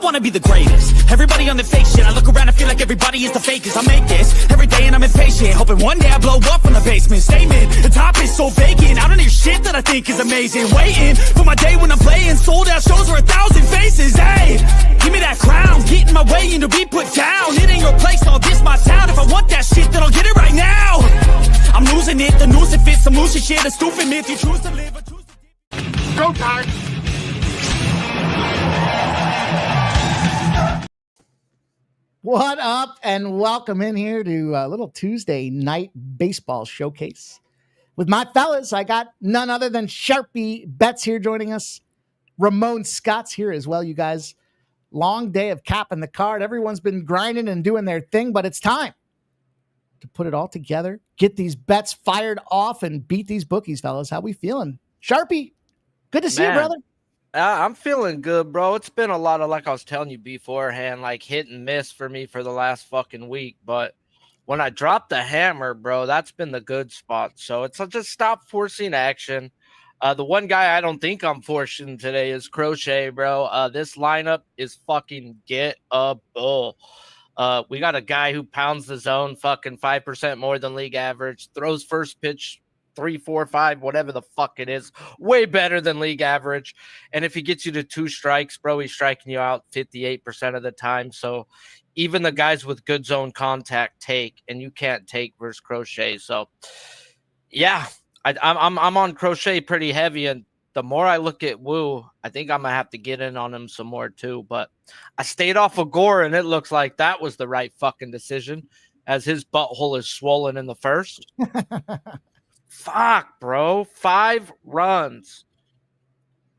wanna be the greatest. Everybody on the fake shit. I look around and feel like everybody is the fakest. I make this every day and I'm impatient, hoping one day I blow up from the basement. Statement, the top is so vacant. I don't hear shit that I think is amazing. Waiting for my day when I'm playing sold out shows with 1,000 faces. Hey, give me that crown, get in my way and to be put down. It ain't your place, all this my town. If I want that shit, then I'll get it right now. I'm losing it, the noose it fits, some loose shit, a stupid myth. You choose to live or choose to... Go time. What up, and welcome in here to a little Tuesday night baseball showcase. With my fellas, I got none other than Sharpie Betts here joining us. Ramon Scott's here as well, you guys. Long day of capping the card. Everyone's been grinding and doing their thing, but it's time to put it all together, get these bets fired off, and beat these bookies, fellas. How we feeling? Sharpie, good to see you, brother. I'm feeling good, bro. It's been a lot of, like I was telling you beforehand, like hit and miss for me for the last fucking week. But when I dropped the hammer, bro, that's been the good spot. So it's just stop forcing action. The one guy I don't think I'm forcing today is Crochet, bro. This lineup is fucking gettable. We got a guy who pounds the zone fucking 5% more than league average, throws first pitch 3, 4, 5, whatever the fuck it is, way better than league average. And if he gets you to 2 strikes, bro, he's striking you out 58% of the time. So even the guys with good zone contact take, and you can't take versus Crochet. So yeah, I'm on Crochet pretty heavy, and the more I look at Woo, I think I'm gonna have to get in on him some more too. But I stayed off of Gore, and it looks like that was the right fucking decision, as his butthole is swollen in the first. Fuck, bro. 5 runs.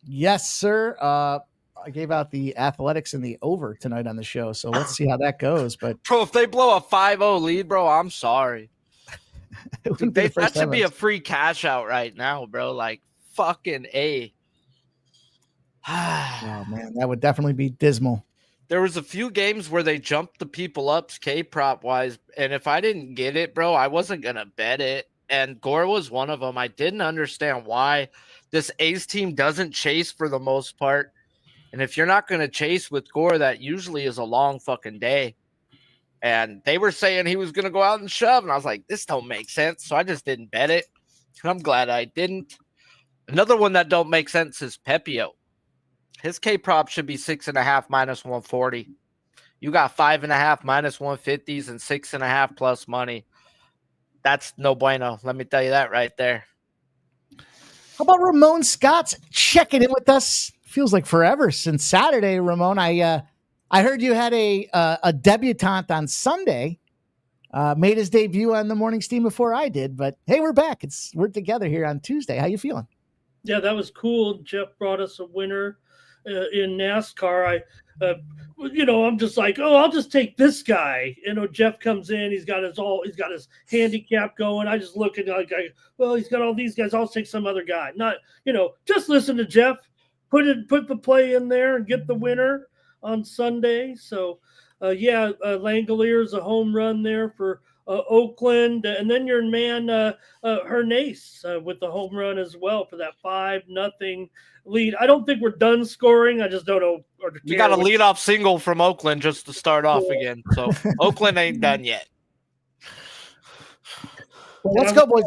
Yes, sir. I gave out the Athletics and the over tonight on the show, so let's see how that goes. But bro, if they blow a 5-0 lead, bro, I'm sorry. That should be a free cash out right now, bro. Like, fucking A. Oh, man, that would definitely be dismal. There was a few games where they jumped the people up K-prop wise, and if I didn't get it, bro, I wasn't going to bet it. And Gore was one of them. I didn't understand why this A's team doesn't chase for the most part. And if you're not going to chase with Gore, that usually is a long fucking day. And they were saying he was going to go out and shove. And I was like, this don't make sense. So I just didn't bet it. And I'm glad I didn't. Another one that don't make sense is Pepio. His K-prop should be 6.5 minus 140. You got 5.5 minus 150s and 6.5 plus money. That's no bueno. Let me tell you that right there. How about Ramon Scott checking in with us? Feels like forever since Saturday, Ramon. I heard you had a debutante on Sunday. Made his debut on the morning steam before I did, but hey, we're back. We're together here on Tuesday. How you feeling? Yeah, that was cool. Jeff brought us a winner in NASCAR. I'm just like, I'll just take this guy. Jeff comes in, he's got his handicap going. I just look at he's got all these guys. I'll take some other guy. Not, just listen to Jeff. Put the play in there and get the winner on Sunday. So, Langalier's a home run there for Oakland, and then your man Hernace with the home run as well for that 5-0 lead. I don't think we're done scoring. I just don't know. We got a leadoff single from Oakland just to start off again. So Oakland ain't done yet. Well, let's go, boys.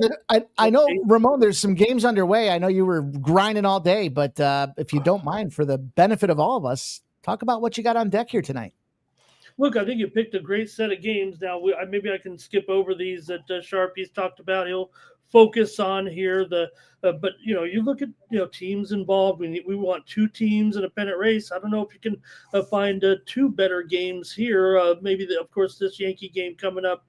I know, Ramon, there's some games underway. I know you were grinding all day, but if you don't mind, for the benefit of all of us, talk about what you got on deck here tonight. Look, I think you picked a great set of games. Now, maybe I can skip over these that Sharpie's talked about. He'll focus on here. But you look at teams involved. We want 2 teams in a pennant race. I don't know if you can find 2 better games here. Maybe of course this Yankee game coming up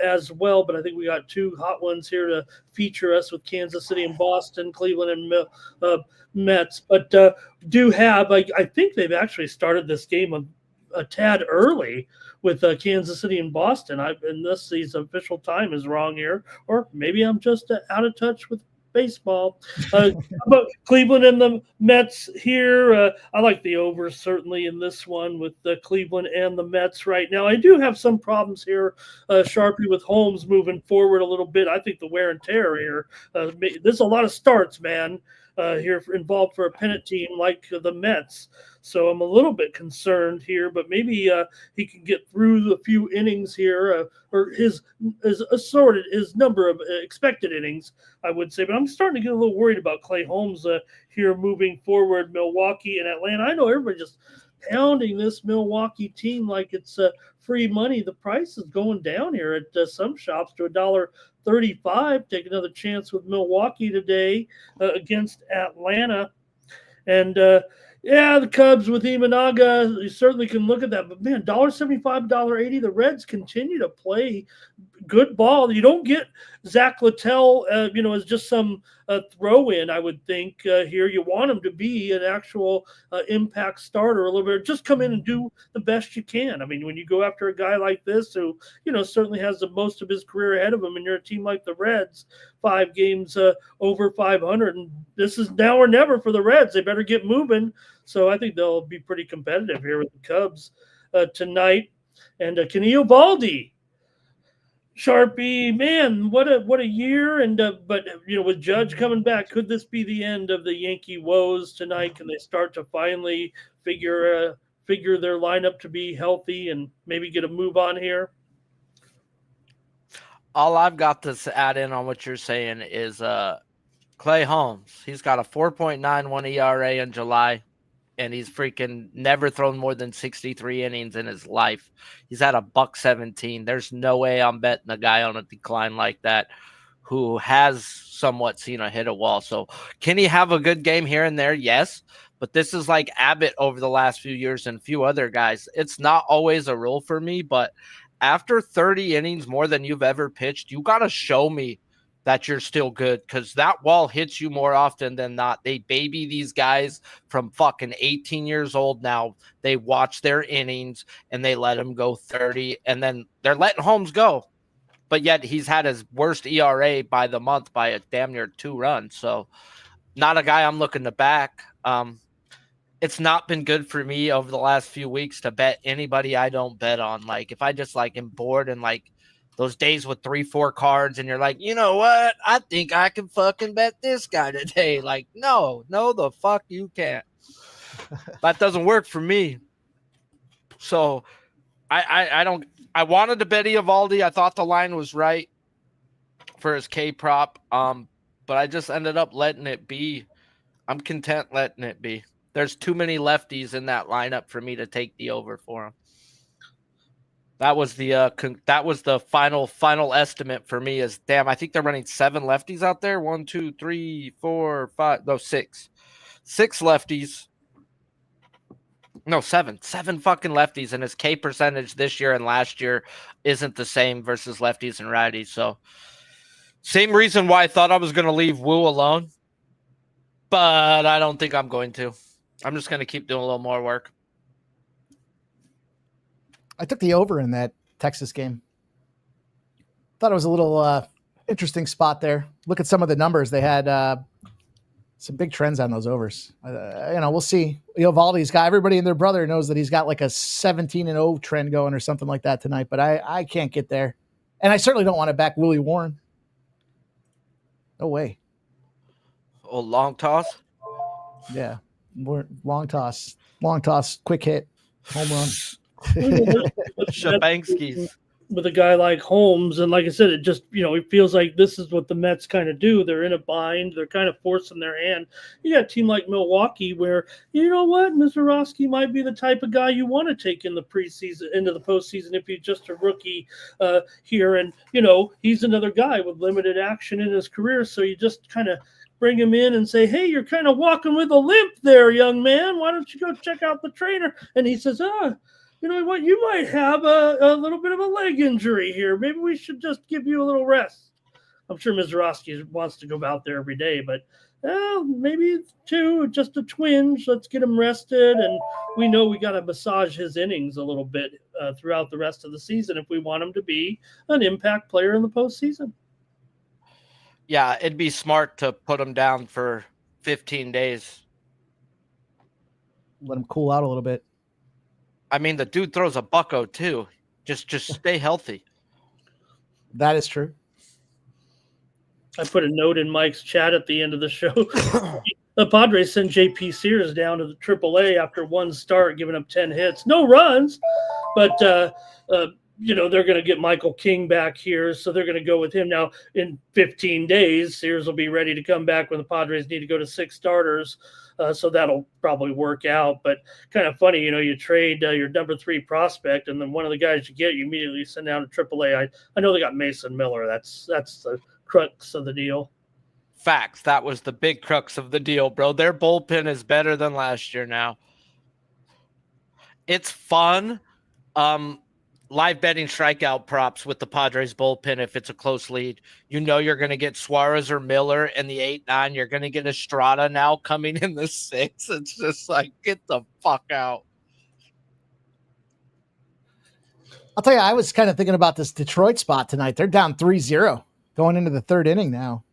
as well. But I think we got 2 hot ones here to feature us with Kansas City and Boston, Cleveland and Mets. But do have I think they've actually started this game a tad early with Kansas City and Boston. Unless the official time is wrong here, or maybe I'm just out of touch with baseball. But Cleveland and the Mets here, I like the over certainly in this one with the Cleveland and the Mets right now. I do have some problems here, Sharpie, with Holmes moving forward a little bit. I think the wear and tear here, there's a lot of starts, man. here involved for a pennant team like the Mets. So I'm a little bit concerned here, but maybe he can get through a few innings here, or his number of expected innings, I would say. But I'm starting to get a little worried about Clay Holmes here moving forward. Milwaukee and Atlanta. I know everybody just pounding this Milwaukee team like it's free money. The price is going down here at some shops to $1.35. Take another chance with Milwaukee today against Atlanta. And the Cubs with Imanaga, you certainly can look at that. But man, $1.75, $1.80. The Reds continue to play good ball. You don't get Zach Littell, as just some throw-in, I would think, here. You want him to be an actual impact starter a little bit. Just come in and do the best you can. I mean, when you go after a guy like this who, certainly has the most of his career ahead of him, and you're a team like the Reds, 5 games over 500, and this is now or never for the Reds. They better get moving. So I think they'll be pretty competitive here with the Cubs tonight. And Kenny Eovaldi, Sharpie, man, what a year! And but with Judge coming back, could this be the end of the Yankee woes tonight? Can they start to finally figure their lineup to be healthy and maybe get a move on here? All I've got to add in on what you're saying is Clay Holmes. He's got a 4.91 ERA in July. And he's freaking never thrown more than 63 innings in his life. He's at $1.17. There's no way I'm betting a guy on a decline like that who has somewhat seen a hit a wall. So can he have a good game here and there? Yes. But this is like Abbott over the last few years and a few other guys. It's not always a rule for me, but after 30 innings more than you've ever pitched, you got to show me that you're still good, because that wall hits you more often than not. They baby these guys from fucking 18 years old now. They watch their innings and they let them go 30, and then they're letting Holmes go. But yet he's had his worst ERA by the month by a damn near 2 runs. So not a guy I'm looking to back. It's not been good for me over the last few weeks to bet anybody I don't bet on. Like if I just am bored and those days with 3-4 cards and you're like, you know what? I think I can fucking bet this guy today. No, the fuck you can't. That doesn't work for me. So I wanted to bet Eovaldi. I thought the line was right for his K prop. But I just ended up letting it be. I'm content letting it be. There's too many lefties in that lineup for me to take the over for him. That was the final estimate for me. Is damn, I think they're running 7 lefties out there. 1, 2, 3, 4, 5. No, 6 lefties. No, 7 fucking lefties, and his K percentage this year and last year isn't the same versus lefties and righties. So same reason why I thought I was going to leave Wu alone, but I don't think I'm going to. I'm just going to keep doing a little more work. I took the over in that Texas game. Thought it was a little interesting spot there. Look at some of the numbers. They had some big trends on those overs. We'll see. Eovaldi's got, everybody and their brother knows that he's got like a 17-0 trend going or something like that tonight, but I can't get there. And I certainly don't want to back Willie Warren. No way. Oh, long toss? Yeah. Long toss, quick hit, home run. Shabanskis. With a guy like Holmes, and like I said, it just it feels like this is what the Mets kind of do. They're in a bind. They're kind of forcing their hand. You got a team like Milwaukee where Mazeroski might be the type of guy you want to take in the preseason, into the postseason if he's just a rookie here, and he's another guy with limited action in his career. So you just kind of bring him in and say, hey, you're kind of walking with a limp there, young man. Why don't you go check out the trainer? And he says, you know what? You might have a little bit of a leg injury here. Maybe we should just give you a little rest. I'm sure Mazeroski wants to go out there every day, but maybe just a twinge. Let's get him rested. And we know we got to massage his innings a little bit throughout the rest of the season if we want him to be an impact player in the postseason. Yeah, it'd be smart to put him down for 15 days. Let him cool out a little bit. I mean, the dude throws a bucko too. Just stay healthy. That is true. I put a note in Mike's chat at the end of the show. The Padres sent J.P. Sears down to the AAA after one start, giving up 10 hits. No runs, but, they're going to get Michael King back here, so they're going to go with him. Now, in 15 days, Sears will be ready to come back when the Padres need to go to 6 starters, so that'll probably work out. But kind of funny, you trade your number 3 prospect, and then one of the guys you get, you immediately send down to AAA. I know they got Mason Miller. That's the crux of the deal. Facts. That was the big crux of the deal, bro. Their bullpen is better than last year now. It's fun. Live betting strikeout props with the Padres bullpen if it's a close lead. You're going to get Suarez or Miller in the 8-9. You're going to get Estrada now coming in the 6. It's just like, get the fuck out. I'll tell you, I was kind of thinking about this Detroit spot tonight. They're down 3-0 going into the 3rd inning now.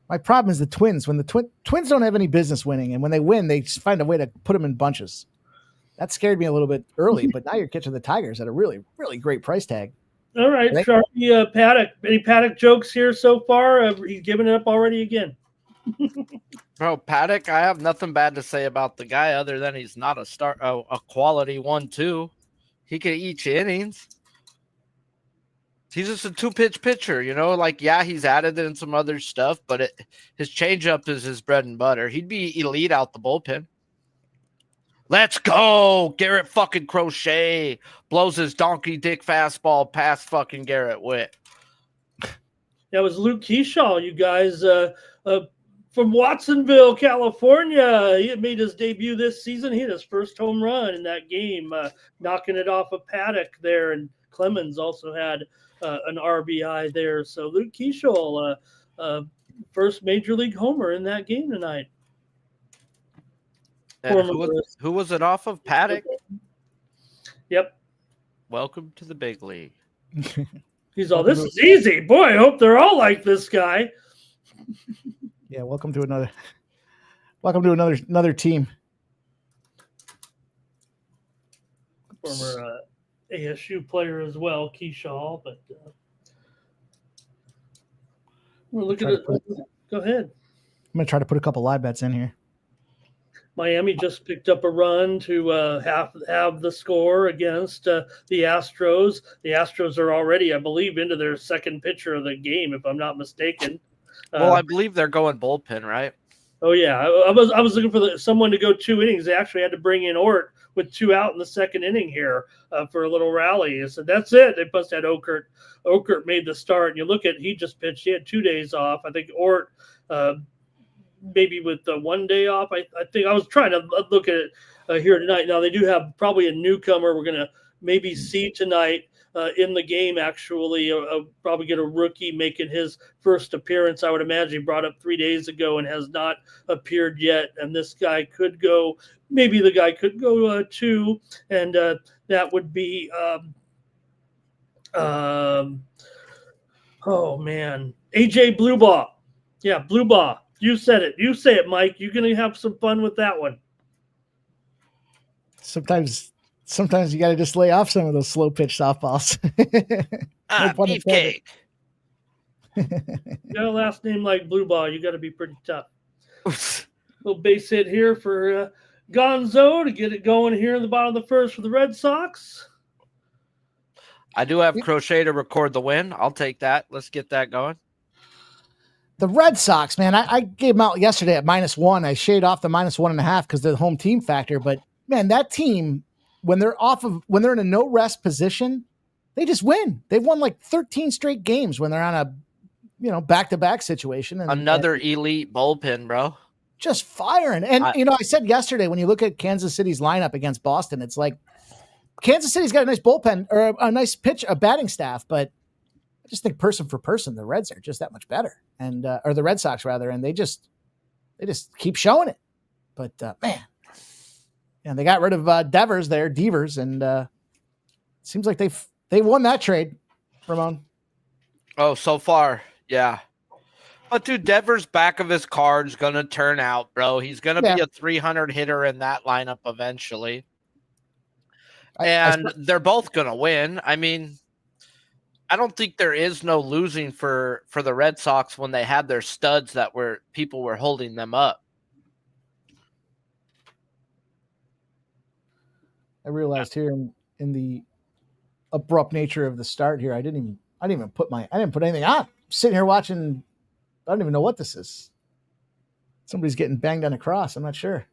My problem is the Twins. When the Twins don't have any business winning, and when they win, they just find a way to put them in bunches. That scared me a little bit early, but now you're catching the Tigers at a really, really great price tag. All right, Sharpie, Paddock. Any Paddock jokes here so far? He's given it up already again. Bro, Paddock, I have nothing bad to say about the guy other than he's not a quality 1-2. He can eat you innings. He's just a 2-pitch pitcher, he's added in some other stuff, but his changeup is his bread and butter. He'd be elite out the bullpen. Let's go. Garrett fucking Crochet blows his donkey dick fastball past fucking Garrett Witt. That was Luke Keyshaw, you guys, from Watsonville, California. He had made his debut this season. He had his first home run in that game, knocking it off of Paddock there, and Clemens also had an RBI there. So Luke Keyshaw, first major league homer in that game tonight. Who was it off of? Paddock? Yep. Welcome to the big league. He's all, this is easy. Boy, I hope they're all like this guy. Yeah, welcome to another team. Former ASU player as well, Keyshaw, but we're looking at it. Go ahead. I'm going to try to put a couple live bets in here. Miami just picked up a run to have the score against the Astros. The Astros are already, I believe, into their second pitcher of the game, if I'm not mistaken. Well, I believe they're going bullpen, right? Oh yeah, I was looking for someone to go 2 innings. They actually had to bring in Ort with 2 out in the second inning here for a little rally. So that's it. They must have had Okert. Okert made the start. And you look at, he just pitched. He had 2 days off. I think Ort maybe with 1 day off. I think I was trying to look at it here tonight. Now they do have probably a newcomer we're going to maybe see tonight in the game, actually. Probably get a rookie making his first appearance. I would imagine he brought up 3 days ago and has not appeared yet. And this guy could go, maybe the guy could go 2, and that would be, oh man, AJ Bluebaugh. Yeah, Bluebaugh. You said it. You say it, Mike. You're going to have some fun with that one. Sometimes you got to just lay off some of those slow pitch softballs. Beefcake. You got a last name like Bluebaugh, you got to be pretty tough. Little base hit here for Gonzo to get it going here in the bottom of the first for the Red Sox. I do have Crochet to record the win. I'll take that. Let's get that going. The Red Sox, man, I gave them out yesterday at -1. I shade off the -1.5 because they're the home team factor. But man, that team, when they're in a no rest position, they just win. They've won like 13 straight games when they're on a back-to-back situation. And another elite bullpen, bro. Just firing. And I said yesterday, when you look at Kansas City's lineup against Boston, it's like Kansas City's got a nice bullpen or a nice batting staff, but I just think person for person, the Reds are just that much better, and or the Red Sox rather, and they just keep showing it. But man, and they got rid of Devers, and it seems like they won that trade, Ramon. Oh, so far, yeah. But dude, Devers' back of his card's gonna turn out, bro. He's gonna be a 300 hitter in that lineup eventually, and they're both gonna win. I mean, I don't think there is no losing for the Red Sox when they had their studs that people were holding them up. I realized here in the abrupt nature of the start here, I didn't put anything on. I'm sitting here watching. I don't even know what this is. Somebody's getting banged on a cross. I'm not sure.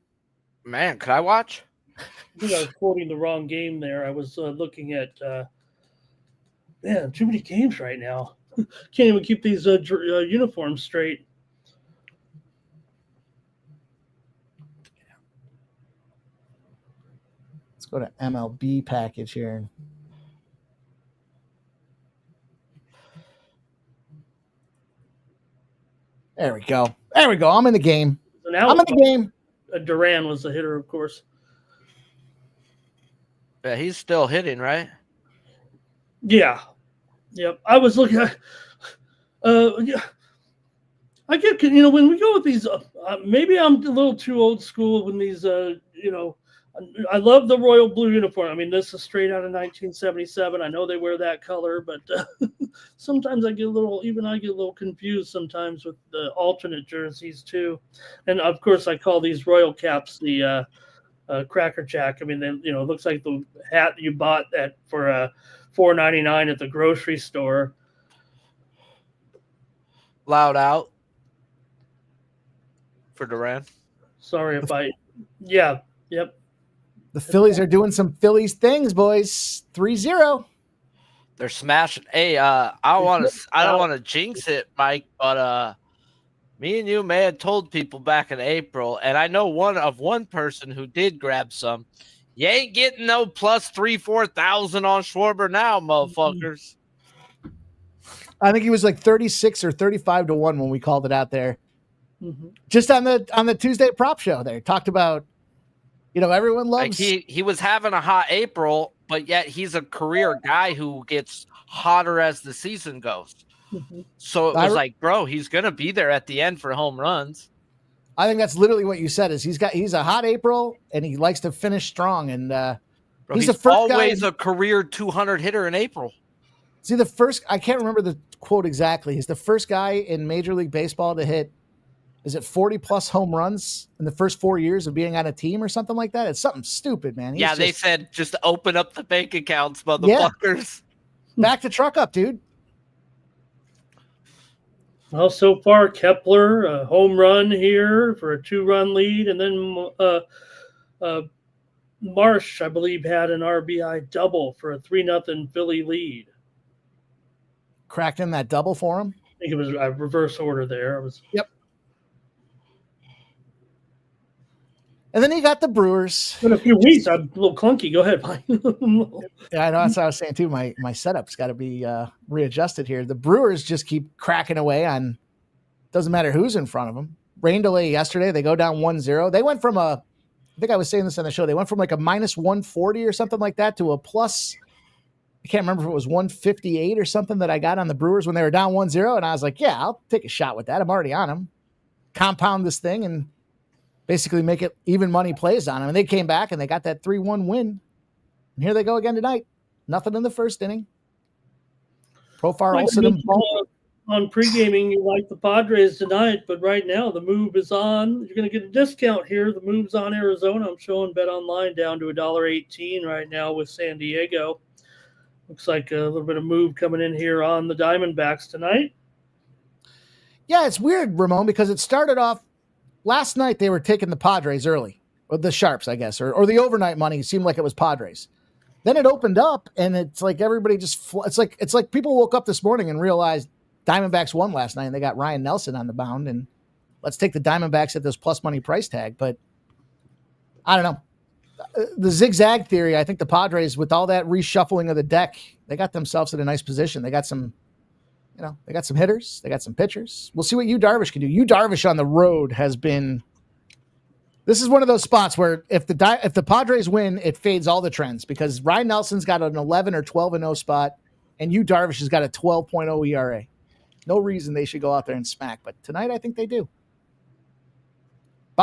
Man, could I watch? I think I was quoting the wrong game there. I was looking at man, too many games right now. Can't even keep these uniforms straight. Let's go to MLB package here. There we go. I'm in the game. So now I'm in the game. Duran was the hitter, of course. Yeah, he's still hitting, right? Yeah. Yep. I was looking at yeah. I get, when we go with these, maybe I'm a little too old school when these, I love the royal blue uniform. I mean, this is straight out of 1977. I know they wear that color, but sometimes I get a little confused sometimes with the alternate jerseys too. And of course, I call these royal caps the Cracker Jack. I mean, it looks like the hat you bought for $4.99 at the grocery store. Loud out for Duran. Sorry if yep. The Phillies are doing some Phillies things, boys. 3-0. They're smashing. Hey, I don't want to jinx it, Mike, but me and you may have told people back in April, and I know one person who did grab some. You ain't getting no plus 3,000-4,000 on Schwarber now, motherfuckers. I think he was like 36 or 35 to 1 when we called it out there. Mm-hmm. Just on the Tuesday prop show there. Talked about, everyone loves. Like he was having a hot April, but yet he's a career guy who gets hotter as the season goes. Mm-hmm. So it was like, bro, he's going to be there at the end for home runs. I think that's literally what you said is he's a hot April and he likes to finish strong. And bro, he's the first always guy, a career 200 hitter in April. See, I can't remember the quote exactly. He's the first guy in Major League Baseball to hit, is it 40 plus home runs in the first 4 years of being on a team or something like that? It's something stupid, man. They said just open up the bank accounts, motherfuckers. Yeah. Back to truck up, dude. Well, so far, Kepler, a home run here for a 2-run lead. And then Marsh, I believe, had an RBI double for a 3-0 Philly lead. Cracked in that double for him. I think it was a reverse order there. Yep. And then you got the Brewers. In a few weeks, I'm a little clunky. Go ahead, Mike. Yeah, I know. That's what I was saying, too. My setup's got to be readjusted here. The Brewers just keep cracking away on doesn't matter who's in front of them. Rain delay yesterday. They go down 1-0. They went from I think I was saying this on the show, they went from like a minus 140 or something like that to a plus, I can't remember if it was 158 or something that I got on the Brewers when they were down 1-0. And I was like, yeah, I'll take a shot with that. I'm already on them. Compound this thing and basically make it even money plays on them. And they came back and they got that 3-1 win. And here they go again tonight. Nothing in the first inning. Profar also on pre-gaming, you like the Padres tonight, but right now the move is on. You're going to get a discount here. The move's on Arizona. I'm showing Bet Online down to $1.18 right now with San Diego. Looks like a little bit of move coming in here on the Diamondbacks tonight. Yeah, it's weird, Ramon, because it started off last night. They were taking the Padres early, or the Sharps, I guess, or the overnight money seemed like it was Padres. Then it opened up, and it's like everybody just it's like people woke up this morning and realized Diamondbacks won last night, and they got Ryan Nelson on the mound, and let's take the Diamondbacks at this plus money price tag. But I don't know. The zigzag theory, I think the Padres, with all that reshuffling of the deck, they got themselves in a nice position. They got some, they got some hitters, they got some pitchers. We'll see what Yu Darvish can do. Yu Darvish on the road has been. This is one of those spots where if the Padres win, it fades all the trends because Ryan Nelson's got an 11 or 12-0 spot, and Yu Darvish has got a 12.0 ERA. No reason they should go out there and smack, but tonight I think they do.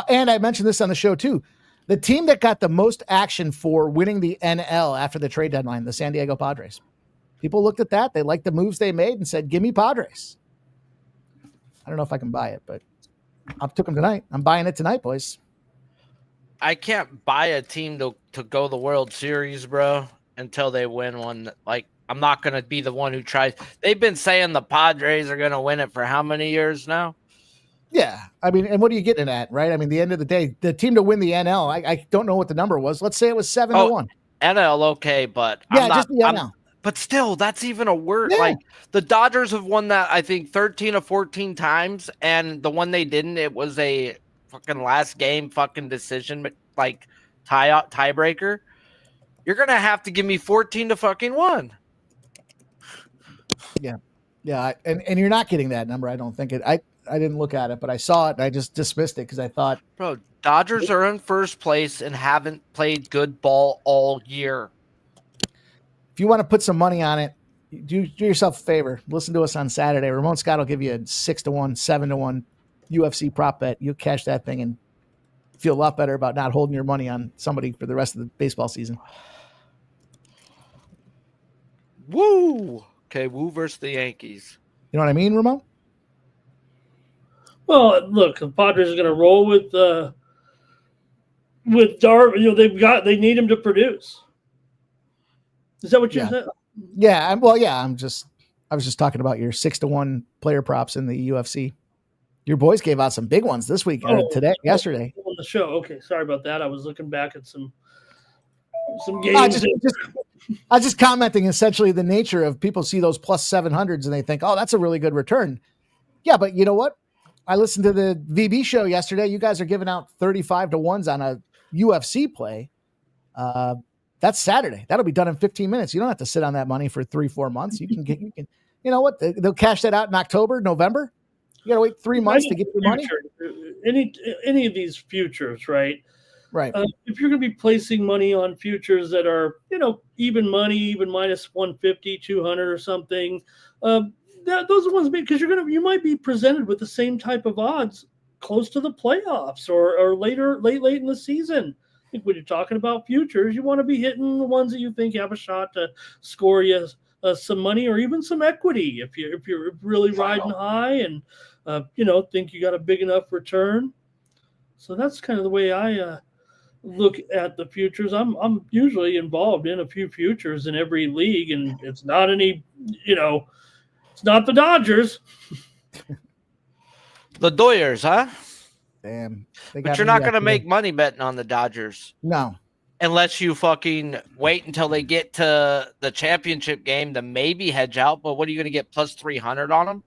And I mentioned this on the show too. The team that got the most action for winning the NL after the trade deadline, the San Diego Padres. People looked at that. They liked the moves they made and said, give me Padres. I don't know if I can buy it, but I took them tonight. I'm buying it tonight, boys. I can't buy a team to go the World Series, bro, until they win one. Like, I'm not going to be the one who tries. They've been saying the Padres are going to win it for how many years now? Yeah. I mean, and what are you getting at, right? I mean, the end of the day, the team to win the NL, I don't know what the number was. Let's say it was 7-1. NL, okay, but yeah, I'm not, just the NL. But still, that's even a word. Yeah. Like, the Dodgers have won that, I think, 13 or 14 times, and the one they didn't, it was a fucking last game fucking decision, like tiebreaker. You're going to have to give me 14 to fucking 1. Yeah. Yeah. And you're not getting that number. I don't think it. I didn't look at it, but I saw it and I just dismissed it because I thought, bro, Dodgers are in first place and haven't played good ball all year. If you want to put some money on it, do yourself a favor. Listen to us on Saturday. Ramon Scott will give you a 6-1, 7-1 UFC prop bet. You'll cash that thing and feel a lot better about not holding your money on somebody for the rest of the baseball season. Woo! Okay, woo versus the Yankees. You know what I mean, Ramon? Well, look, the Padres are going to roll with Darvish. You know, they need him to produce. Is that what you said? Yeah. I was just talking about your 6-1 player props in the UFC. Your boys gave out some big ones this week, yesterday. On the show. Okay. Sorry about that. I was looking back at some games. I was just commenting essentially the nature of people see those plus 700s and they think, oh, that's a really good return. Yeah. But you know what? I listened to the VB show yesterday. You guys are giving out 35 to 1s on a UFC play. That's Saturday. That'll be done in 15 minutes. You don't have to sit on that money for 3-4 months. You know what? They'll cash that out in October, November. You got to wait 3 months to get your money. Any of these futures, right? Right. If you're going to be placing money on futures that are, even money, even minus 150, 200 or something, those are ones because you might be presented with the same type of odds close to the playoffs or late in the season. I think when you're talking about futures, you want to be hitting the ones that you think have a shot to score you some money or even some equity if you're really riding high and think you got a big enough return. So that's kind of the way I look at the futures. I'm usually involved in a few futures in every league, and it's not any it's not the Dodgers. The Doyers, huh? Damn. But you're not going to make money betting on the Dodgers. No. Unless you fucking wait until they get to the championship game to maybe hedge out. But what are you going to get plus 300 on them?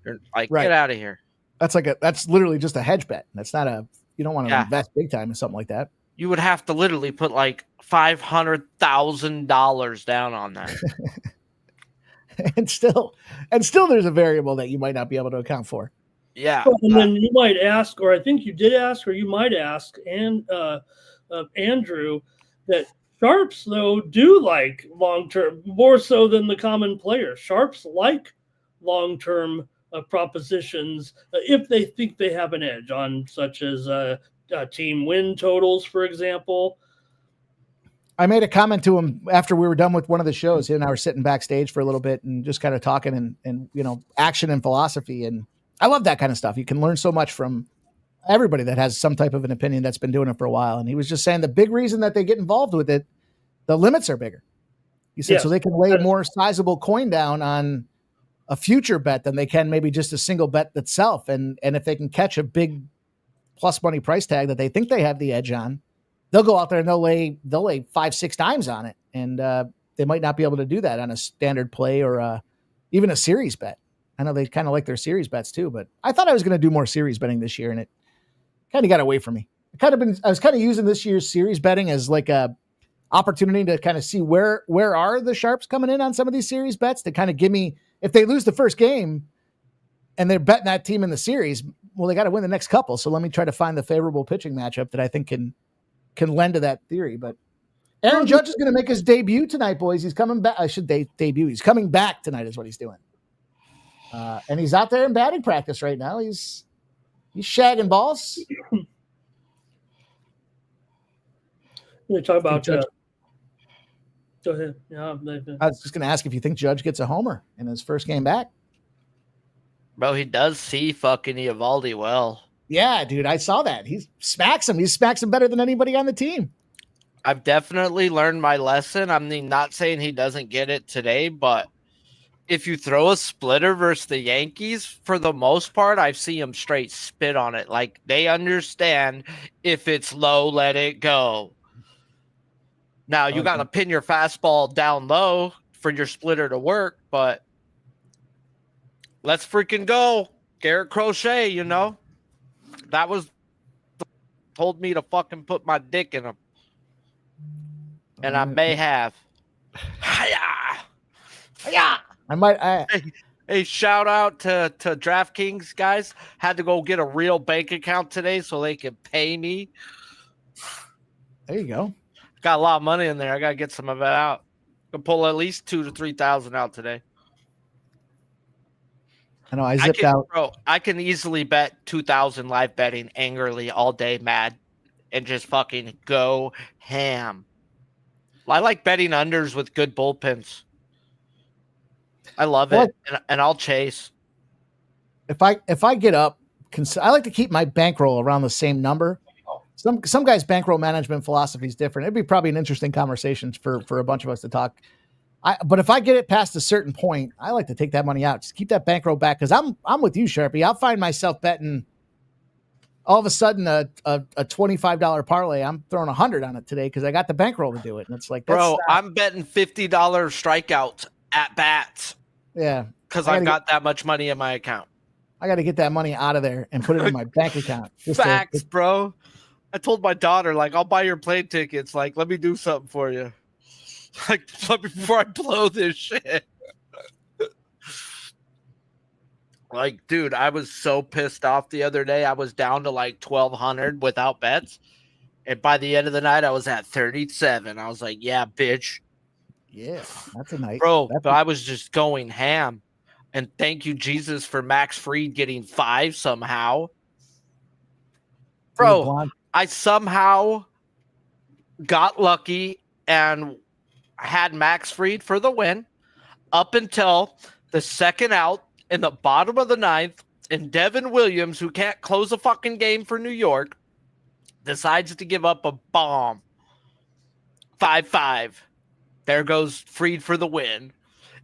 You're like, Get out of here. That's literally just a hedge bet. That's not you don't want to invest big time in something like that. You would have to literally put like $500,000 down on that. and still there's a variable that you might not be able to account for. Yeah. And then you might ask, or I think you did ask, or you might ask, and Andrew, that sharps, though, do like long-term, more so than the common player. Sharps like long-term propositions if they think they have an edge on such as team win totals, for example. I made a comment to him after we were done with one of the shows. He and I were sitting backstage for a little bit and just kind of talking and action and philosophy. And I love that kind of stuff. You can learn so much from everybody that has some type of an opinion that's been doing it for a while. And he was just saying the big reason that they get involved with it, the limits are bigger. He said, so they can lay more sizable coin down on a future bet than they can maybe just a single bet itself. And if they can catch a big plus money price tag that they think they have the edge on, they'll go out there and they'll lay 5-6 times on it. And they might not be able to do that on a standard play or even a series bet. I know they kind of like their series bets too, but I thought I was going to do more series betting this year and it kind of got away from me. I was kind of using this year's series betting as like a opportunity to kind of see where are the sharps coming in on some of these series bets to kind of give me, if they lose the first game and they're betting that team in the series, well, they got to win the next couple. So let me try to find the favorable pitching matchup that I think can lend to that theory. But Aaron Judge is going to make his debut tonight, boys. He's coming back. I should debut. He's coming back tonight is what he's doing. And he's out there in batting practice right now. He's shagging balls. We talk about Go ahead. Yeah, I was just going to ask if you think Judge gets a homer in his first game back. Bro, he does see fucking Eovaldi well. Yeah, dude, I saw that. He smacks him. He smacks him better than anybody on the team. I've definitely learned my lesson. I'm not saying he doesn't get it today, but if you throw a splitter versus the Yankees, for the most part, I've seen them straight spit on it. Like, they understand if it's low, let it go. Now, you got to pin your fastball down low for your splitter to work, but let's freaking go. Garrett Crochet, you know? That was told me to fucking put my dick in him. And I may have. Yeah. I might. Hey, shout out to DraftKings, guys. Had to go get a real bank account today so they could pay me. There you go. Got a lot of money in there. I got to get some of it out. Can pull at least 2,000 to 3,000 out today. I know. I zipped out. Bro, I can easily bet 2,000 live betting angrily all day, mad, and just fucking go ham. I like betting unders with good bullpens. I love it, and I'll chase. If I get up, I like to keep my bankroll around the same number. Some guys' bankroll management philosophy is different. It'd be probably an interesting conversation for a bunch of us to talk. But if I get it past a certain point, I like to take that money out. Just keep that bankroll back because I'm with you, Sharpie. I'll find myself betting all of a sudden a $25 parlay. I'm throwing 100 on it today because I got the bankroll to do it. And it's like, bro, I'm betting $50 strikeouts at bats. Yeah, because I've got that much money in my account. I got to get that money out of there and put it in my bank account. Facts, bro. I told my daughter, like, I'll buy your plane tickets. Like, let me do something for you. Like, before I blow this shit. Like, dude, I was so pissed off the other day. I was down to like 1,200 without bets. And by the end of the night, I was at 37. I was like, yeah, bitch. Yeah, that's a night. Bro, but I was just going ham. And thank you, Jesus, for Max Fried getting 5 somehow. Bro, I somehow got lucky and had Max Fried for the win up until the second out in the bottom of the ninth, and Devin Williams, who can't close a fucking game for New York, decides to give up a bomb. 5-5. There goes Fried for the win.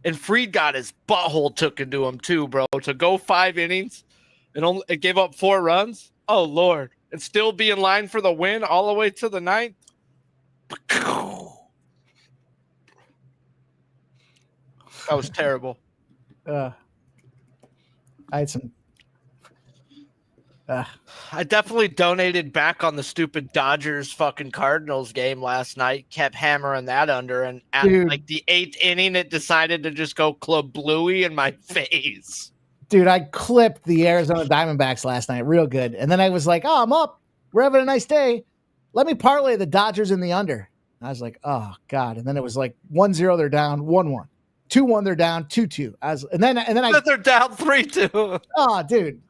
And Fried got his butthole took into him too, bro. To go 5 innings and it gave up 4 runs. Oh, Lord. And still be in line for the win all the way to the ninth. That was terrible. I had some. I definitely donated back on the stupid Dodgers fucking Cardinals game last night. Kept hammering that under, and at like the 8th inning, it decided to just go Club Bluey in my face. Dude, I clipped the Arizona Diamondbacks last night real good, and then I was like, "Oh, I'm up. We're having a nice day. Let me parlay the Dodgers in the under." And I was like, "Oh God!" And then it was like 1-0, they're down, 1-1, 2-1, they're down, 2-2. And then they're down 3-2. Oh, dude.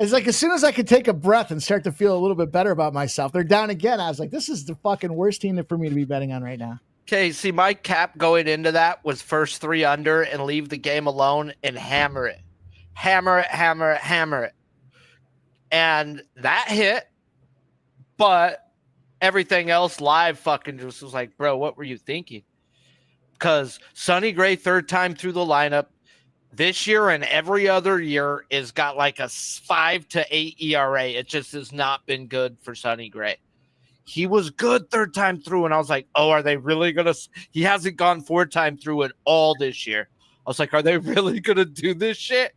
It's like as soon as I could take a breath and start to feel a little bit better about myself, they're down again. I was like, this is the fucking worst team for me to be betting on right now. Okay, see, my cap going into that was first 3 under and leave the game alone and hammer it. Hammer it, hammer it, hammer it. And that hit, but everything else live fucking just was like, bro, what were you thinking? Because Sonny Gray, 3rd time through the lineup, this year and every other year is got like a 5 to 8 ERA. It just has not been good for Sonny Gray. He was good 3rd time through, and I was like, oh, are they really going to – he hasn't gone 4th time through it all this year. I was like, are they really going to do this shit?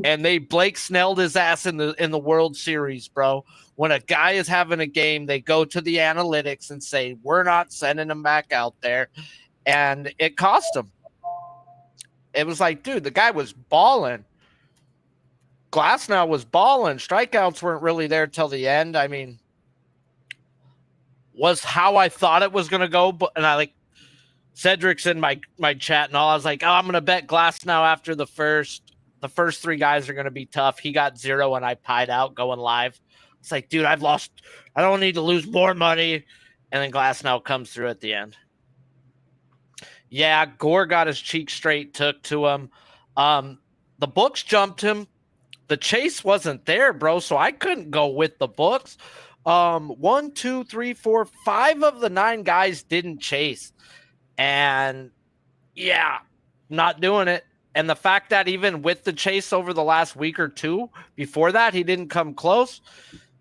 And they Blake Snelled his ass in the World Series, bro. When a guy is having a game, they go to the analytics and say, we're not sending him back out there. And it cost him. It was like, dude, the guy was balling. Glasnow was balling. Strikeouts weren't really there till the end. I mean, was how I thought it was going to go. But, and I like Cedric's in my chat and all. I was like, oh, I'm going to bet Glasnow after the first 3 guys are going to be tough. He got 0 and I pied out going live. It's like, dude, I don't need to lose more money. And then Glasnow comes through at the end. Yeah, Gore got his cheek straight took to him. The books jumped him. The chase wasn't there, bro, so I couldn't go with the books. 1, 2, 3, 4, 5 of the 9 guys didn't chase. And yeah, not doing it. And the fact that even with the chase over the last week or two before that, he didn't come close.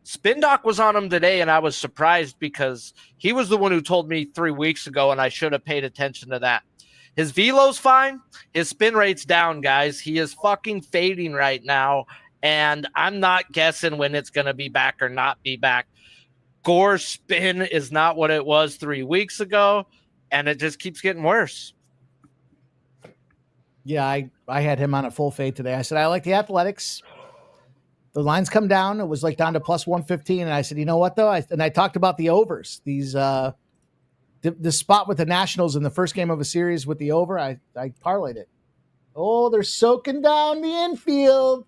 Spin Doc was on him today, and I was surprised because he was the one who told me 3 weeks ago, and I should have paid attention to that. His velo's fine. His spin rate's down, guys. He is fucking fading right now, and I'm not guessing when it's going to be back or not be back. Gore's spin is not what it was 3 weeks ago, and it just keeps getting worse. Yeah, I had him on a full fade today. I said, I like the Athletics. The lines come down. It was like down to plus 115. And I said, you know what, though? I talked about the overs. These the spot with the Nationals in the first game of a series with the over, I parlayed it. Oh, they're soaking down the infield.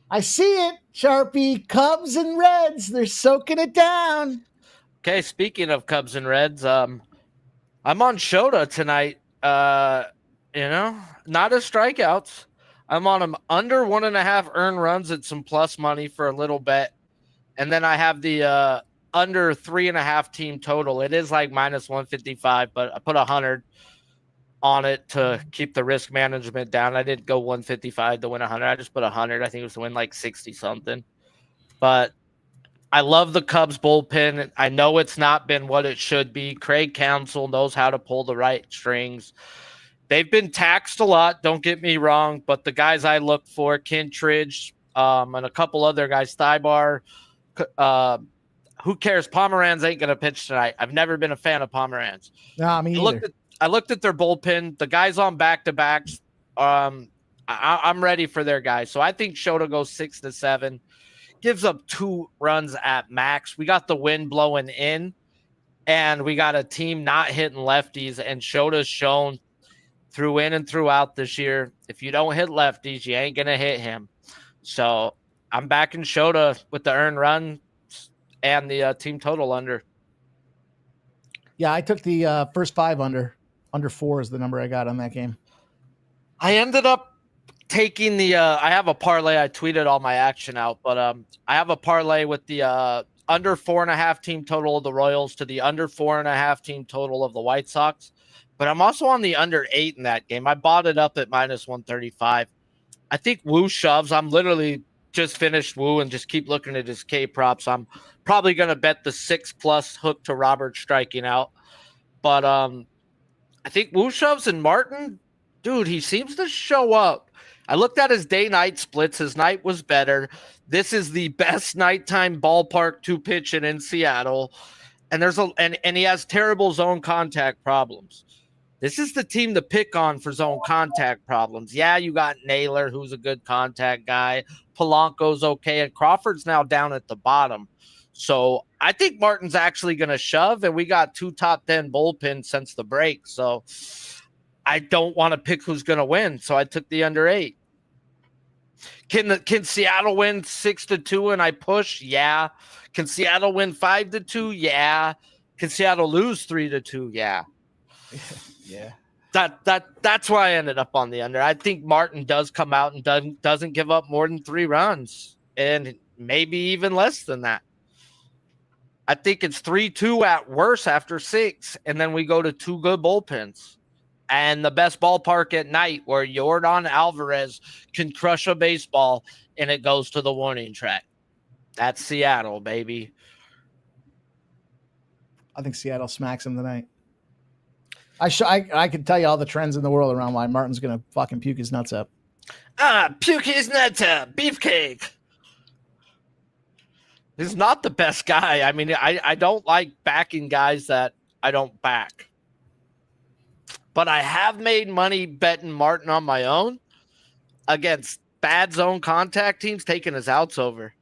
I see it, Sharpie. Cubs and Reds. They're soaking it down. Okay, speaking of Cubs and Reds, I'm on Shota tonight. Not as strikeouts. I'm on him under 1.5 earned runs at some plus money for a little bet. And then I have the under 3.5 team total. It is like minus 155, but I put 100 on it to keep the risk management down. I didn't go 155 to win 100. I just put 100. I think it was to win like 60 something. But I love the Cubs bullpen. I know it's not been what it should be. Craig Counsell knows how to pull the right strings. They've been taxed a lot, don't get me wrong, but the guys I look for, Kintridge, and a couple other guys, Thibar, who cares? Pomeranz ain't going to pitch tonight. I've never been a fan of Pomeranz. No, me either. I looked at their bullpen. The guys on back-to-backs, I'm ready for their guys. So I think Shota goes 6-7, gives up 2 runs at max. We got the wind blowing in, and we got a team not hitting lefties, and Shota's shown through in and throughout this year, if you don't hit lefties, you ain't going to hit him. So I'm backing Shota with the earned run and the team total under. Yeah, I took the first 5 under. Under 4 is the number I got on that game. I ended up taking the I have a parlay. I tweeted all my action out, but I have a parlay with the under 4.5 team total of the Royals to the under 4.5 team total of the White Sox. But I'm also on the under 8 in that game. I bought it up at minus 135. I think Wu shoves. I'm literally just finished Wu and just keep looking at his K props. I'm probably going to bet the 6+ hook to Robert striking out. But I think Wu shoves and Martin, dude, he seems to show up. I looked at his day-night splits. His night was better. This is the best nighttime ballpark to pitch in Seattle. And and he has terrible zone contact problems. This is the team to pick on for zone contact problems. Yeah, you got Naylor, who's a good contact guy. Polanco's okay, and Crawford's now down at the bottom. So I think Martin's actually going to shove, and we got 2 top 10 bullpens since the break. So I don't want to pick who's going to win, so I took the under 8. Can Seattle win 6-2 and I push? Yeah. Can Seattle win 5-2? Yeah. Can Seattle lose 3-2? Yeah. Yeah. That's why I ended up on the under. I think Martin does come out and doesn't give up more than 3 runs, and maybe even less than that. I think it's 3-2 at worst after 6, and then we go to 2 good bullpens. And the best ballpark at night where Yordan Alvarez can crush a baseball and it goes to the warning track. That's Seattle, baby. I think Seattle smacks him tonight. I can tell you all the trends in the world around why Martin's going to fucking puke his nuts up. Puke his nuts up. Beefcake. He's not the best guy. I mean, I don't like backing guys that I don't back. But I have made money betting Martin on my own against bad zone contact teams taking his outs over.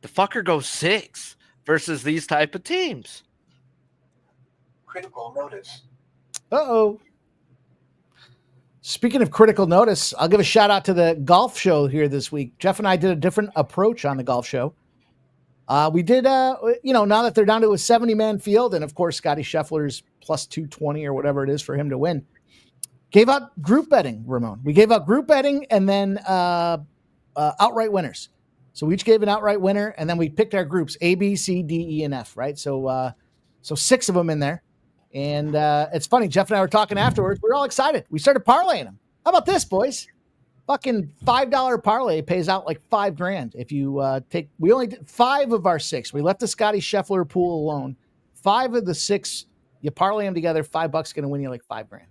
The fucker goes 6 versus these type of teams. Critical notice. Uh-oh. Speaking of critical notice, I'll give a shout out to the golf show here this week. Jeff and I did a different approach on the golf show. We did, now that they're down to a 70-man field, and of course, Scotty Scheffler's plus 220 or whatever it is for him to win. gave out group betting, Ramon. We gave out group betting and then outright winners. So we each gave an outright winner, and then we picked our groups A, B, C, D, E, and F. Right. So 6 of them in there, and it's funny. Jeff and I were talking afterwards. We were all excited. We started parlaying them. How about this, boys? Fucking $5 parlay pays out like $5,000 if you take. We only did 5 of our 6. We left the Scotty Scheffler pool alone. 5 of the 6, you parlay them together. $5 going to win you like $5,000.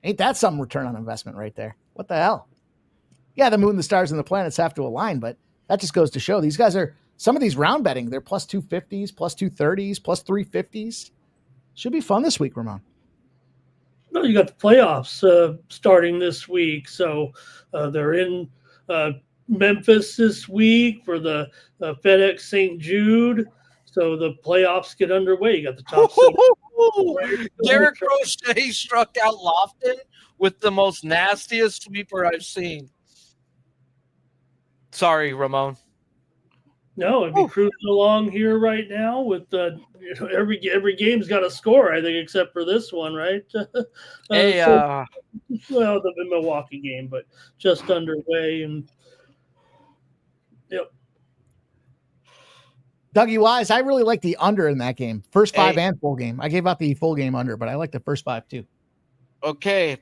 Ain't that some return on investment right there? What the hell? Yeah, the moon, the stars, and the planets have to align, but that just goes to show these guys are some of these round betting. They're plus 250s, plus 230s, plus 350s. Should be fun this week, Ramon. No, you got the playoffs starting this week. So they're in Memphis this week for the FedEx St. Jude. So the playoffs get underway. You got the top 6. Garrett Crochet struck out Lofton with the most nastiest sweeper I've seen. Sorry, Ramon. No, it'd be cruising along here right now with every game's got a score, I think, except for this one, right? Well, the Milwaukee game, but just underway, and yep. Dougie Wise, I really like the under in that game. First 5 and full game. I gave out the full game under, but I like the first 5 too. Okay.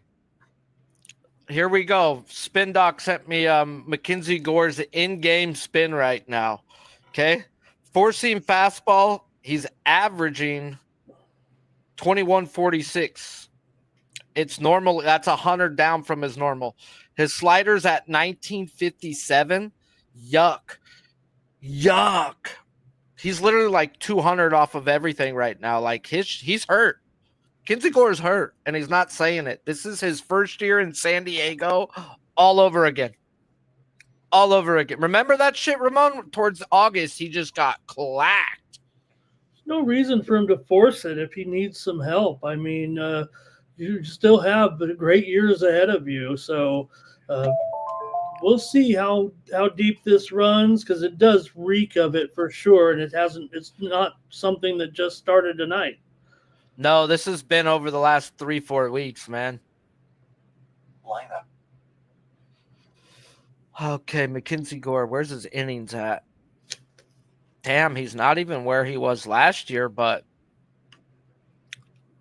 Here we go. Spin Doc sent me Mackenzie Gore's in-game spin right now. Okay. 4-seam fastball. He's averaging 21.46. It's normal. That's 100 down from his normal. His slider's at 19.57. Yuck. He's literally like 200 off of everything right now. Like he's hurt. Kinsey Gore's hurt, and he's not saying it. This is his first year in San Diego all over again. Remember that shit, Ramon? Towards August, he just got clacked. No reason for him to force it if he needs some help. I mean, you still have great years ahead of you. So we'll see how deep this runs, because it does reek of it for sure, and it's not something that just started tonight. No, this has been over the last 3-4 weeks, man. Lineup. Okay, Mackenzie Gore, where's his innings at? Damn, he's not even where he was last year, but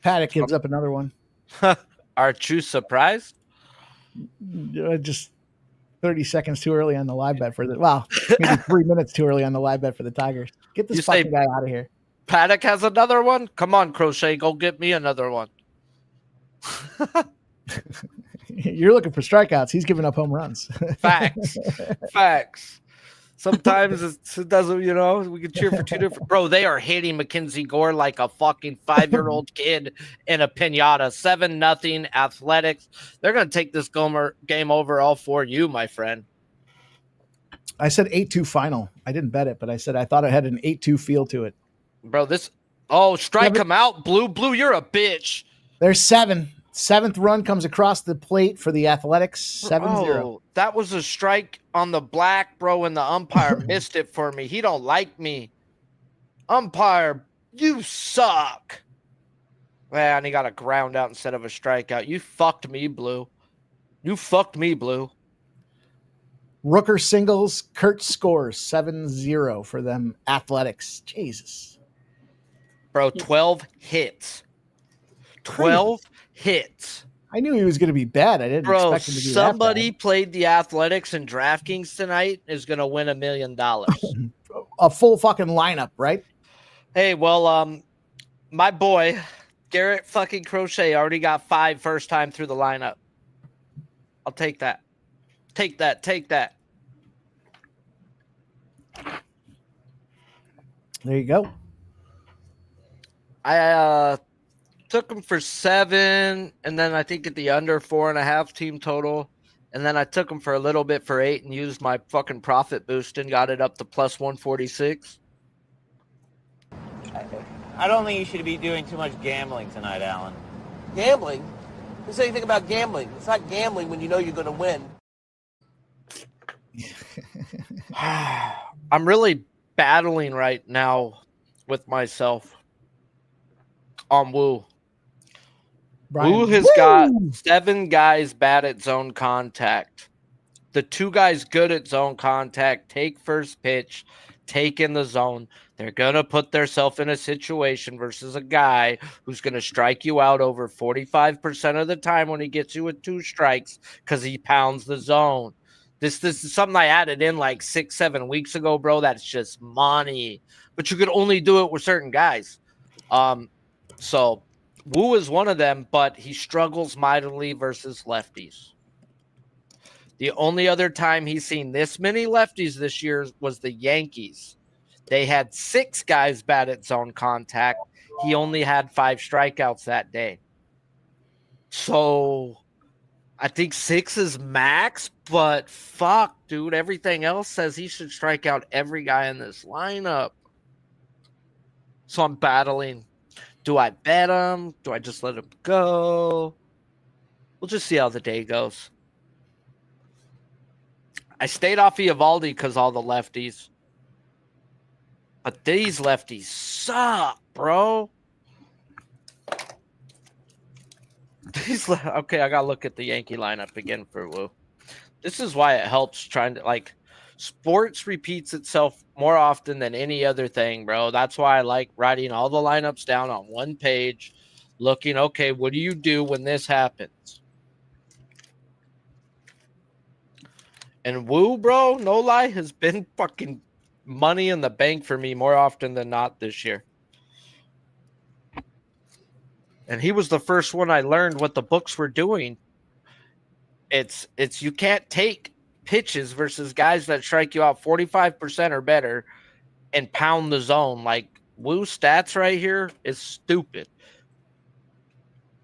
Paddock gives up another one. Aren't you surprised? Just 30 seconds too early on the live bet for maybe 3 minutes too early on the live bet for the Tigers. Get this fucking guy out of here. Paddock has another one? Come on, Crochet, go get me another one. You're looking for strikeouts. He's giving up home runs. Facts. Sometimes it doesn't, we can cheer for 2 different. Bro, they are hating Mackenzie Gore like a fucking 5-year-old kid in a piñata. 7-0 Athletics. They're going to take this game over all for you, my friend. I said 8-2 final. I didn't bet it, but I said I thought it had an 8-2 feel to it. Bro, strike him out, Blue. Blue, you're a bitch. There's 7. 7th run comes across the plate for the Athletics. 7-0. Oh, that was a strike on the black, bro, and the umpire missed it for me. He don't like me. Umpire, you suck. Man, he got a ground out instead of a strikeout. You fucked me, Blue. Rooker singles. Kurt scores 7-0 for them Athletics. Jesus. Bro, 12 hits. 12 hits. I knew he was going to be bad. I didn't expect him to be somebody that bad. Played the Athletics in DraftKings tonight is going to win $1 million. A full fucking lineup, right? Hey, well, my boy, Garrett fucking Crochet already got 5 first time through the lineup. I'll take that. Take that. There you go. I took him for 7, and then I think at the under 4.5 team total, and then I took him for a little bit for 8 and used my fucking profit boost and got it up to plus 146. I don't think you should be doing too much gambling tonight, Alan. Gambling? Who said anything about gambling? It's not gambling when you know you're going to win. I'm really battling right now with myself on Woo. Wu has got 7 guys bad at zone contact. The 2 guys good at zone contact take first pitch, take in the zone. They're going to put themselves in a situation versus a guy who's going to strike you out over 45% of the time when he gets you with 2 strikes because he pounds the zone. This is something I added in like 6-7 weeks ago, bro. That's just money. But you could only do it with certain guys. So Wu is one of them, but he struggles mightily versus lefties. The only other time he's seen this many lefties this year was the Yankees. They had 6 guys bad at zone contact. He only had 5 strikeouts that day. So I think 6 is max, but fuck, dude. Everything else says he should strike out every guy in this lineup. So I'm battling. Do I bet him? Do I just let him go? We'll just see how the day goes. I stayed off Eovaldi because all the lefties. But these lefties suck, bro. Okay, I got to look at the Yankee lineup again for Wu. This is why it helps trying to, like, sports repeats itself more often than any other thing, bro. That's why I like writing all the lineups down on one page, looking, okay, what do you do when this happens? And Wu, bro, no lie, has been fucking money in the bank for me more often than not this year. And he was the first one I learned what the books were doing. It's you can't take pitches versus guys that strike you out 45% or better and pound the zone. Like Wu's stats right here is stupid.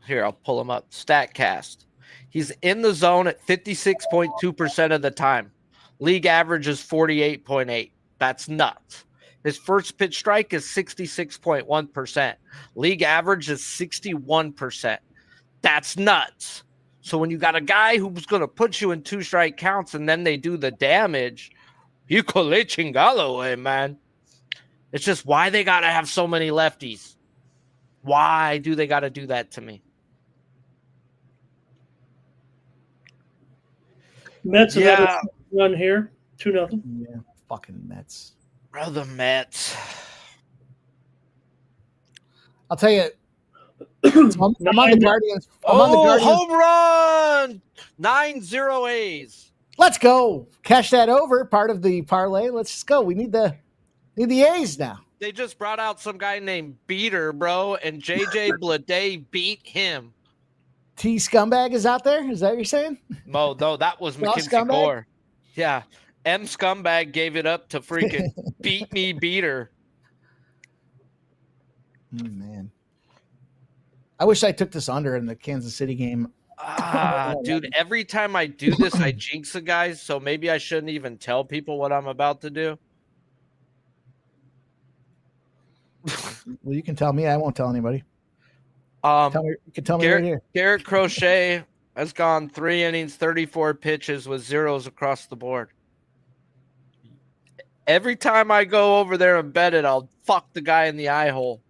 Here, I'll pull him up. StatCast. He's in the zone at 56.2% of the time. League average is 48.8. That's nuts. His first pitch strike is 66.1%. League average is 61%. That's nuts. So when you got a guy who's going to put you in 2 strike counts and then they do the damage, you call it chingalo, man. It's just why they got to have so many lefties. Why do they got to do that to me? Mets have had a run here, 2-0. Yeah, fucking Mets. Bro, the Mets. I'll tell you, I'm on the Guardians. Home run! 9-0 A's. Let's go. Cash that over. Part of the parlay. Let's just go. We need the A's now. They just brought out some guy named Beater, bro, and JJ Bleday beat him. T Scumbag is out there? Is that what you're saying? No, that was McKinsey Gore. Yeah. M Scumbag gave it up to freaking beat me Beater. Man. I wish I took this under in the Kansas City game. Dude, every time I do this, I jinx the guys, so maybe I shouldn't even tell people what I'm about to do. Well, you can tell me. I won't tell anybody. You can tell me right here. Garrett Crochet has gone 3 innings, 34 pitches with zeros across the board. Every time I go over there and bet it, I'll fuck the guy in the eye hole.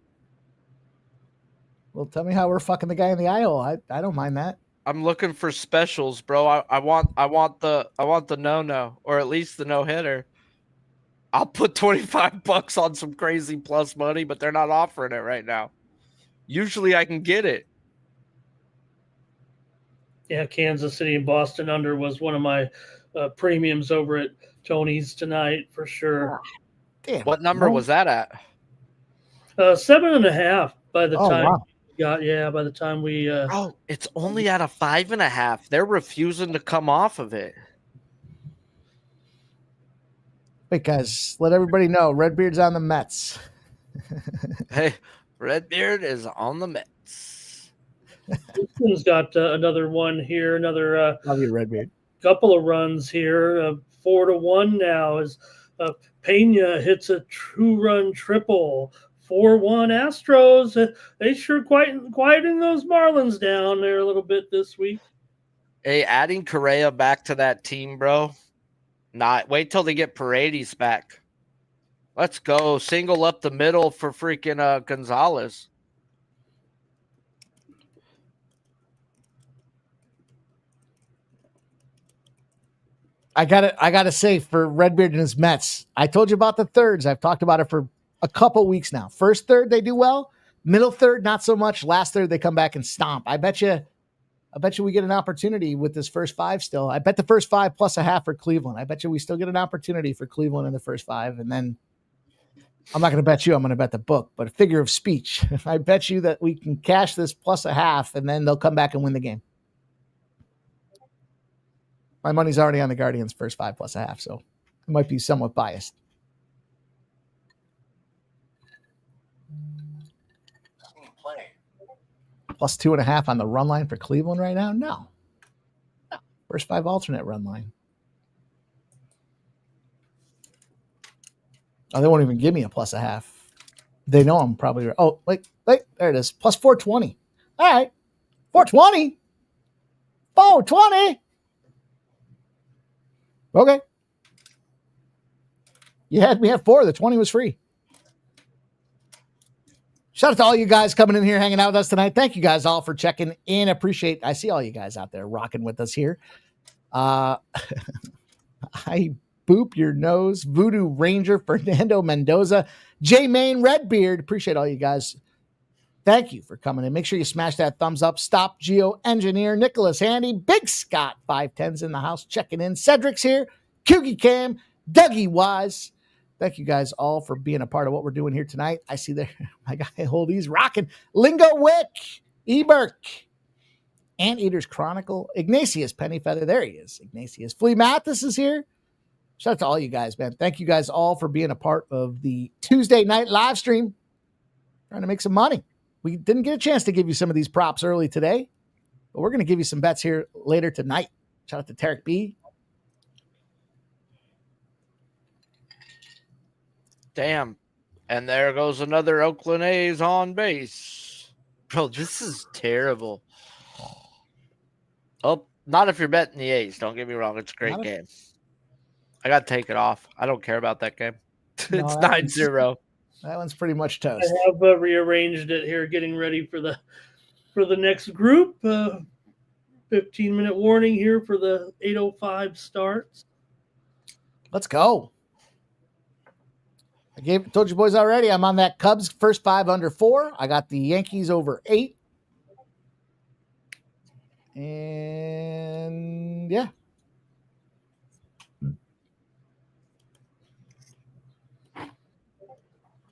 Well, tell me how we're fucking the guy in the eye hole. I don't mind that. I'm looking for specials, bro. I want the no, or at least the no hitter. I'll put $25 on some crazy plus money, but they're not offering it right now. Usually I can get it. Yeah, Kansas City and Boston under was one of my premiums over at Tony's tonight for sure. Damn. What number was that at? 7.5 by the time. Wow. By the time we. It's only at a 5.5. They're refusing to come off of it. Because let everybody know, Redbeard's on the Mets. Hey, Redbeard is on the Mets. Houston's got another one here, another Love you, Redbeard. Couple of runs here. 4-1 now as Pena hits a 2-run triple. 4-1 Astros. They sure quieting those Marlins down there a little bit this week. Hey, adding Correa back to that team, bro. Wait till they get Paredes back. Let's go. Single up the middle for freaking Gonzalez. I gotta say for Redbeard and his Mets, I told you about the thirds. I've talked about it for a couple weeks now. First third, they do well. Middle third, not so much. Last third, they come back and stomp. I bet you we get an opportunity with this first five still. I bet the first five plus a half for Cleveland. I bet you we still get an opportunity for Cleveland in the first five. And then I'm not going to bet you. I'm going to bet the book, but a figure of speech. I bet you that we can cash this plus a half, and then they'll come back and win the game. My money's already on the Guardians first five plus a half, so it might be somewhat biased. Plus 2.5 on the run line for Cleveland right now? No. First five alternate run line. Oh, they won't even give me a plus a half. They know I'm probably. Oh, wait, there it is. Plus 420. All right. 420. 420. Okay. You had me at 4. The 20 was free. Shout out to all you guys coming in here, hanging out with us tonight. Thank you guys all for checking in. Appreciate. I see all you guys out there rocking with us here. I boop your nose. Voodoo Ranger, Fernando Mendoza, J Main, Redbeard. Appreciate all you guys. Thank you for coming in. Make sure you smash that thumbs up. Stop Geo Engineer, Nicholas Handy, Big Scott 510's in the house checking in. Cedric's here, Coogie Cam, Dougie Wise. Thank you guys all for being a part of what we're doing here tonight. I see there my guy Holdy's rocking. Lingo Wick, Eberk, Anteater's Chronicle, Ignatius Pennyfeather. There he is. Ignatius. Flea Mathis is here. Shout out to all you guys, man. Thank you guys all for being a part of the Tuesday night live stream. Trying to make some money. We didn't get a chance to give you some of these props early today, but we're going to give you some bets here later tonight. Shout out to Tarek B. Damn. And there goes another Oakland A's on base. Bro, this is terrible. Oh, not if you're betting the A's. Don't get me wrong. It's a great game. I got to take it off. I don't care about that game. It's 9-0. That one's pretty much toast. I have rearranged it here, getting ready for the next group. 15-minute warning here for the 8:05 starts. Let's go. I told you boys already, I'm on that Cubs first 5 under 4. I got the Yankees over 8. And yeah.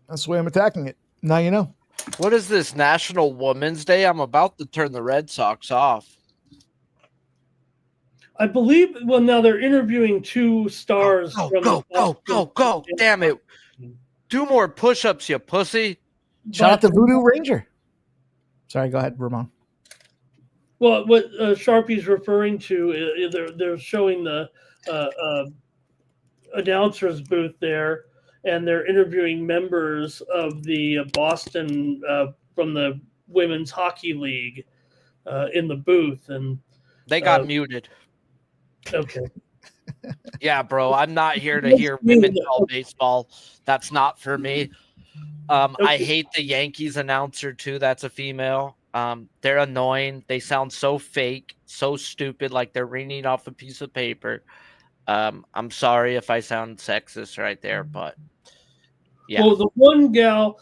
That's the way I'm attacking it. Now you know. What is this, National Women's Day? I'm about to turn the Red Sox off. I believe, well, now they're interviewing 2 stars. Go. Damn it. Do more push-ups, you pussy. Shout out to Voodoo Ranger. Sorry, go ahead, Ramon. Well, what Sharpie's referring to, they're showing the announcer's booth there, and they're interviewing members of the Boston from the Women's Hockey League in the booth, and they got muted. Okay. Yeah, bro. I'm not here to hear women call baseball. That's not for me. I hate the Yankees announcer too. That's a female. They're annoying. They sound so fake, so stupid, like they're reading off a piece of paper. I'm sorry if I sound sexist right there, but yeah. Well, the one gal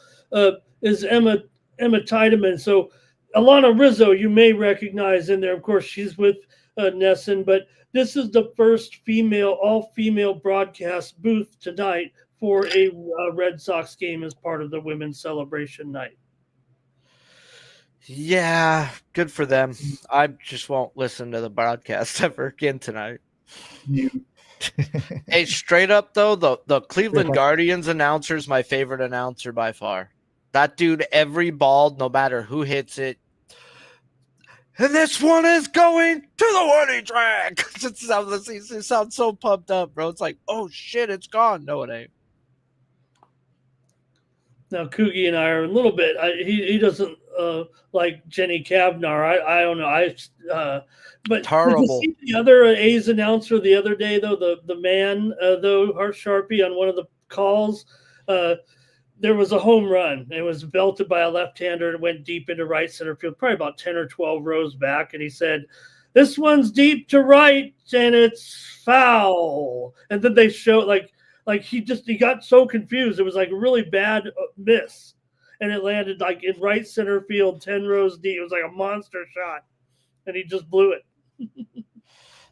is Emma Tiedemann. So Alana Rizzo, you may recognize in there. Of course, she's with Nesson, but this is the first all-female broadcast booth tonight for a Red Sox game as part of the women's celebration night. Yeah, good for them. I just won't listen to the broadcast ever again tonight. Hey, straight up though, the Cleveland Guardians announcer is my favorite announcer by far. That dude, every ball, no matter who hits it. And this one is going to the warning track. It sounds so pumped up, bro. It's like, oh shit, it's gone. No, it ain't. Now, Coogie and I are a little bit. He doesn't like Jenny Kavnar. I don't know. But terrible. Did you see the other A's announcer the other day though? The man though, Sharpie, on one of the calls. There was a home run. It was belted by a left-hander and went deep into right center field, probably about 10 or 12 rows back. And he said, This one's deep to right, and it's foul. And then they show like he got so confused. It was like a really bad miss, and it landed like in right center field, 10 rows deep. It was like a monster shot, and he just blew it.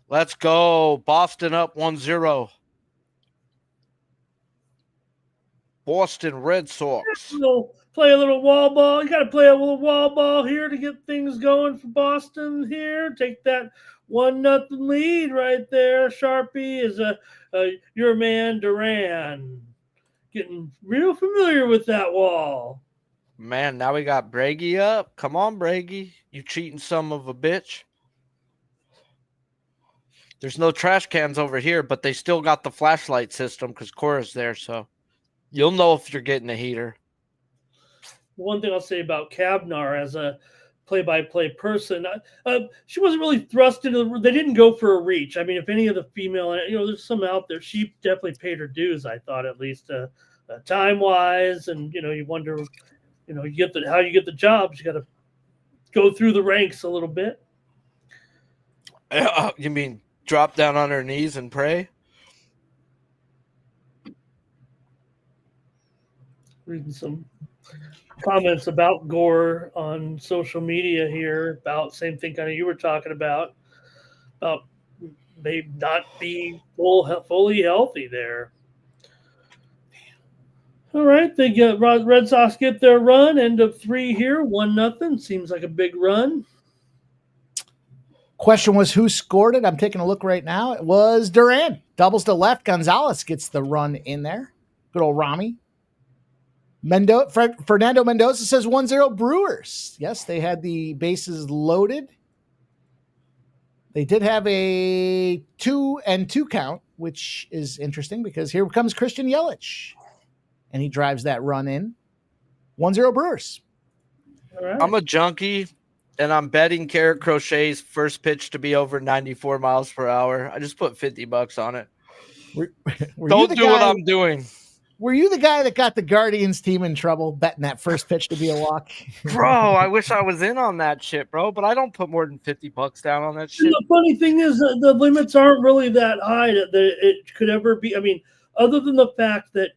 Let's go. Boston up 1-0. Boston Red Sox. Play a little wall ball. You got to play a little wall ball here to get things going for Boston here. Take that 1-0 lead right there. Sharpie is your man Duran. Getting real familiar with that wall. Man, now we got Brady up. Come on, Brady. You cheating son of a bitch. There's no trash cans over here, but they still got the flashlight system because Cora's there, so you'll know if you're getting a heater. One thing I'll say about Kavnar as a play-by-play person, she wasn't really thrust into they didn't go for a reach. I mean, if any of the female, there's some out there, she definitely paid her dues, I thought, at least time-wise, and, you wonder, how you get the jobs. You got to go through the ranks a little bit. You mean drop down on her knees and pray? Reading some comments about Gore on social media here about same thing kind of you were talking about maybe not being fully healthy there. All right, they get Red Sox get their run, end of 3 here, 1-0. Seems like a big run. Question was who scored it? I'm taking a look right now. It was Duran. Doubles to left. Gonzalez gets the run in there. Good old Rami. Fernando Mendoza says 1-0 Brewers. Yes, they had the bases loaded. They did have a 2-2 count, which is interesting because here comes Christian Yelich. And he drives that run in. 1-0 Brewers. All right. I'm a junkie, and I'm betting Carrot Crochet's first pitch to be over 94 miles per hour. I just put $50 on it. Don't do what I'm doing. Were you the guy that got the Guardians team in trouble betting that first pitch to be a walk? Bro, I wish I was in on that shit, bro, but I don't put more than $50 down on that shit. And the funny thing is that the limits aren't really that high that it could ever be. I mean, other than the fact that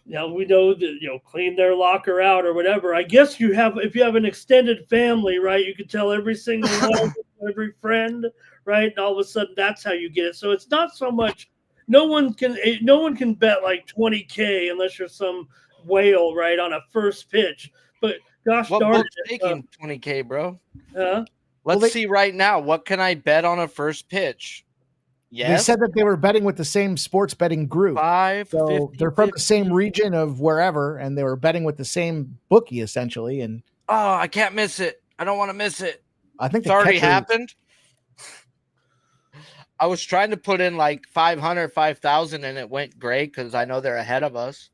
we know that clean their locker out or whatever. I guess if you have an extended family, right, you can tell every single one, every friend, right, and all of a sudden that's how you get it. So it's not so much. No one can bet like $20K unless you're some whale, right, on a first pitch. But gosh darn it, taking $20K, bro. Huh? Let's see right now. What can I bet on a first pitch? Yes. They said that they were betting with the same sports betting group. So they're from the same region of wherever, and they were betting with the same bookie essentially. And I can't miss it. I don't want to miss it. I think it's already happened. I was trying to put in like 500, 5,000, and it went great because I know they're ahead of us.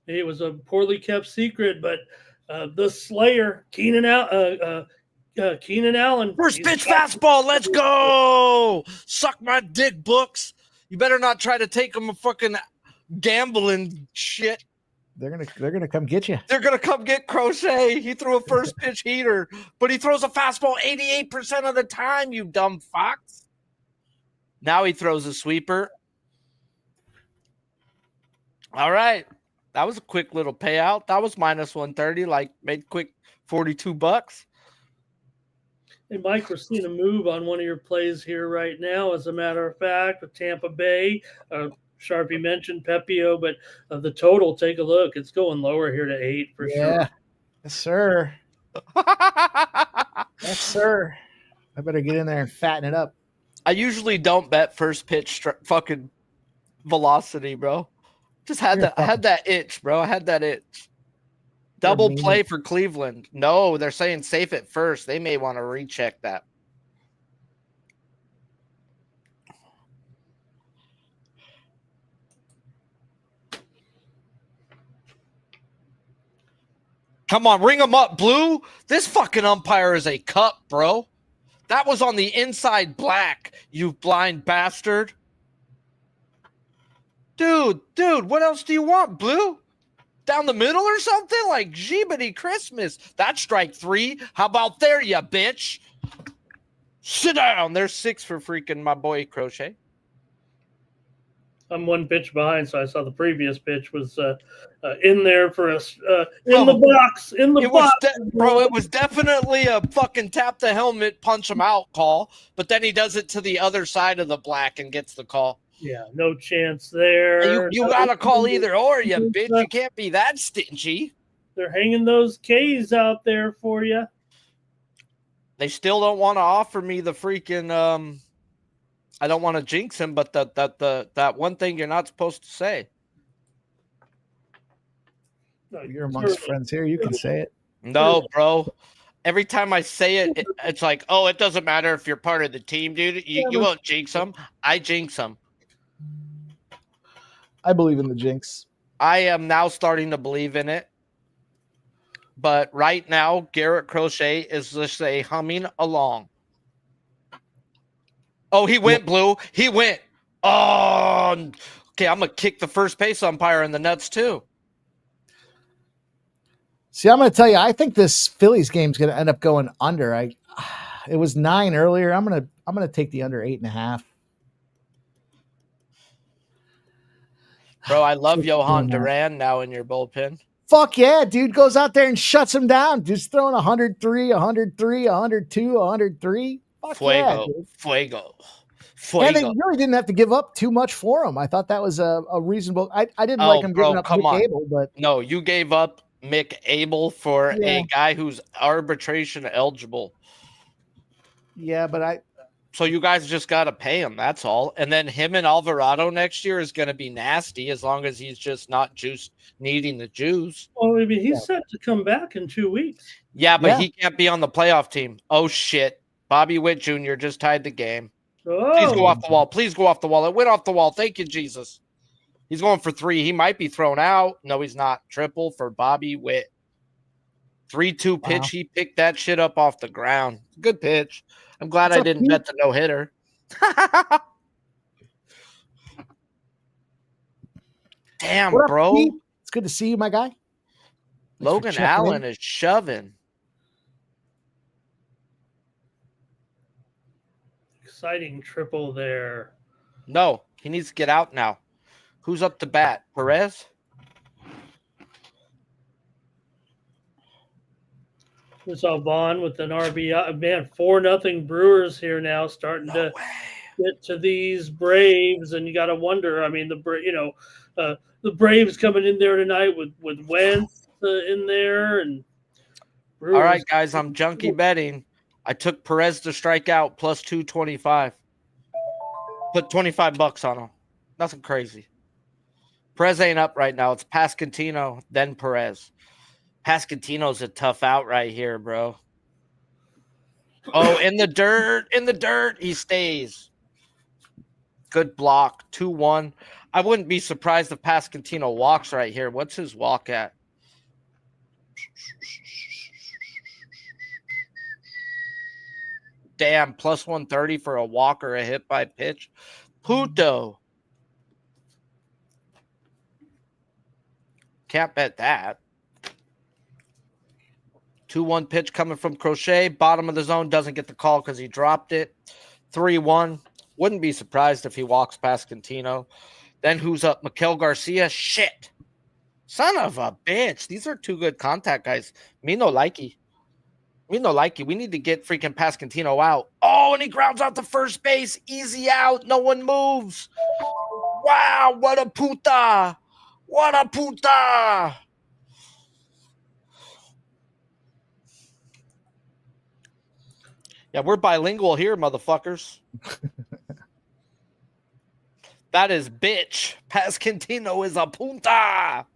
It was a poorly kept secret, but the Slayer, Keenan Allen. First pitch fastball. Let's go. Suck my dick, books. You better not try to take them a fucking gambling shit. They're gonna come get you. They're gonna come get Crochet. He threw a first pitch heater, but he throws a fastball 88% of the time, you dumb fox. Now he throws a sweeper. All right. That was a quick little payout. That was minus 130, like made quick $42. Hey, Mike, we're seeing a move on one of your plays here right now, as a matter of fact, with Tampa Bay. Sharpie mentioned Pepio, but the total, take a look. It's going lower here to 8 for sure. Yes, sir. Yes, sir. I better get in there and fatten it up. I usually don't bet first pitch fucking velocity, bro. Just had that. I had that itch, bro. I had that itch. Double play for Cleveland. No, they're saying safe at first. They may want to recheck that. Come on, ring them up, Blue. This fucking umpire is a cup, bro. That was on the inside black, you blind bastard. Dude, what else do you want, Blue? Down the middle or something? Like Jeebity Christmas. That's strike 3. How about there, you bitch? Sit down. There's 6 for freaking my boy Crochet. I'm 1 pitch behind, so I saw the previous pitch was in there for us in the box. In the box, bro. It was definitely a fucking tap the helmet, punch him out call. But then he does it to the other side of the black and gets the call. Yeah, no chance there. You got to call either or, you bitch. You can't be that stingy. They're hanging those K's out there for you. They still don't want to offer me the freaking. I don't want to jinx him, but that one thing you're not supposed to say. No, You're amongst friends here. You can say it. No, bro. Every time I say it, it's like, oh, it doesn't matter if you're part of the team, dude. You won't jinx them. I jinx them. I believe in the jinx. I am now starting to believe in it. But right now, Garrett Crochet is just humming along. Oh, he went blue. He went. Oh, okay. I'm going to kick the first base umpire in the nuts too. See, I'm going to tell you, I think this Phillies game is going to end up going under. It was 9 earlier. I'm going to take the under 8.5. Bro, I love Johan Duran now in your bullpen. Fuck yeah, dude goes out there and shuts him down. Just throwing 103, 103, 102, 103. Fuck Fuego, yeah, fuego. And they really didn't have to give up too much for him. I thought that was a reasonable. I didn't like him giving up Mick Abel, but no, you gave up Mick Abel for a guy who's arbitration eligible. Yeah, but so you guys just got to pay him. That's all. And then him and Alvarado next year is going to be nasty as long as he's just not needing the juice. Well, I mean, he's set to come back in 2 weeks. Yeah, but he can't be on the playoff team. Oh, shit. Bobby Witt Jr. just tied the game. Oh. Please go off the wall. Please go off the wall. It went off the wall. Thank you, Jesus. He's going for 3. He might be thrown out. No, he's not. Triple for Bobby Witt. 3-2 pitch. Wow. He picked that shit up off the ground. Good pitch. I'm glad I didn't bet the no-hitter. Damn, up, bro. Pete? It's good to see you, my guy. Logan Allen is shoving. Exciting triple there. No, he needs to get out now. Who's up to bat? Perez? We saw Vaughn with an RBI. Man, 4-0 Brewers here now, starting to get to these Braves, and you got to wonder. I mean, the Braves coming in there tonight with Wentz in there, and Brewers. All right, guys, I'm junkie betting. I took Perez to strike out plus 225. Put $25 on him. Nothing crazy. Perez ain't up right now. It's Pascantino, then Perez. Pascantino's a tough out right here, bro. Oh, in the dirt, he stays. Good block, 2-1. I wouldn't be surprised if Pascantino walks right here. What's his walk at? Damn, plus 130 for a walk or a hit by pitch. Puto. Can't bet that. 2-1 pitch coming from Crochet. Bottom of the zone, doesn't get the call because he dropped it. 3-1. Wouldn't be surprised if he walks past Cantino. Then who's up? Miguel Garcia. Shit. Son of a bitch. These are 2 good contact guys. Me no likey. We need to get freaking Pascantino out. Oh, and he grounds out to first base. Easy out. No one moves. Wow, what a puta. What a puta. Yeah, we're bilingual here, motherfuckers. That is bitch. Pascantino is a punta.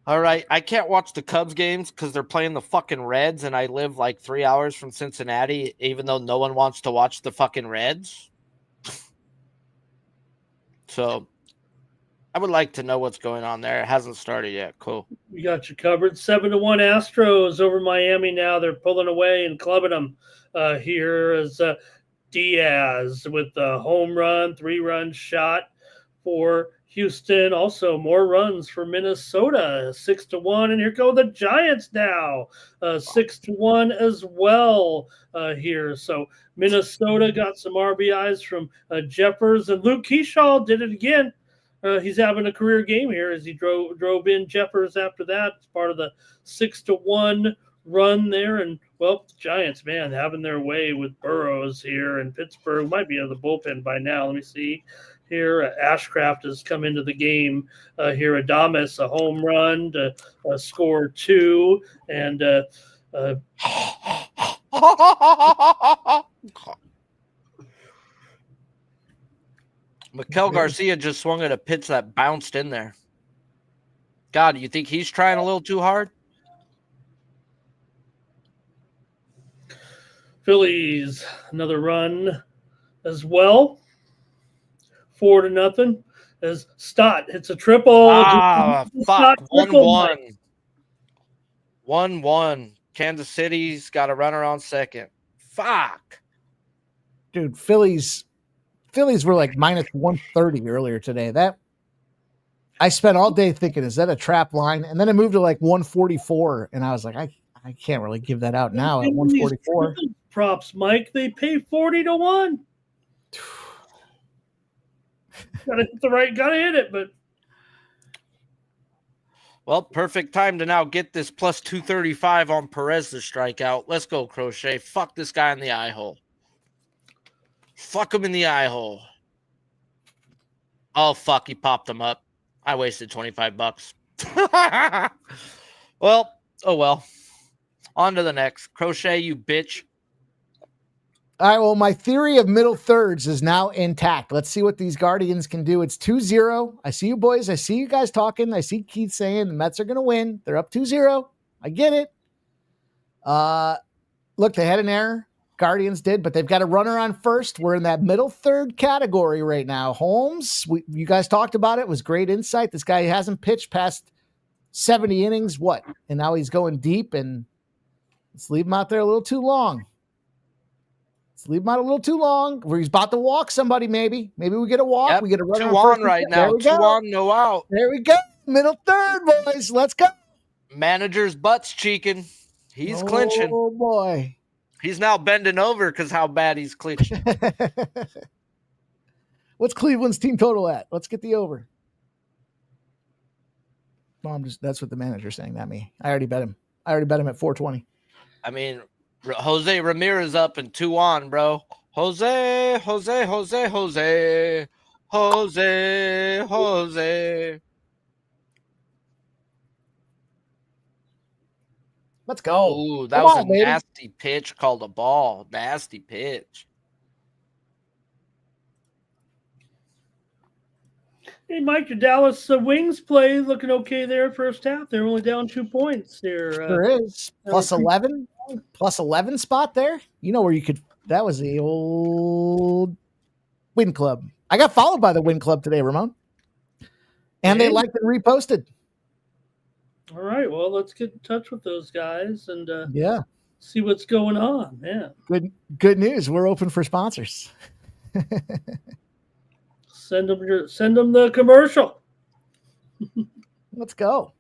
All right, I can't watch the Cubs games because they're playing the fucking Reds, and I live like 3 hours from Cincinnati, even though no one wants to watch the fucking Reds. So I would like to know what's going on there. It hasn't started yet. Cool. We got you covered. 7-1 Astros over Miami now. They're pulling away and clubbing them here as Diaz with the home run, 3-run shot for Houston. Also, more runs for Minnesota, 6-1. And here go the Giants now, 6-1 as well here. So Minnesota got some RBIs from Jeffers, and Luke Keyshaw did it again. He's having a career game here as he drove in Jeffers after that. It's part of the 6-1 run there. And, well, the Giants, man, having their way with Burrows here, and Pittsburgh might be in the bullpen by now. Let me see here. Ashcraft has come into the game here. Adames, a home run to score 2. And Miguel Garcia just swung at a pitch that bounced in there. God, you think he's trying a little too hard? Phillies, another run as well. 4-0 as Stott hits a triple. Ah, fuck. Stott triple. 1-1. Kansas City's got a runner on second. Fuck. Dude, Phillies were like minus 130 earlier today. That I spent all day thinking, is that a trap line? And then it moved to like 144, and I was like, I can't really give that out now at 144. Props, Mike. They pay 40-1. Gotta hit it, but well, perfect time to now get this plus 235 on Perez to strike out. Let's go, Crochet. Fuck this guy in the eye hole. Fuck him in the eye hole. Oh, fuck. He popped him up. I wasted $25. Well, oh well. On to the next. Crochet, you bitch. All right, well, my theory of middle thirds is now intact. Let's see what these Guardians can do. It's 2-0. I see you boys. I see you guys talking. I see Keith saying the Mets are going to win. They're up 2-0. I get it. Look, they had an error. Guardians did, but they've got a runner on first. We're in that middle third category right now. Holmes, you guys talked about it. It was great insight. This guy hasn't pitched past 70 innings. What? And now he's going deep, and let's leave him out there a little too long. Leave him out a little too long. Where he's about to walk somebody, maybe. Maybe we get a walk. Yep, we get a run 2 on right now. 2 on, no out. There we go. Middle third, boys. Let's go. Manager's butt's cheeking. He's clinching. Oh, boy. He's now bending over because how bad he's clinching. What's Cleveland's team total at? Let's get the over. No, that's what the manager's saying, not me. I already bet him at 420. I mean, Jose Ramirez up and 2 on, bro. Jose. Let's go. Ooh, that was a nasty pitch called a ball. Nasty pitch. hey, Mike, your Dallas Wings play looking okay there first half. They're only down 2 points there. Sure is. Plus 11. Plus 11 spot there. You know where you could. That was the old Win Club. I got followed by the Win Club today, Ramon. And they liked and reposted. All right. Well, let's get in touch with those guys and yeah, see what's going on. Man. Good news. We're open for sponsors. Send them the commercial. Let's go.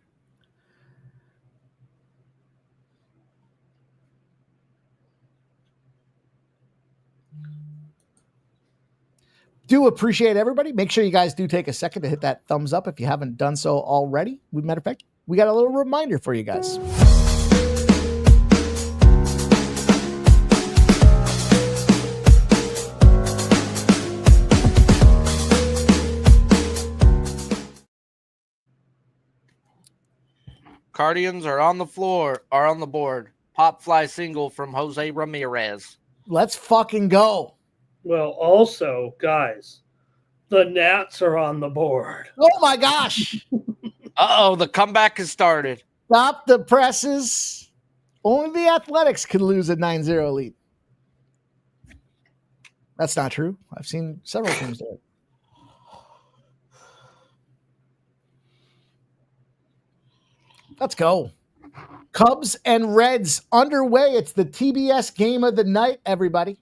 Do appreciate everybody. Make sure you guys do take a second to hit that thumbs up if you haven't done so already. Matter of fact, we got a little reminder for you guys. Guardians are on the board. Pop fly single from Jose Ramirez. Let's fucking go. Well, also, guys, the Nats are on the board. Oh, my gosh. Uh-oh, the comeback has started. Stop the presses. Only the Athletics could lose a 9-0 lead. That's not true. I've seen several teams do it. Let's go. Cubs and Reds underway. It's the TBS game of the night, everybody.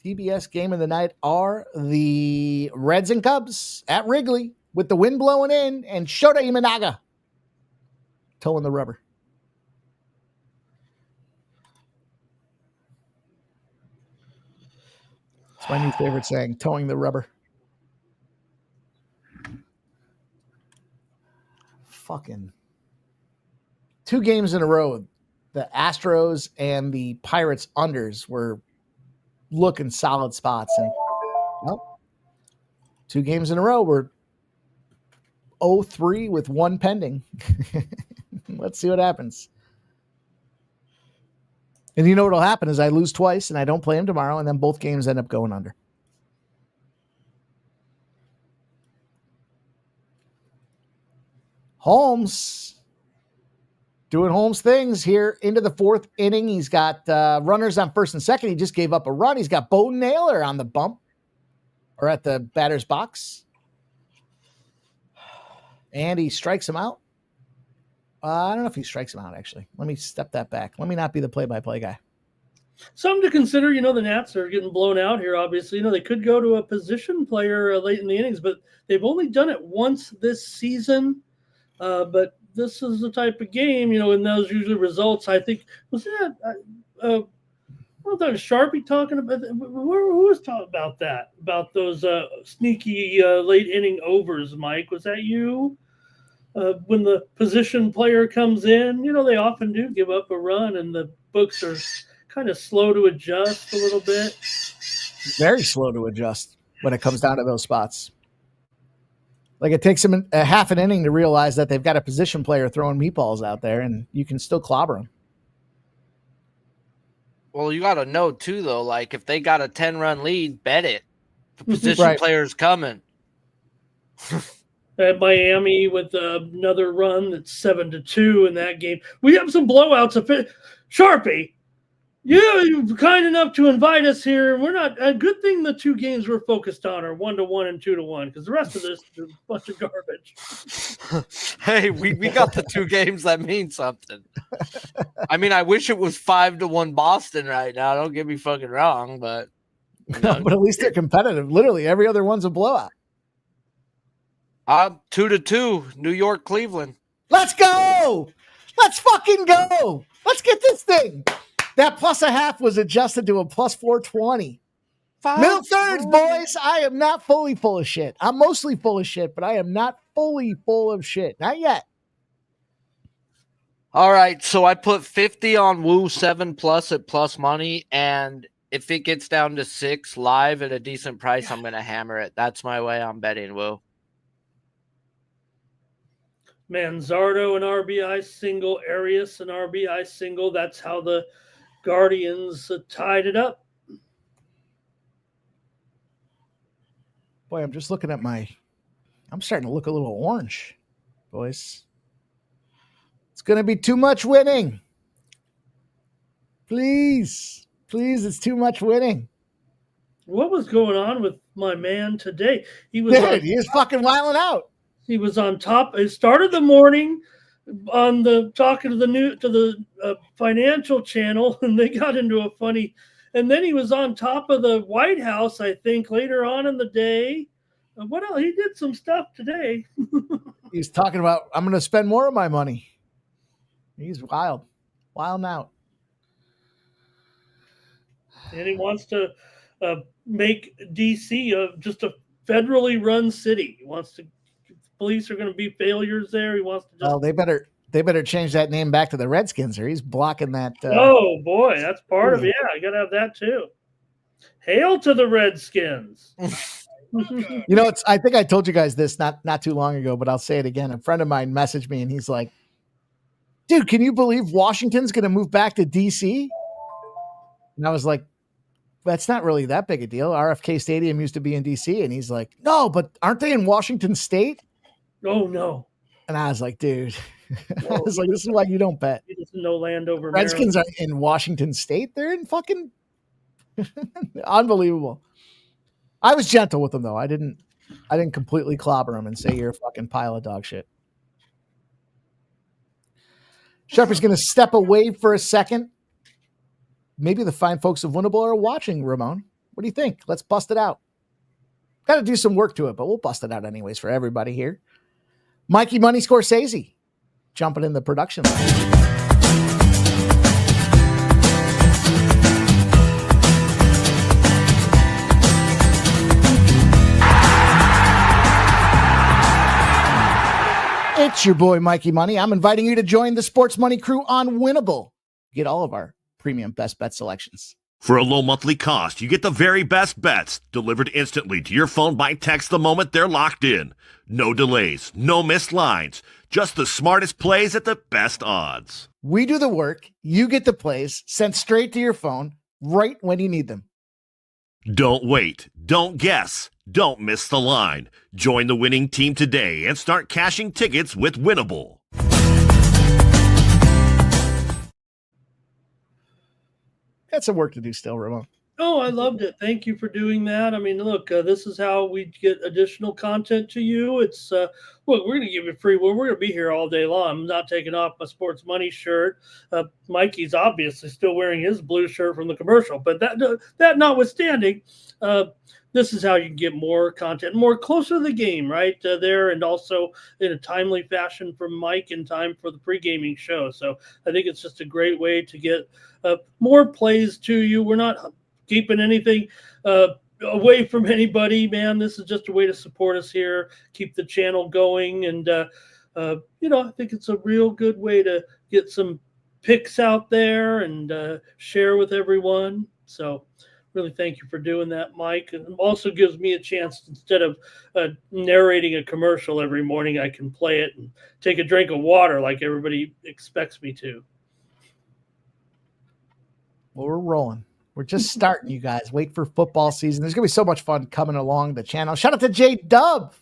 PBS game of the night are the Reds and Cubs at Wrigley with the wind blowing in and Shota Imanaga towing the rubber. It's my new favorite saying, towing the rubber. Fucking 2 games in a row. The Astros and the Pirates unders were looking solid spots. And well, 2 games in a row were 0-3 with 1 pending. Let's see what happens. And you know what'll happen is I lose twice and I don't play him tomorrow, and then both games end up going under. Holmes doing Holmes things here into the 4th inning. He's got runners on first and second. He just gave up a run. He's got Bo Naylor on the bump or at the batter's box. And he strikes him out. I don't know if he strikes him out, actually. Let me step that back. Let me not be the play-by-play guy. Something to consider, the Nats are getting blown out here, obviously. They could go to a position player late in the innings, but they've only done it once this season. But this is the type of game, and those usually results. I think, was that, I don't know, that was Sharpie talking about, who was talking about that? About those sneaky late inning overs, Mike? Was that you? When the position player comes in, they often do give up a run, and the books are kind of slow to adjust a little bit. Very slow to adjust when it comes down to those spots. Like it takes them a half an inning to realize that they've got a position player throwing meatballs out there, and you can still clobber them. Well, you got to know, too, though, like if they got a 10-run lead, bet it. The position player's coming. At Miami with another run that's 7-2 in that game. We have some blowouts. Sharpie, you're kind enough to invite us here. We're not a good thing. The 2 games we're focused on are 1-1 and 2-1 because the rest of this is a bunch of garbage. Hey, we got the 2 games that mean something. I mean, I wish it was 5-1 Boston right now. Don't get me fucking wrong, but but at least they're competitive. Literally every other one's a blowout. 2-2, New York, Cleveland. Let's go. Let's fucking go. Let's get this thing. That +0.5 was adjusted to a +420. Middle thirds, boys. I am not fully full of shit. I'm mostly full of shit, but I am not fully full of shit. Not yet. All right, so I put 50 on Woo 7+ at plus money, and if it gets down to 6 live at a decent price, I'm going to hammer it. That's my way I'm betting Woo. Manzardo an RBI single, Arias an RBI single. That's how the Guardians tied it up. Boy, I'm just looking at I'm starting to look a little orange, boys. It's going to be too much winning. Please, it's too much winning. What was going on with my man today? He is fucking wilding out. He was on top. It started the morning on the talking to the financial channel, and they got into a funny. And then he was on top of the White House, I think, later on in the day. What else? He did some stuff today. He's talking about, I'm going to spend more of my money. He's wild out. And he wants to make D.C. just a federally run city. He wants to. Police are going to be failures there. He wants to just. Oh, they better change that name back to the Redskins, or he's blocking that. Oh boy, that's part of it. Yeah, I got to have that too. Hail to the Redskins. I think I told you guys this not too long ago, but I'll say it again. A friend of mine messaged me, and he's like, "Dude, can you believe Washington's going to move back to DC?" And I was like, "That's not really that big a deal. RFK Stadium used to be in DC." And he's like, "No, but aren't they in Washington State?" Oh no. And I was like, dude, I was like, this is why you don't bet. He doesn't know land over Redskins Maryland. are in Washington State. They're in fucking unbelievable. I was gentle with them though. I didn't completely clobber them and say you're a fucking pile of dog shit. Sharpie's going to step away for a second. Maybe the fine folks of Winnable are watching, Ramon. What do you think? Let's bust it out. Got to do some work to it, but we'll bust it out anyways for everybody here. Mikey Money Scorsese jumping in the production line. It's your boy, Mikey Money. I'm inviting you to join the Sports Money crew on Winnable. Get all of our premium best bet selections. For a low monthly cost, you get the very best bets delivered instantly to your phone by text the moment they're locked in. No delays, no missed lines, just the smartest plays at the best odds. We do the work. You get the plays sent straight to your phone right when you need them. Don't wait. Don't guess. Don't miss the line. Join the winning team today and start cashing tickets with Winnable. Got some work to do still, Ramon. Oh, I loved it. Thank you for doing that. I mean, look, this is how we get additional content to you. It's, look, we're going to give you free. Well, we're going to be here all day long. I'm not taking off my Sports Money shirt. Mikey's obviously still wearing his blue shirt from the commercial. But that notwithstanding, this is how you can get more content, more closer to the game, right there, and also in a timely fashion from Mike in time for the pre-gaming show. So I think it's just a great way to get more plays to you. We're not keeping anything away from anybody, man. This is just a way to support us here, keep the channel going, and I think it's a real good way to get some picks out there and share with everyone. So really thank you for doing that, Mike. And also gives me a chance, instead of narrating a commercial every morning, I can play it and take a drink of water like everybody expects me to. Well, we're rolling. We're just starting, you guys. Wait for football season. There's going to be so much fun coming along the channel. Shout out to J-Dub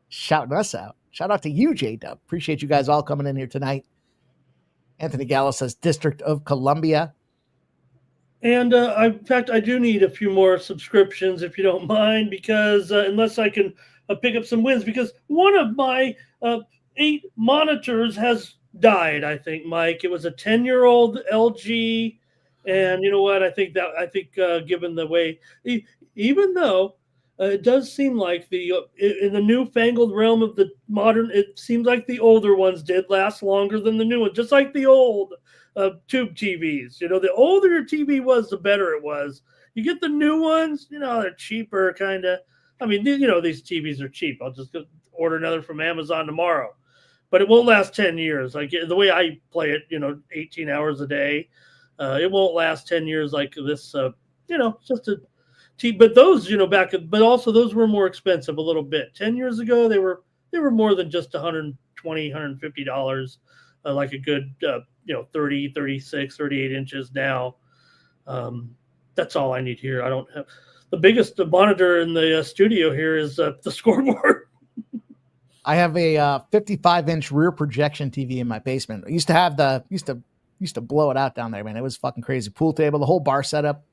shouting us out. Shout out to you, J-Dub. Appreciate you guys all coming in here tonight. Anthony Gallo says District of Columbia. And in fact, I do need a few more subscriptions, if you don't mind, because unless I can pick up some wins, because one of my 8 monitors has died, I think, Mike. It was a 10-year-old LG. And you know what? I think given the way, even though it does seem like in the newfangled realm of the modern, it seems like the older ones did last longer than the new ones, just like the old tube TVs. The older your TV was, the better it was. You get the new ones, they're cheaper, kind of. I mean, these TVs are cheap. I'll just order another from Amazon tomorrow, but it won't last 10 years. Like the way I play it, 18 hours a day. It won't last 10 years like this, just a TV. But those, but also those were more expensive a little bit. 10 years ago, they were more than just $120, $150, like a good, 30, 36, 38 inches now. That's all I need here. I don't have the biggest monitor in the studio here is the scoreboard. I have a 55-inch rear projection TV in my basement. I used to blow it out down there, man. It was fucking crazy. Pool table, the whole bar setup.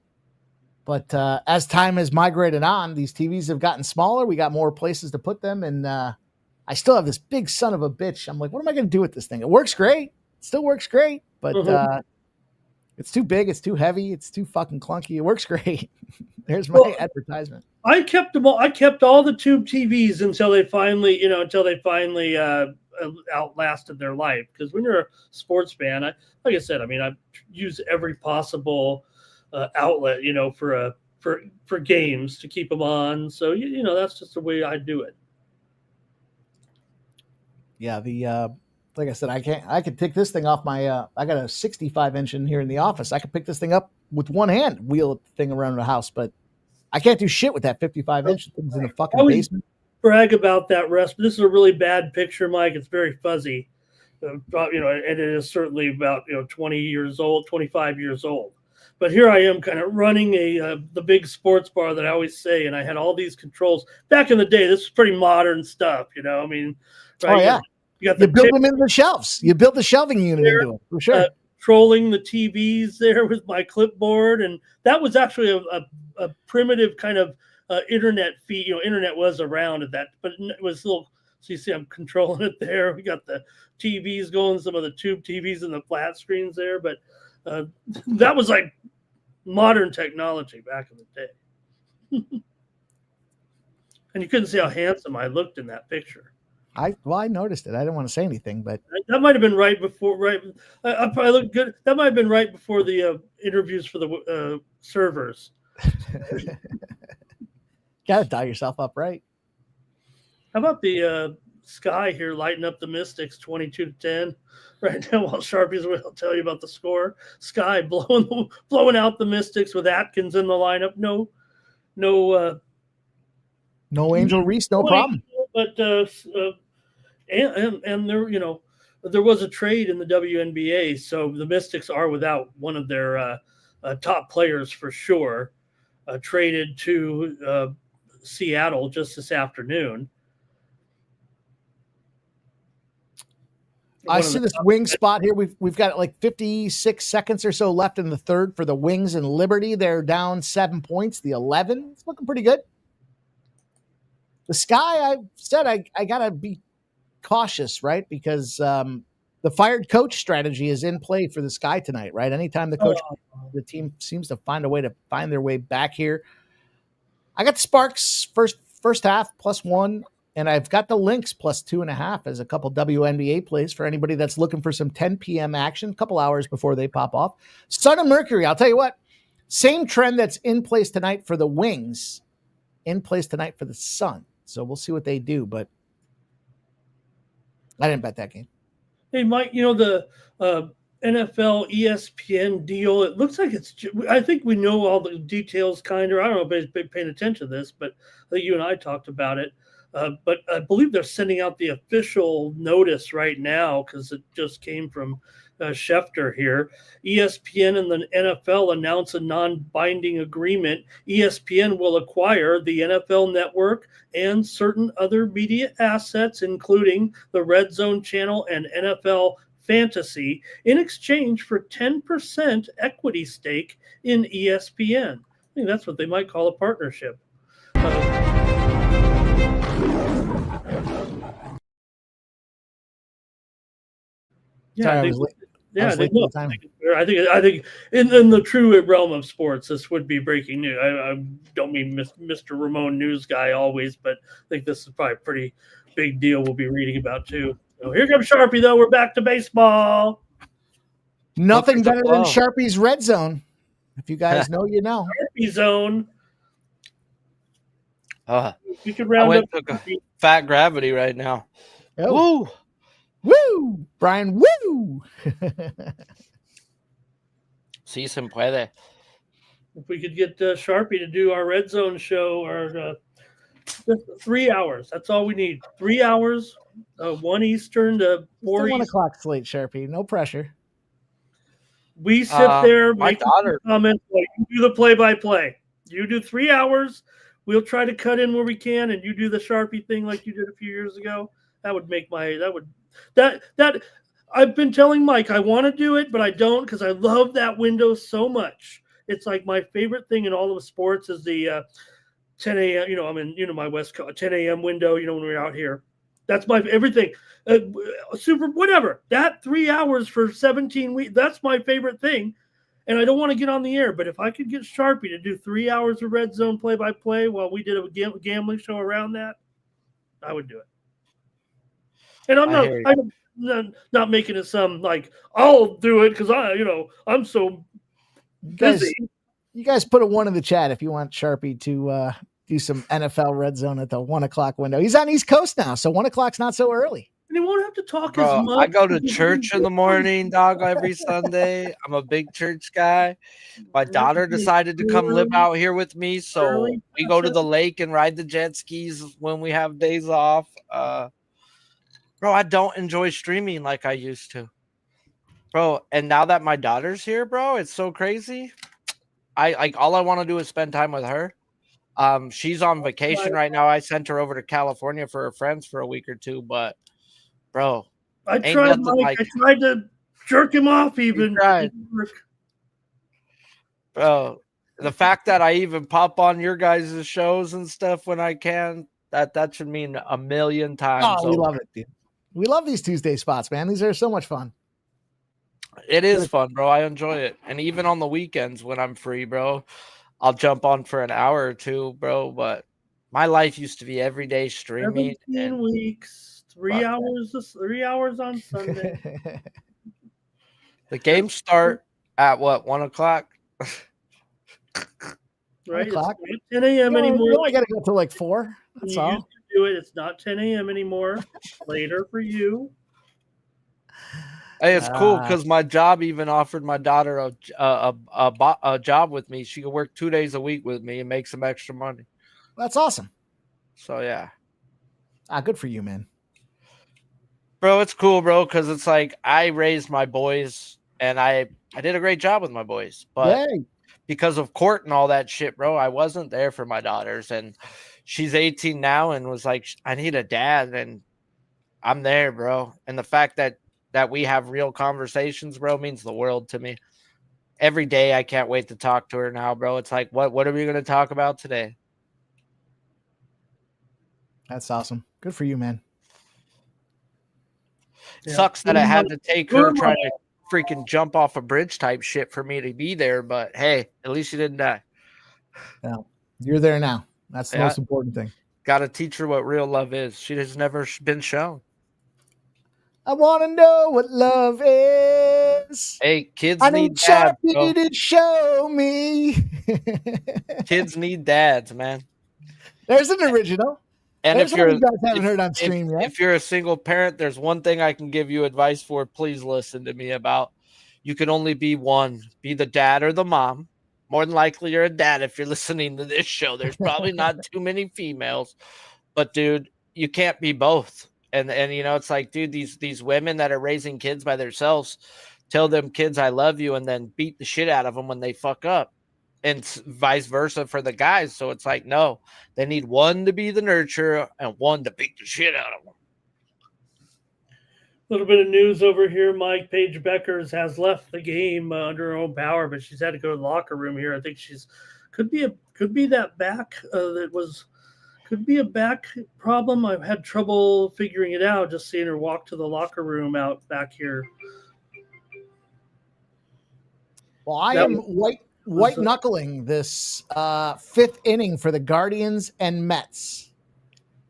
But as time has migrated on, these TVs have gotten smaller. We got more places to put them. And I still have this big son of a bitch. I'm like, what am I going to do with this thing? It works great. It still works great. But it's too big. It's too heavy. It's too fucking clunky. It works great. There's my advertisement. I kept them all. I kept all the tube TVs until they finally, outlasted their life. Because when you're a sports fan, like I said, I mean, I use every possible outlet, for games to keep them on. So that's just the way I do it. Yeah, like I said, I could pick this thing off my. I got a 65-inch in here in the office. I could pick this thing up with one hand, wheel the thing around the house, but I can't do shit with that 55-inch. Thing's in the fucking basement. Brag about that rest. This is a really bad picture, Mike. It's very fuzzy, and it is certainly about 20 years old, 25 years old. But here I am, kind of running the big sports bar that I always say, and I had all these controls back in the day. This is pretty modern stuff, I mean, right? Oh yeah, you build them into the shelves. You build the shelving unit into it for sure. Controlling the TVs there with my clipboard, and that was actually a primitive kind of internet feed. Internet was around at that, but it was a little. So you see, I'm controlling it there. We got the TVs going, some of the tube TVs and the flat screens there, but that was like modern technology back in the day. And you couldn't see how handsome I looked in that picture. I noticed it. I didn't want to say anything, but that might have been right before. I probably looked good. That might have been right before the interviews for the servers. Got to tie yourself up right. How about the Sky here lighting up the Mystics 22-10 right now while Sharpie's will tell you about the score. Sky blowing out the Mystics with Atkins in the lineup. No Angel Reese, no problem. But and there, there was a trade in the WNBA, so the Mystics are without one of their top players for sure. Traded to Seattle just this afternoon. I see this wing spot here. We've got like 56 seconds or so left in the third for the Wings and Liberty. They're down 7 points. The 11, it's looking pretty good. The Sky, I said I gotta be cautious, right? Because the fired coach strategy is in play for the Sky tonight, right? Anytime the coach, the team seems to find a way to find their way back here. I got the Sparks first half +1. And I've got the Lynx +2.5 as a couple WNBA plays for anybody that's looking for some 10 p.m. action, a couple hours before they pop off. Sun and Mercury, I'll tell you what, same trend that's in place tonight for the Wings, in place tonight for the Sun. So we'll see what they do, but I didn't bet that game. Hey, Mike, the NFL ESPN deal, it looks like I think we know all the details kind of. I don't know if anybody's paying attention to this, but I think you and I talked about it. But I believe they're sending out the official notice right now because it just came from Schefter here. ESPN and the NFL announce a non-binding agreement. ESPN will acquire the NFL Network and certain other media assets, including the Red Zone channel and NFL Fantasy, in exchange for 10% equity stake in ESPN. I think that's what they might call a partnership. Yeah, I think in the true realm of sports, this would be breaking news. I don't mean Mr. Ramon News Guy always, but I think this is probably a pretty big deal we'll be reading about too. So here comes Sharpie, though. We're back to baseball. Nothing better than Sharpie's Red Zone. If you guys know, you know. Sharpie Zone. We could round up fat gravity right now. Oh. Woo! Woo! Brian, woo! Si se puede. If we could get Sharpie to do our Red Zone show, or 3 hours. That's all we need. 3 hours, 1 Eastern to 4 1 o'clock slate, Sharpie. No pressure. We sit there, make comments, like you do the play-by-play. You do 3 hours. We'll try to cut in where we can, and you do the Sharpie thing like you did a few years ago. That would make that I've been telling Mike I want to do it, but I don't because I love that window so much. It's like my favorite thing in all of sports is the 10 a.m. I'm in my West Coast 10 a.m. window. When we're out here, that's my everything. Super whatever. That 3 hours for 17 weeks. That's my favorite thing, and I don't want to get on the air. But if I could get Sharpie to do 3 hours of Red Zone play-by-play while we did a gambling show around that, I would do it. And I'm not making it sound like I'll do it because I'm so busy. You guys put a 1 in the chat if you want Sharpie to do some NFL Red Zone at the 1 o'clock window. He's on East Coast now, so 1 o'clock's not so early. And he won't have to talk as much. I go to church in the morning, dog, every Sunday. I'm a big church guy. My daughter decided to come live out here with me, so we go to the lake and ride the jet skis when we have days off. Bro, I don't enjoy streaming like I used to. Bro, and now that my daughter's here, bro, it's so crazy. All I want to do is spend time with her. She's on vacation right now. I sent her over to California for her friends for a week or two, but bro, I tried to jerk him off even. Bro, the fact that I even pop on your guys' shows and stuff when I can, that should mean a million times. Oh, we love it, dude. We love these Tuesday spots, man. These are so much fun. It is fun, bro. I enjoy it. And even on the weekends when I'm free, bro, I'll jump on for an hour or two, bro. But my life used to be every day streaming. 17 weeks, 3 Fuck. hours, 3 hours on Sunday. The games start at what, 1 o'clock? Right? It's o'clock. not 10 a.m. anymore. You only got to go till like 4. That's You all. used to do it. It's not 10 a.m. anymore. Later for you. Hey, it's cool because my job even offered my daughter a job with me. She could work 2 days a week with me and make some extra money. That's awesome. So yeah, Good for you, man. bro, it's cool, bro, because it's like I raised my boys and I did a great job with my boys, but Yay. because of court and all that shit, bro, I wasn't there for my daughters, and she's 18 now and was like, I need a dad, and I'm there, bro. And the fact that we have real conversations, bro, means the world to me. Every day I can't wait to talk to her now, bro. It's like, what are we going to talk about today? That's awesome. Good for you, man. Yeah. Sucks that I had to take her trying to freaking jump off a bridge type shit for me to be there, but hey, at least she didn't die. Well, you're there now. That's the most important thing. Got to teach her what real love is. She has never been shown. I want to know what love is. Hey, kids I need need dads, Sharpie bro. to show me. Kids need dads, man. There's an original. And There's if one you're you guys haven't heard on stream yet. if you're a single parent, there's one thing I can give you advice for. Please listen to me about. You can only be one. Be the dad or the mom. More than likely, you're a dad if you're listening to this show. There's probably not too many females, but dude, you can't be both. And you know, it's like, dude, these women that are raising kids by themselves, tell them kids I love you, and then beat the shit out of them when they fuck up, and vice versa for the guys. So it's like, no, they need one to be the nurturer and one to beat the shit out of them. A little bit of news over here. Mike Paige Beckers has left the game under her own power, but she's had to go to the locker room here. I think she's could be that back that was. Could be a back problem. I've had trouble figuring it out, just seeing her walk to the locker room out back here. Well, I am white knuckling this 5th inning for the Guardians and Mets.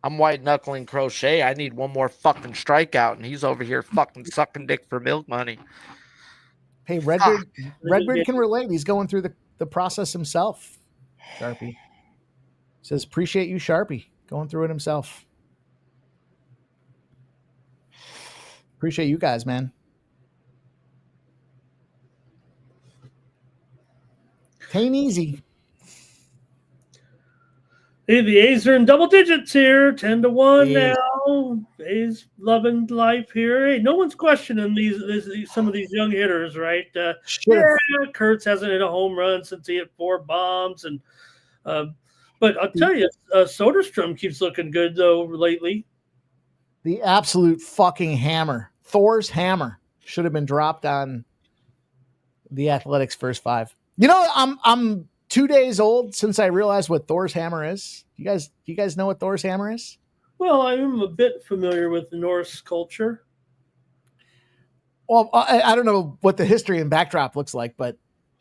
I'm white knuckling Crochet. I need one more fucking strikeout, and he's over here fucking sucking dick for milk money. Hey, Redbeard can relate. He's going through the process himself. Sharpie says, appreciate you, Sharpie, going through it himself. Appreciate you guys, man. Ain't easy. Hey, the A's are in double digits here, 10-1 now. A's loving life here. Hey, no one's questioning these some of these young hitters, right? Kurtz hasn't hit a home run since he hit 4 bombs, and but I'll tell you, Soderstrom keeps looking good though lately. The absolute fucking hammer, Thor's hammer, should have been dropped on the Athletics' first 5. You know, I'm 2 days old since I realized what Thor's hammer is. You guys know what Thor's hammer is? Well, I'm a bit familiar with the Norse culture. Well, I don't know what the history and backdrop looks like, but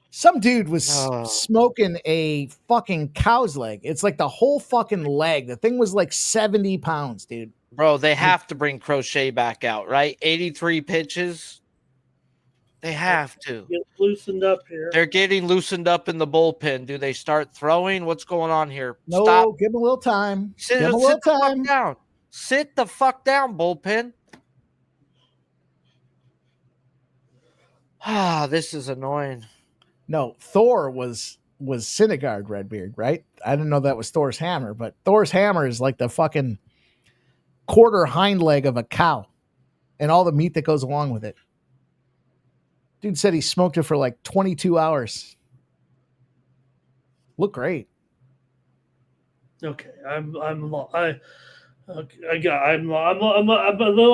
some dude was smoking a fucking cow's leg. It's like the whole fucking leg. The thing was like 70 pounds, dude. Bro, they have to bring Crochet back out, right? 83 pitches. They have to. Get loosened up here. They're getting loosened up in the bullpen. Do they start throwing? What's going on here? No, Stop. give him a little time. Sit the fuck down. Sit the fuck down, bullpen. This is annoying. No, Thor was Syndergaard, Redbeard, right? I didn't know that was Thor's hammer, but Thor's hammer is like the fucking quarter hind leg of a cow and all the meat that goes along with it. Dude said he smoked it for like 22 hours. Look great. Okay, I'm a little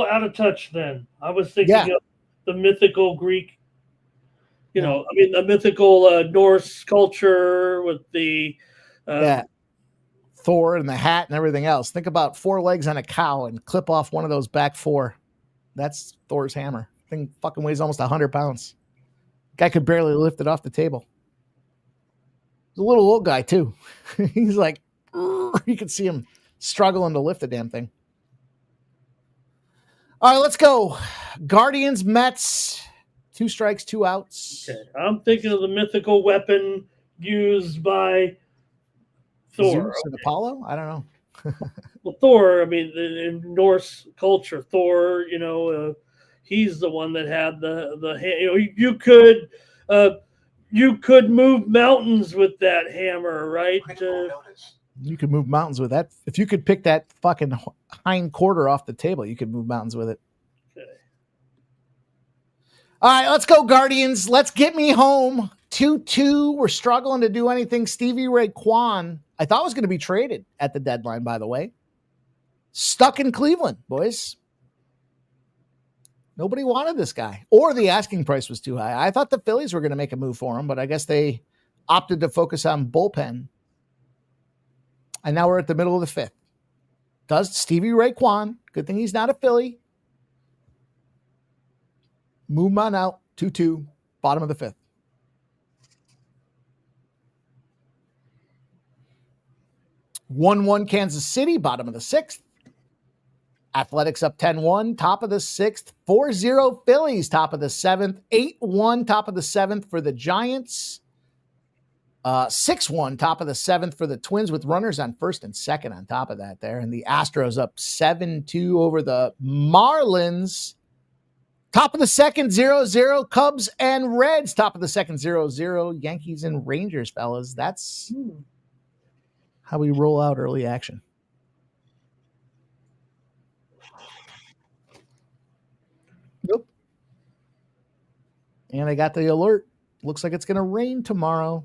out of touch. Then I was thinking of the mythical Greek. You know, I mean, the mythical Norse culture with the Thor and the hat and everything else. Think about 4 legs on a cow and clip off one of those back 4. That's Thor's hammer. Thing fucking weighs almost 100 pounds. Guy could barely lift it off the table. He's a little old guy too. He's like, you can see him struggling to lift the damn thing. All right, let's go. Guardians, Mets, 2 strikes, 2 outs. Okay. I'm thinking of the mythical weapon used by Thor. Zeus and Apollo? I don't know. Well, Thor, I mean, in Norse culture, Thor, he's the one that had the you could move mountains with that hammer, right? You could move mountains with that. If you could pick that fucking hind quarter off the table, you could move mountains with it. Okay. All right, let's go, Guardians. Let's get me home. 2-2. We're struggling to do anything. Stevie Ray Kwan, I thought was going to be traded at the deadline, by the way. Stuck in Cleveland, boys. Nobody wanted this guy, or the asking price was too high. I thought the Phillies were going to make a move for him, but I guess they opted to focus on bullpen. And now we're at the middle of the 5th. Does Stevie Ray Kwan, good thing he's not a Philly, move him on out, 2-2, bottom of the 5th. One Kansas City, bottom of the 6th. Athletics up 10-1, top of the 6th. 4-0 Phillies, top of the 7th. 8-1, top of the 7th for the Giants. 6-1, top of the 7th for the Twins with runners on first and second on top of that there. And the Astros up 7-2 over the Marlins. Top of the 2nd, 0-0. Cubs and Reds, top of the 2nd, 0-0. Yankees and Rangers, fellas. That's how we roll out early action. Nope. And I got the alert. Looks like it's going to rain tomorrow.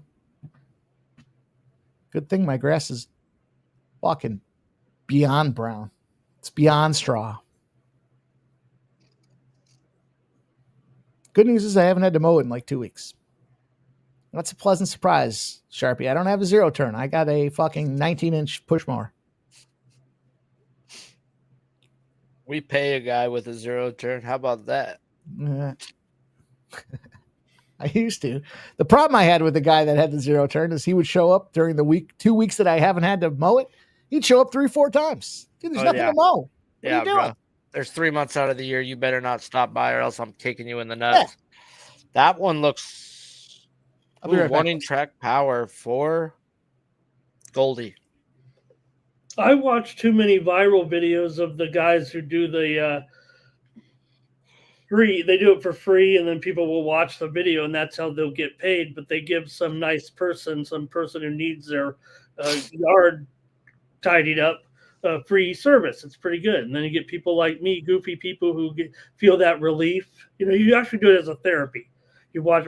Good thing my grass is fucking beyond brown. It's beyond straw. Good news is I haven't had to mow it in like 2 weeks. That's a pleasant surprise, Sharpie. I don't have a 0 turn. I got a fucking 19-inch push mower. We pay a guy with a 0 turn. How about that? I used to. The problem I had with the guy that had the 0 turn is he would show up during the week, 2 weeks that I haven't had to mow it. He'd show up 3-4 times. Dude, there's nothing to mow. What are you doing? Bro. There's 3 months out of the year. You better not stop by or else I'm kicking you in the nuts. Yeah. That one looks warning track power for Goldie. I watch too many viral videos of the guys who do the free. They do it for free, and then people will watch the video, and that's how they'll get paid. But they give some person who needs their yard tidied up, free service. It's pretty good. And then you get people like me, goofy people who feel that relief. You actually do it as a therapy. You watch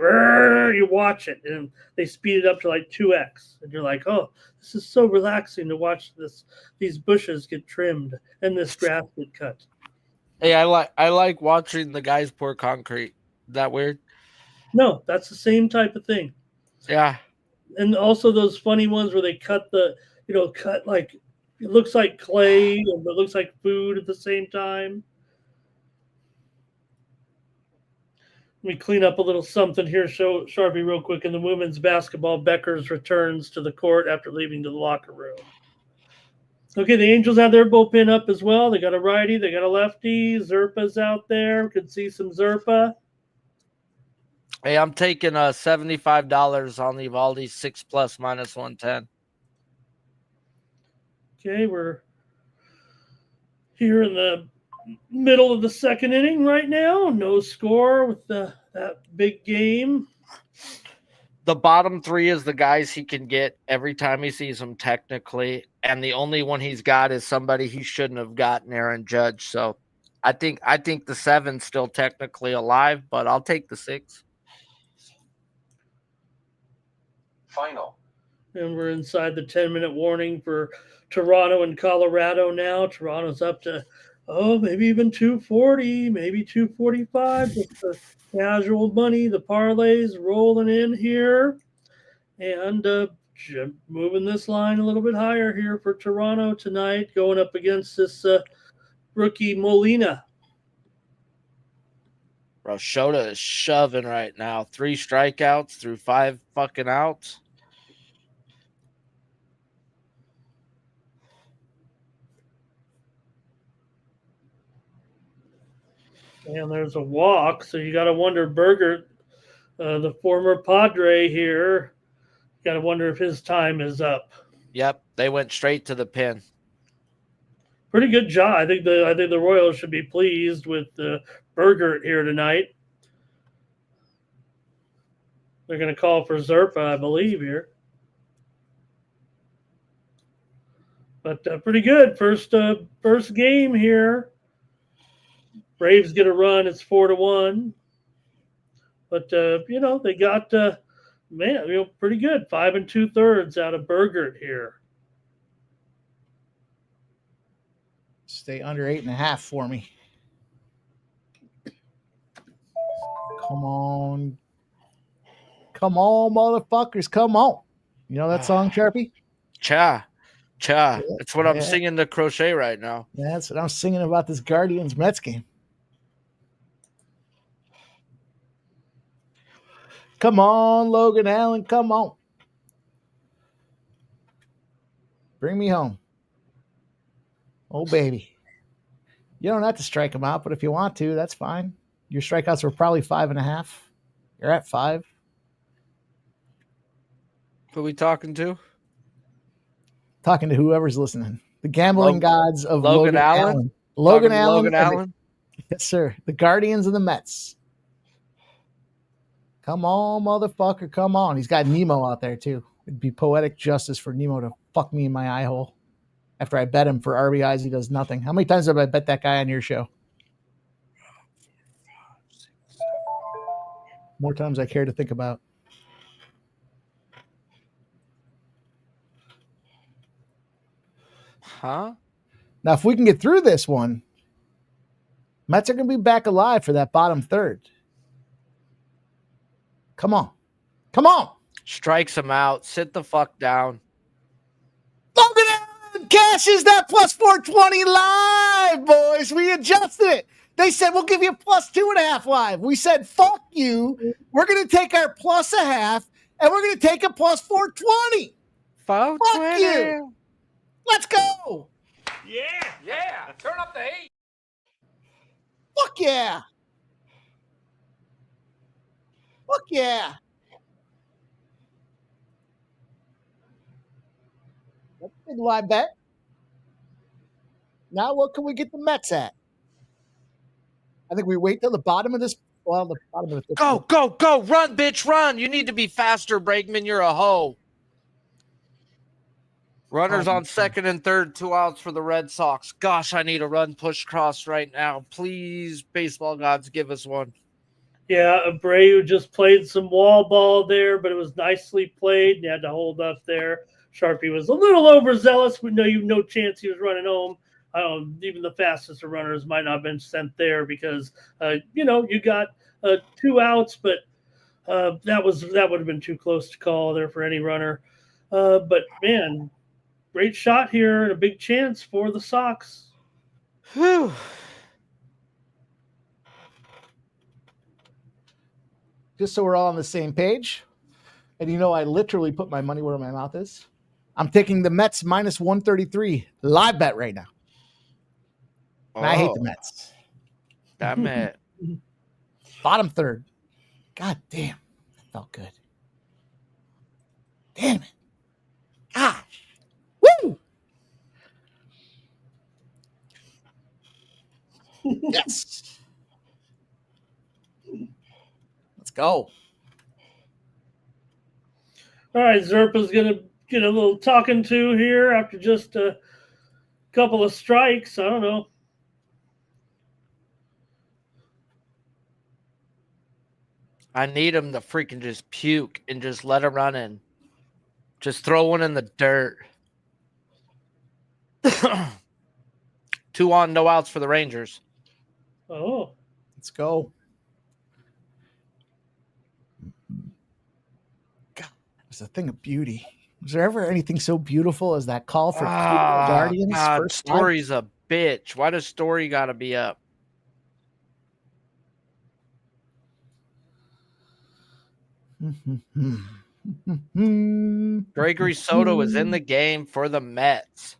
it, and they speed it up to like 2x, and you're like, oh, this is so relaxing to watch these bushes get trimmed and this grass get cut. Hey, I like watching the guys pour concrete. Is that weird? No, that's the same type of thing. Yeah. And also those funny ones where they cut like it looks like clay, but it looks like food at the same time. Let me clean up a little something here, show Sharpie real quick. In the women's basketball, Beckers returns to the court after leaving to the locker room. Okay, the Angels have their bullpen up as well. They got a righty, they got a lefty. Zerpa's out there. Could see some Zerpa. Hey, I'm taking $75 on the Evaldi 6+ minus 110. Okay, we're here in the middle of the 2nd inning right now. No score with that big game. The bottom 3 is the guys he can get every time he sees them technically, and the only one he's got is somebody he shouldn't have gotten, Aaron Judge. So I think the 7's still technically alive, but I'll take the 6. Final. And we're inside the 10-minute warning for Toronto and Colorado now. Toronto's up to maybe even 240, maybe 245. With the casual money, the parlays rolling in here, and moving this line a little bit higher here for Toronto tonight, going up against this rookie Molina. Bro, Shota is shoving right now. 3 strikeouts through 5 fucking outs. And there's a walk, so you got to wonder, Berger, the former Padre here, got to wonder if his time is up. Yep, they went straight to the pin. Pretty good job. I think the Royals should be pleased with Berger here tonight. They're going to call for Zerpa, I believe, here. But pretty good. First game here. Braves get a run. It's 4-1. But, they got, pretty good. 5 2/3 out of Berger here. Stay under 8.5 for me. Come on. Come on, motherfuckers. Come on. You know that song, Sharpie? Cha. That's what I'm singing to Crochet right now. Yeah, that's what I'm singing about this Guardians-Mets game. Come on, Logan Allen. Come on. Bring me home. Oh, baby. You don't have to strike him out, but if you want to, that's fine. Your strikeouts were probably 5.5. You're at 5. Who are we talking to? Talking to whoever's listening. The gambling gods of Logan Allen. Logan Allen. Allen? Yes, sir. The Guardians and the Mets. Come on, motherfucker. Come on. He's got Nemo out there, too. It'd be poetic justice for Nemo to fuck me in my eye hole. After I bet him for RBIs, he does nothing. How many times have I bet that guy on your show? More times I care to think about. Huh? Now, if we can get through this one, Mets are going to be back alive for that bottom third. Come on. Come on. Strikes him out. Sit the fuck down. Logan Allen cashes that plus 420 live, boys. We adjusted it. They said, we'll give you plus 2.5 live. We said, fuck you. We're going to take our plus 0.5, and we're going to take a plus 420. Fuck you. Let's go. Yeah. Turn up the heat. Fuck yeah. Fuck yeah. That's a big live bet. Now what can we get the Mets at? I think we wait till the bottom of this. Well, the bottom of the Go. Run, bitch, run. You need to be faster, Bregman. You're a hoe. Runners on second and third, 2 outs for the Red Sox. Gosh, I need a run push cross right now. Please, baseball gods, give us one. Yeah, Abreu just played some wall ball there, but it was nicely played. You had to hold up there. Sharpie was a little overzealous. We know you no chance he was running home. Even the fastest of runners might not have been sent there because, you got 2 outs, but that would have been too close to call there for any runner. But, man, great shot here and a big chance for the Sox. Whew. Just so we're all on the same page. And I literally put my money where my mouth is. I'm taking the Mets minus 133 live bet right now. And I hate the Mets. Damn it. Bottom third. God damn. That felt good. Damn it. Gosh. Woo! Yes. Let's go. All right, Zerpa's going to get a little talking to here after just a couple of strikes. I don't know. I need him to freaking just puke and just let him run in. Just throw one in the dirt. 2 on, no outs for the Rangers. Oh. Let's go. God, it's a thing of beauty. Was there ever anything so beautiful as that call for Guardians? God, first Story's a bitch. Why does Story got to be up? time? Gregory Soto is in the game for the Mets.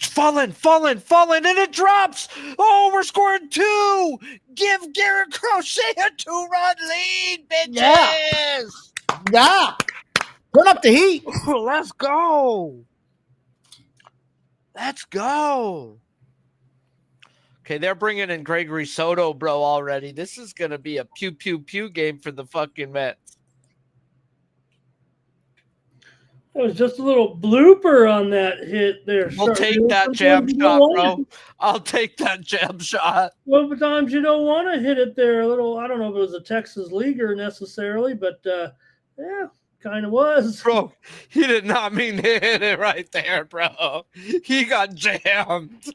falling, and it drops. Oh, we're scoring 2. Give Garrett Crochet a 2-run lead, bitches. Yeah. Turn up the heat. Let's go. Let's go. Okay, they're bringing in Gregory Soto, bro, already. This is going to be a pew, pew, pew game for the fucking Mets. It was just a little blooper on that hit there. I'll take that jab shot, bro. I'll take that jab shot. Well, sometimes you don't want to hit it there. A little, I don't know if it was a Texas leaguer necessarily, but yeah, kind of was. Bro, he did not mean to hit it right there, bro. He got jammed.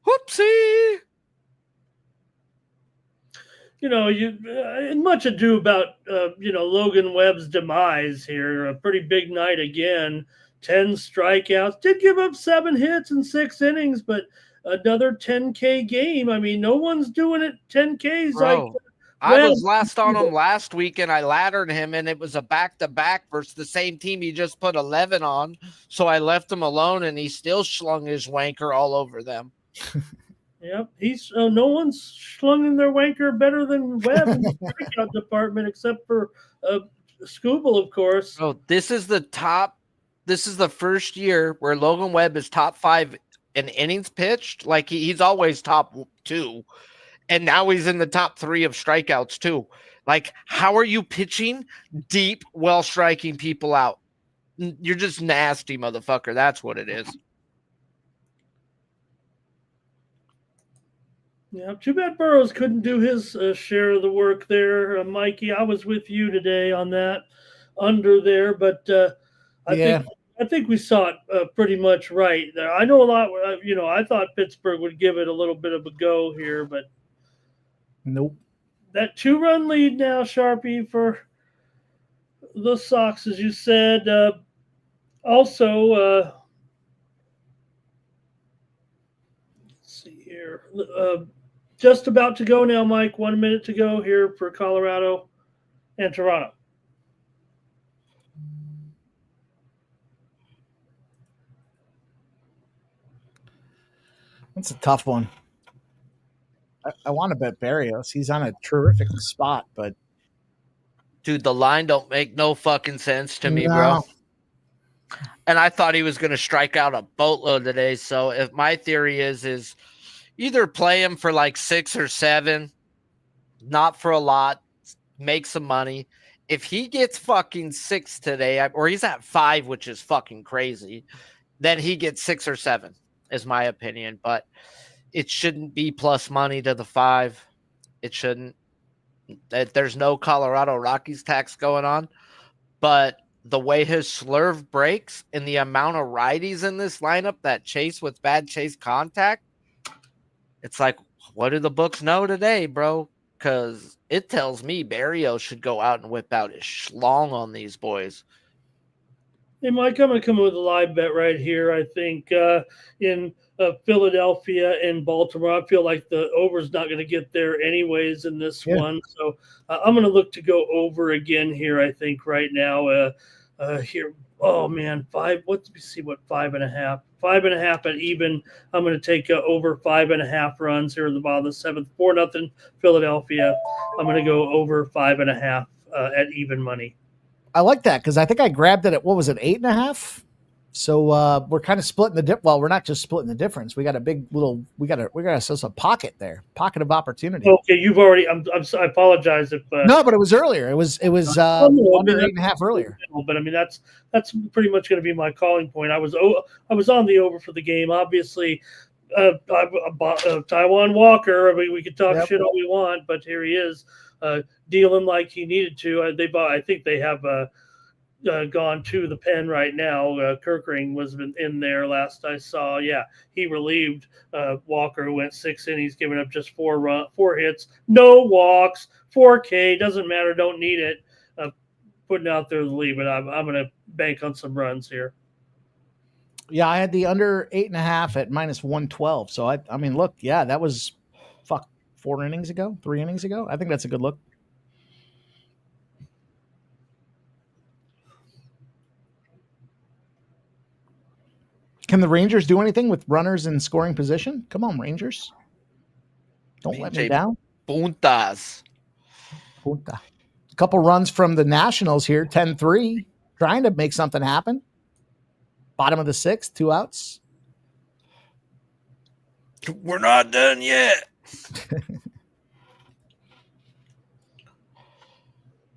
Whoopsie. You know, much ado about Logan Webb's demise here. A pretty big night again. 10 strikeouts. Did give up 7 hits in 6 innings, but another 10K game. I mean, no one's doing it 10Ks. Bro, I was last on him last week, and I laddered him, and it was a back-to-back versus the same team he just put 11 on. So I left him alone, and he still slung his wanker all over them. Yep, he's no one's slung in their wanker better than Webb in the strikeout department, except for Scooble, of course. Oh, this is the top. This is the first year where Logan Webb is top 5 in innings pitched. Like he's always top 2, and now he's in the top 3 of strikeouts too. Like, how are you pitching deep while striking people out? You're just nasty, motherfucker. That's what it is. Yeah, too bad Burrows couldn't do his share of the work there, Mikey. I was with you today on that under there, but I think we saw it pretty much right there. I know a lot. I thought Pittsburgh would give it a little bit of a go here, but nope. That 2-run lead now, Sharpie, for the Sox, as you said. Also, let's see here. Just about to go now, Mike. 1 minute to go here for Colorado and Toronto. That's a tough one. I want to bet Barrios. He's on a terrific spot, but dude, the line don't make no fucking sense to me, bro. And I thought he was going to strike out a boatload today. So if my theory is either play him for like 6 or 7, not for a lot, make some money. If he gets fucking 6 today, or he's at 5, which is fucking crazy, then he gets 6 or 7, is my opinion. But it shouldn't be plus money to the 5. It shouldn't. There's no Colorado Rockies tax going on. But the way his slurve breaks and the amount of righties in this lineup that chase with bad chase contact, it's like, what do the books know today, bro? Because it tells me Barrios should go out and whip out his schlong on these boys. Hey, Mike, I'm going to come in with a live bet right here. I think in Philadelphia and Baltimore, I feel like the over's not going to get there anyways in this one. So I'm going to look to go over again here, I think, right now. Here, oh, man, 5. Let's see what 5.5. 5.5 at even. I'm going to take over 5.5 runs here in the bottom of the 7th. 4-0 Philadelphia. I'm going to go over 5.5 at even money. I like that because I think I grabbed it at, what was it, 8.5? So we're kind of splitting the dip. Well, we're not just splitting the difference. We got a big little. We got ourselves a pocket there, pocket of opportunity. Okay, you've already. I apologize if. No, but it was earlier. It was under 8.5 earlier. But I mean that's pretty much going to be my calling point. I was on the over for the game. Obviously, Taiwan Walker. I mean, we could talk shit all we want, but here he is dealing like he needed to. I think they have. Gone to the pen right now. Kirkring was in there last I saw. Yeah, he relieved Walker, who went 6 innings, giving up just 4 hits, no walks, 4K. Doesn't matter. Don't need it. Putting out there the lead, but I'm going to bank on some runs here. Yeah, I had the under 8.5 at -112. So I mean, look, yeah, that was 3 innings ago. I think that's a good look. Can the Rangers do anything with runners in scoring position? Come on, Rangers. Don't let me down. Puntas. Punta. A couple runs from the Nationals here, 10-3, trying to make something happen. Bottom of the 6th, 2 outs. We're not done yet.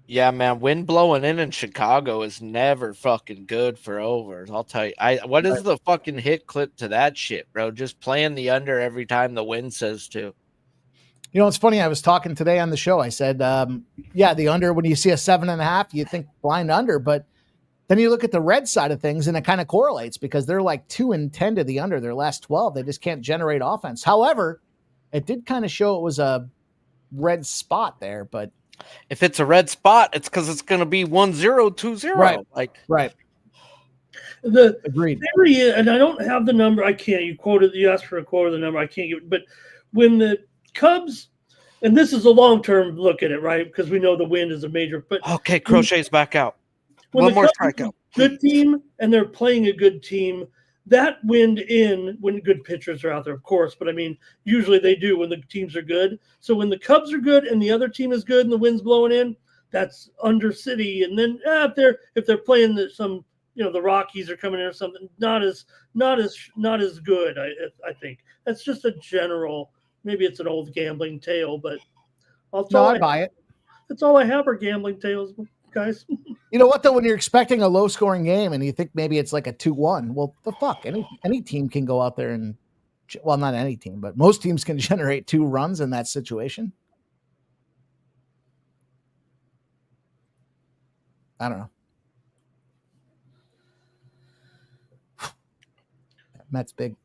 Yeah, man, wind blowing in Chicago is never fucking good for overs. I'll tell you. What is the fucking hit clip to that shit, bro? Just playing the under every time the wind says to. You know, it's funny. I was talking today on the show. I said, yeah, the under, when you see a 7.5, you think blind under, but then you look at the red side of things and it kind of correlates because they're like 2-10 to the under their last 12. They just can't generate offense. However, it did kind of show it was a red spot there, but if it's a red spot, it's because it's going to be 1-0, 2-0. Right. The Agreed. theory, and I don't have the number. I can't. You asked for a quote of the number. I can't give it. But when the Cubs, and this is a long-term look at it, right? Because we know the wind is a major. But okay, Crochet's back out. One more strikeout. Good team, and they're playing a good team. That wind in when good pitchers are out there, of course. But I mean, usually they do when the teams are good. So when the Cubs are good and the other team is good and the wind's blowing in, that's under city. And then if they're playing the Rockies are coming in or something, not as good. I think that's just a general. Maybe it's an old gambling tale, but I buy it. That's all I have are gambling tales, guys. You know what, though, when you're expecting a low-scoring game and you think maybe it's like a 2-1, well, the fuck, any team can go out there and, well, not any team, but most teams can generate 2 runs in that situation. I don't know.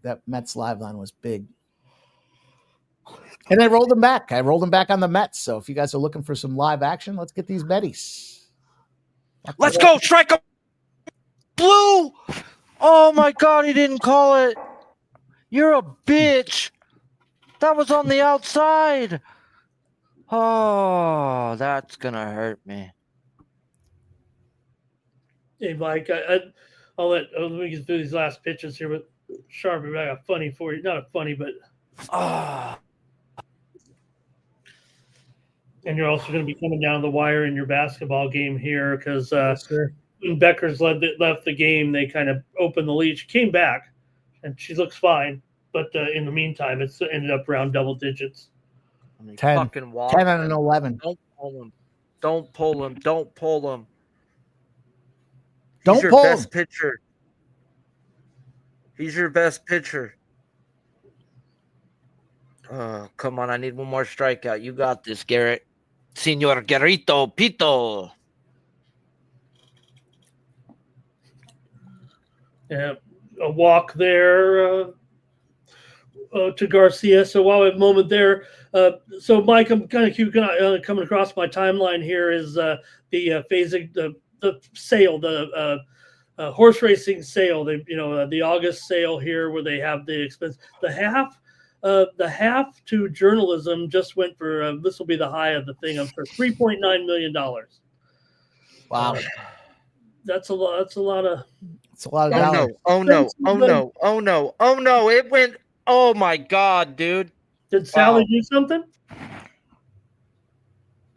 That Mets live line was big. And I rolled them back. I rolled them back on the Mets. So if you guys are looking for some live action, let's get these betties. Let's go. Strike up. Blue. Oh, my God. He didn't call it. You're a bitch. That was on the outside. Oh, that's going to hurt me. Hey, Mike, I'll let me get through these last pitches here with Sharpie. I got funny for you. Not a funny, but. And you're also going to be coming down the wire in your basketball game here because when Becker's left the game, they kind of opened the lead. She came back, and she looks fine. But in the meantime, it's ended up around double digits. 10 and an 11. Don't pull him. Don't pull him. Don't pull him. Don't pull him. He's your best pitcher. He's your best pitcher. Oh, come on. I need one more strikeout. You got this, Garrett. Senor Garrito Pito. Yeah, a walk there to Garcia. So while we have a moment there, so Mike, I'm kind of coming across my timeline here is the phasing, the sale, the horse racing sale, the August sale here where they have the expense, the half to journalism just went for this will be the high of the thing. I'm for $3.9 million. Wow, that's a lot. That's a lot of. It's a lot of dollars. Oh no! It went. Oh my God, dude! Did Sally do something?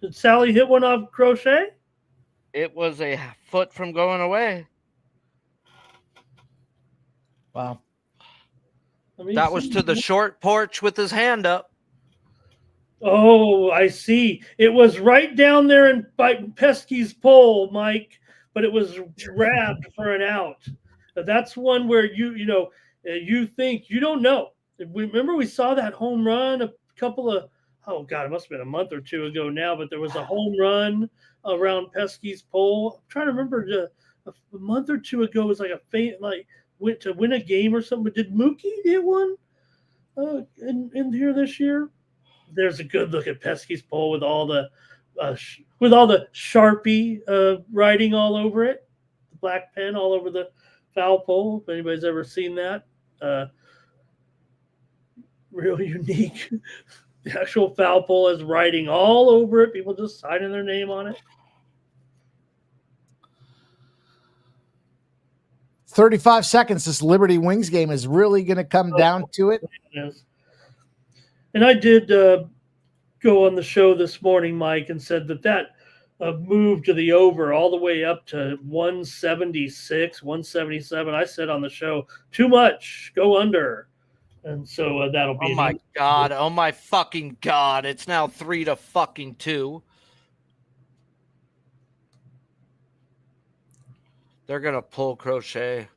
Did Sally hit one off Crochet? It was a foot from going away. Wow. That was to the short porch with his hand up. Oh, I see. It was right down there by Pesky's pole, Mike, but it was grabbed for an out. That's one where you think you don't know. Remember we saw that home run a couple of it must have been a month or two ago now, but there was a home run around Pesky's pole. I'm trying to remember a month or two ago. It was like a faint went to win a game or something. But did Mookie hit one in here this year? There's a good look at Pesky's pole with all the Sharpie writing all over it, the black pen all over the foul pole. If anybody's ever seen that, real unique. The actual foul pole has writing all over it. People just signing their name on it. 35 seconds. This Liberty Wings game is really going to come down to it. Yes. And I did go on the show this morning, Mike, and said that move to the over all the way up to 176, 177. I said on the show, too much, go under. And so that'll be. Oh my God. Oh my fucking God. It's now 3-2. They're going to pull Crochet.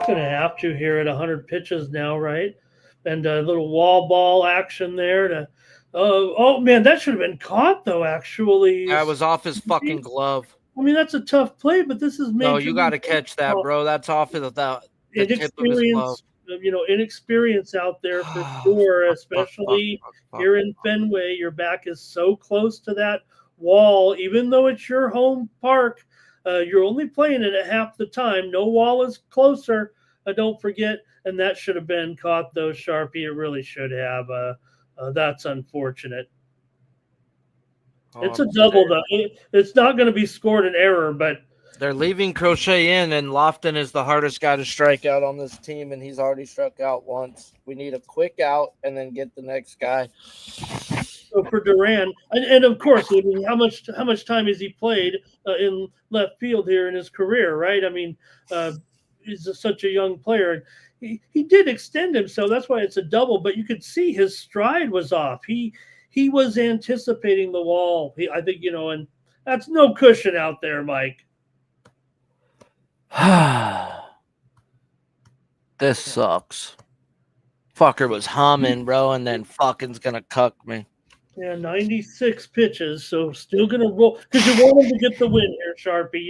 Going to have to here at 100 pitches now, right? And a little wall ball action there to. Oh man, that should have been caught though. Actually, That was off his fucking glove. I mean, that's a tough play, but this is major. No, you got to catch that, bro. That's off of the tip of his glove. Inexperience out there for sure, especially here in Fenway. Your back is so close to that wall, even though it's your home park. You're only playing it at half the time. No wall is closer. Don't forget, and that should have been caught though, Sharpie. It really should have. That's unfortunate. It's a double though. It's not going to be scored an error, but they're leaving Crochet in, and Lofton is the hardest guy to strike out on this team, and he's already struck out once. We need a quick out and then get the next guy. So for Duran, and of course, I mean, how much time has he played in left field here in his career, right? I mean, he's such a young player. He did extend himself. That's why it's a double. But you could see his stride was off. He was anticipating the wall. I think and that's no cushion out there, Mike. This sucks. Fucker was humming, bro, and then fucking's gonna cuck me. Yeah, 96 pitches, so still gonna roll because you want him to get the win here, Sharpie.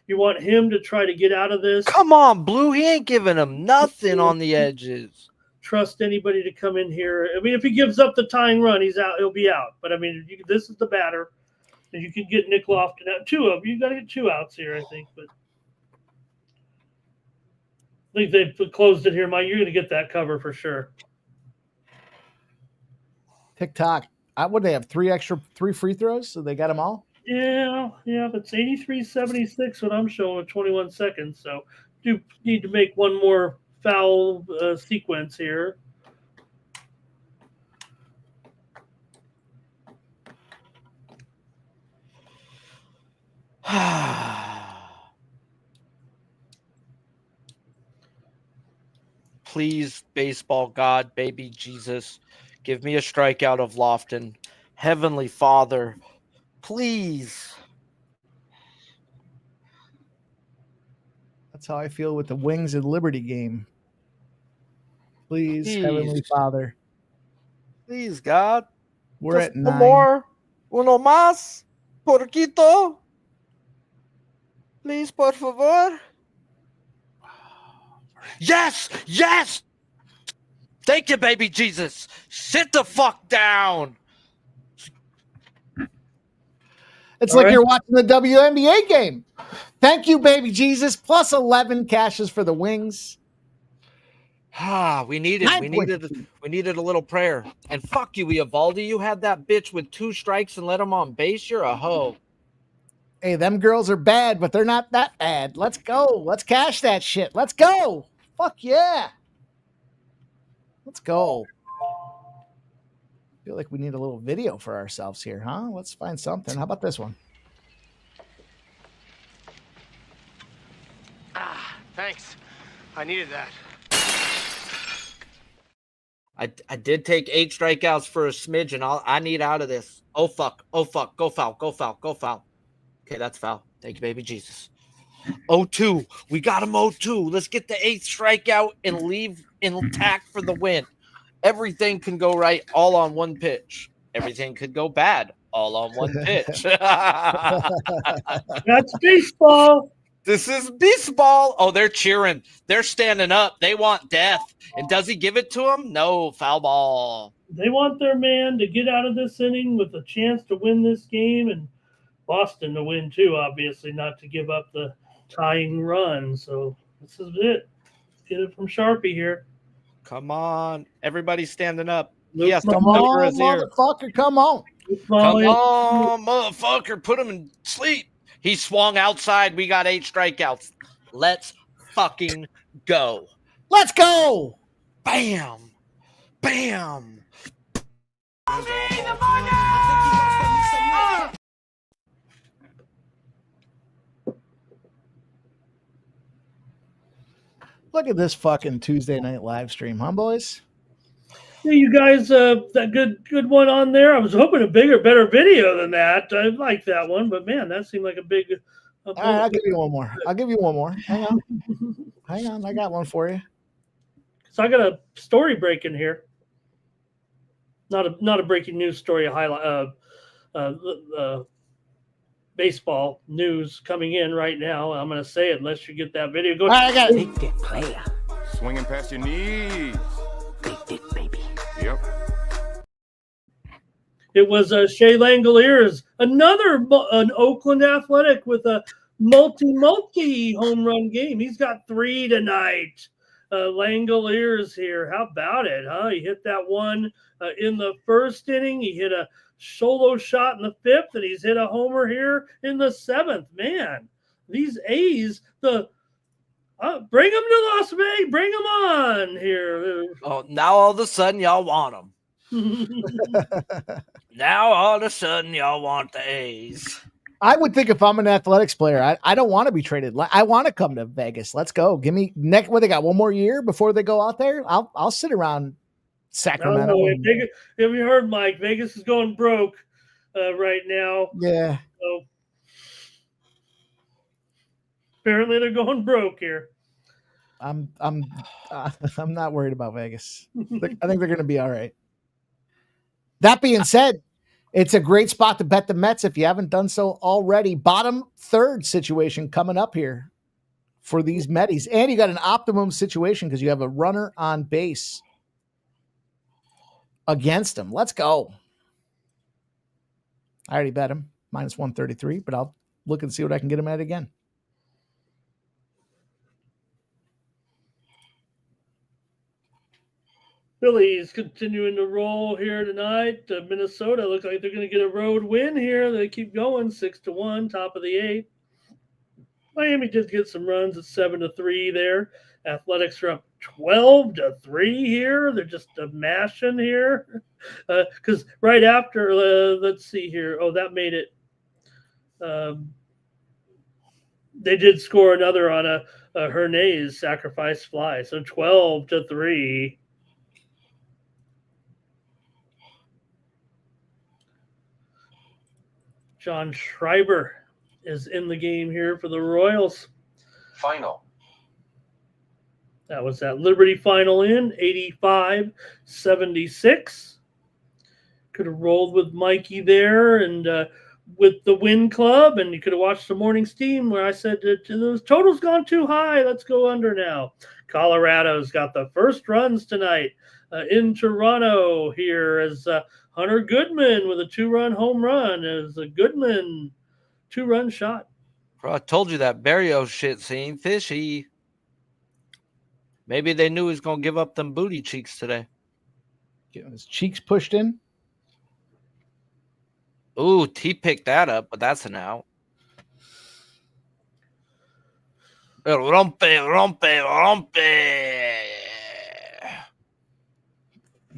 You want him to try to get out of this. Come on, Blue. He ain't giving him nothing on the edges. Trust anybody to come in here. I mean, if he gives up the tying run, he's out. He'll be out. But I mean, this is the batter, and you can get Nick Lofton out. Two of them. You got to get 2 outs here, I think. But I think they've closed it here, Mike. You're going to get that cover for sure. TikTok. Would they have 3 free throws? So they got them all? Yeah. That's 83-76 what I'm showing with 21 seconds. So do need to make one more foul sequence here. Please, baseball god, baby Jesus, give me a strikeout of Lofton. Heavenly Father, please. That's how I feel with the Wings and Liberty game. Please, Jeez. Heavenly Father. Please, God. We're Just at 9. more. Uno más. Porquito. Please, por favor. Yes! Yes! Thank you, baby Jesus. Sit the fuck down. It's like you're watching the WNBA game. Thank you, baby Jesus. Plus 11 cashes for the Wings. We needed a little prayer. And fuck you, Eovaldi. You had that bitch with 2 strikes and let him on base. You're a hoe. Hey, them girls are bad, but they're not that bad. Let's go. Let's cash that shit. Let's go. Fuck yeah. Let's go. I feel like we need a little video for ourselves here, huh? Let's find something. How about this one? Thanks. I needed that. I did take 8 strikeouts for a smidge, and I need out of this. Oh, fuck. Go foul. Okay, that's foul. Thank you, baby Jesus. 0-2. We got him 0-2. Let's get the 8th strikeout and leave intact for the win. Everything can go right all on one pitch. Everything could go bad all on one pitch. That's baseball. This is baseball. Oh, they're cheering. They're standing up. They want death. And does he give it to him? No, foul ball. They want their man to get out of this inning with a chance to win this game, and Boston to win too, obviously, not to give up the tying run. So this is it. Let's get it from Sharpie here. Come on. Everybody's standing up. Luke, Yes, Come on, motherfucker. Come on. Come on, motherfucker. Put him in sleep. He swung outside. We got 8 strikeouts. Let's fucking go. Let's go. Bam. Bam. Look at this fucking Tuesday night live stream, huh, boys? Yeah, you guys, that good one on there. I was hoping a bigger, better video than that. I like that one, but man, that seemed like a big. All right, I'll give you one more. Hang on. Hang on. I got one for you. So I got a story breaking here. Not a breaking news story. A highlight. Baseball news coming in right now. I'm going to say it unless you get that video. Go. All right, I got it. Take that player. Swinging past your knees. Big dick, baby. Yep. It was Shea Langoliers, an Oakland Athletic with a multi home run game. He's got 3 tonight. Langoliers here. How about it, huh? He hit that one in the first inning. He hit a solo shot in the 5th, and he's hit a homer here in the 7th. Man, these A's, bring them to Las Vegas. Bring them on here. Oh, now all of a sudden y'all want them. Now all of a sudden y'all want the A's. I would think if I'm an athletics player, I don't want to be traded. I want to come to Vegas. Let's go. Give me next. What they got? One more year before they go out there. I'll sit around Sacramento. Have you heard, Mike? Vegas is going broke right now. Yeah. So apparently they're going broke here. I'm not worried about Vegas. I think they're going to be all right. That being said, it's a great spot to bet the Mets if you haven't done so already. Bottom third situation coming up here for these Metis. And you got an optimum situation because you have a runner on base against them. Let's go. I already bet him minus 133, but I'll look and see what I can get him at again. Phillies continuing to roll here tonight. Minnesota looks like they're going to get a road win here. They keep going 6-1, top of the 8th. Miami did get some runs at 7-3 there. Athletics are up 12-3 here. They're just mashing here. Because right after, let's see here. Oh, that made it. They did score another on a Hernandez sacrifice fly. So 12-3. John Schreiber is in the game here for the Royals. Final. That was that Liberty final in 85-76. Could have rolled with Mikey there and with the Win Club, and you could have watched the morning steam where I said those totals gone too high. Let's go under now. Colorado's got the first runs tonight in Toronto here as Hunter Goodman with a 2-run home run. As a Goodman 2-run shot. Bro, I told you that Barrios shit seemed fishy. Maybe they knew he was going to give up them booty cheeks today. Getting his cheeks pushed in. Ooh, T picked that up, but that's an out. Rompe.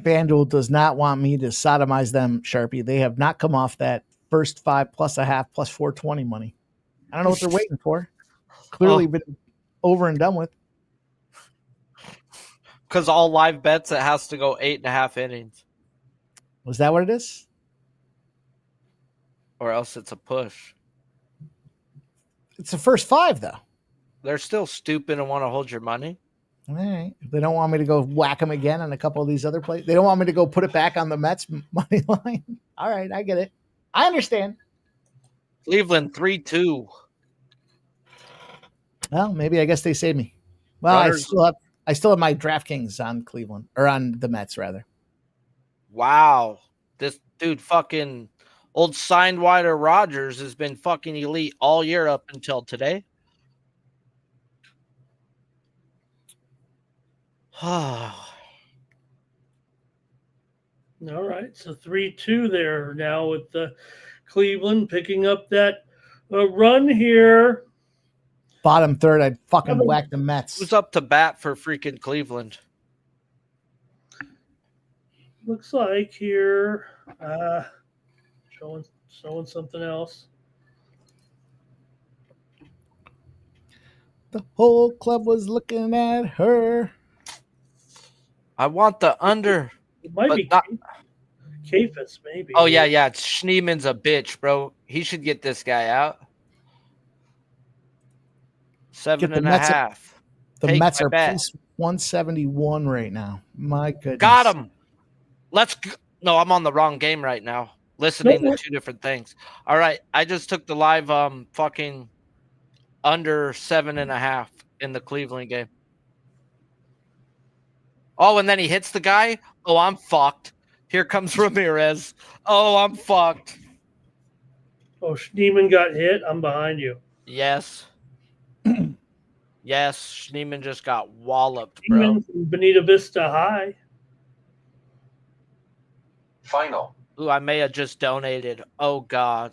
FanDuel does not want me to sodomize them, Sharpie. They have not come off that first 5 plus a half plus 420 money. I don't know what they're waiting for. Clearly been over and done with. Because all live bets, it has to go 8.5 innings. Was that what it is? Or else it's a push. It's the first 5, though. They're still stupid and want to hold your money. All right. If they don't want me to go whack them again on a couple of these other plays, they don't want me to go put it back on the Mets money line. All right, I get it. I understand. Cleveland 3-2. Well, maybe I guess they saved me. Well, I still have my DraftKings on Cleveland or on the Mets rather. Wow. This dude fucking old signed wider Rogers has been fucking elite all year up until today. All right, so 3-2 there now with the Cleveland picking up that run here. bottom third, I'd fucking whack the Mets. Who's up to bat for freaking Cleveland? Looks like here, showing something else. The whole club was looking at her. I want the under. It might be Kafis, maybe. Oh, yeah. Schneeman's a bitch, bro. He should get this guy out. 7.5. The Mets are plus 171 right now. My goodness. Got him. No, I'm on the wrong game right now. Listening to two different things. All right. I just took the live fucking under 7.5 in the Cleveland game. Oh, and then he hits the guy. Oh, I'm fucked. Here comes Ramirez. Oh, I'm fucked. Oh, Schneeman got hit. I'm behind you. Yes. Yes, Schneeman just got walloped, bro. Schneeman from Bonita Vista High. Final. Ooh, I may have just donated. Oh, God.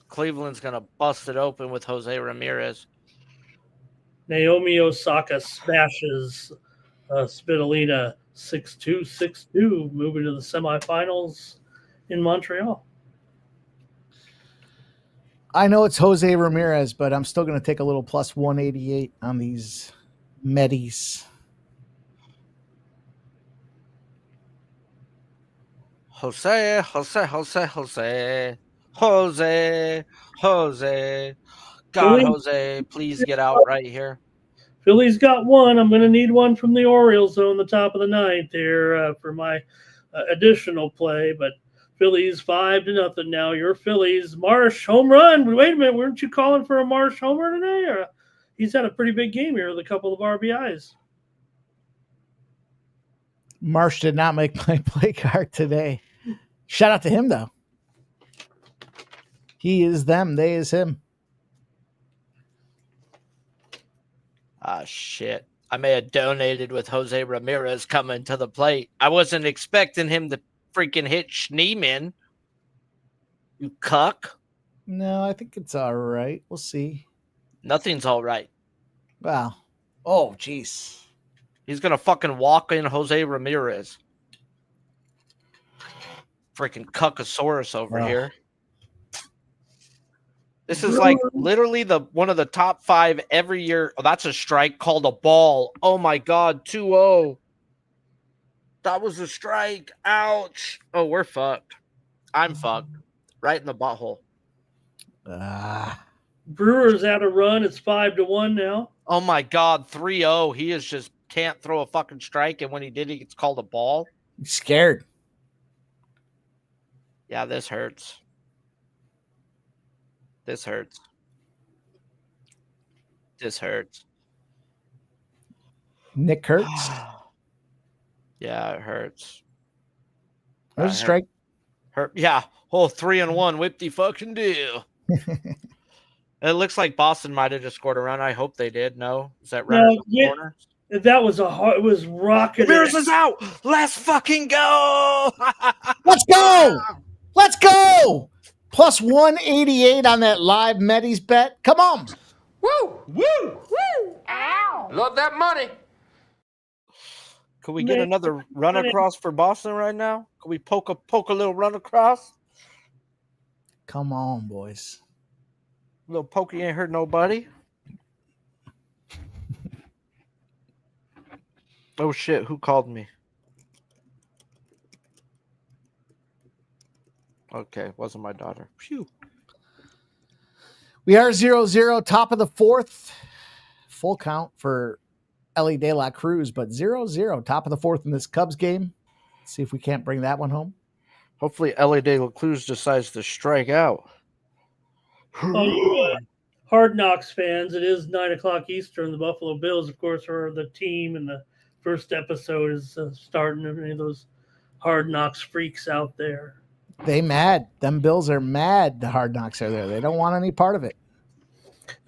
Cleveland's going to bust it open with Jose Ramirez. Naomi Osaka smashes Svitolina 6-2, 6-2, moving to the semifinals in Montreal. I know it's Jose Ramirez, but I'm still going to take a little plus 188 on these Medis. Jose. God, Jose, please get out right here. Philly's got one. I'm going to need one from the Orioles, though, in the top of the ninth here for my additional play. But Phillies 5-0 now. Your Phillies. Marsh, home run. Wait a minute. Weren't you calling for a Marsh homer today? Or he's had a pretty big game here with a couple of RBIs. Marsh did not make my play card today. Shout out to him, though. He is them. They is him. Ah, shit. I may have donated with Jose Ramirez coming to the plate. I wasn't expecting him to freaking hit Schneeman. You cuck. No, I think it's all right. We'll see. Nothing's all right. Wow. Oh, jeez. He's going to fucking walk in Jose Ramirez. Freaking cuckosaurus over here. This is like literally one of the top 5 every year. Oh, that's a strike called a ball. Oh, my God. 2-0. That was a strike. Ouch. Oh, we're fucked. I'm fucked. Right in the butthole. Brewers out a run. It's 5-1 now. Oh, my God. 3-0. He is just can't throw a fucking strike. And when he did, it's called a ball. He's scared. Yeah, this hurts. This hurts. This hurts. Nick hurts. Yeah, it hurts. There's a strike. Hurt. Yeah. Oh, 3-1. Whip-de fucking do. It looks like Boston might have just scored a run. I hope they did. No? Is that right? No, yeah. That was it was rocketing. Ramirez is out. Let's fucking go. Let's go. Let's go. Plus 188 on that live Medis bet. Come on. Woo! Woo! Woo! Ow! Love that money. Could we get another run across for Boston right now? Could we poke a little run across? Come on, boys. A little pokey ain't hurt nobody. Oh, shit. Who called me? Okay, wasn't my daughter. Phew. We are 0-0, top of the 4th. Full count for Ellie De La Cruz, but 0-0, top of the 4th in this Cubs game. Let's see if we can't bring that one home. Hopefully Ellie De La Cruz decides to strike out. Hard Knocks fans, it is 9:00 Eastern. The Buffalo Bills, of course, are the team, and the first episode is starting. Any of those Hard Knocks freaks out there. They mad. Them Bills are mad the Hard Knocks are there. They don't want any part of it.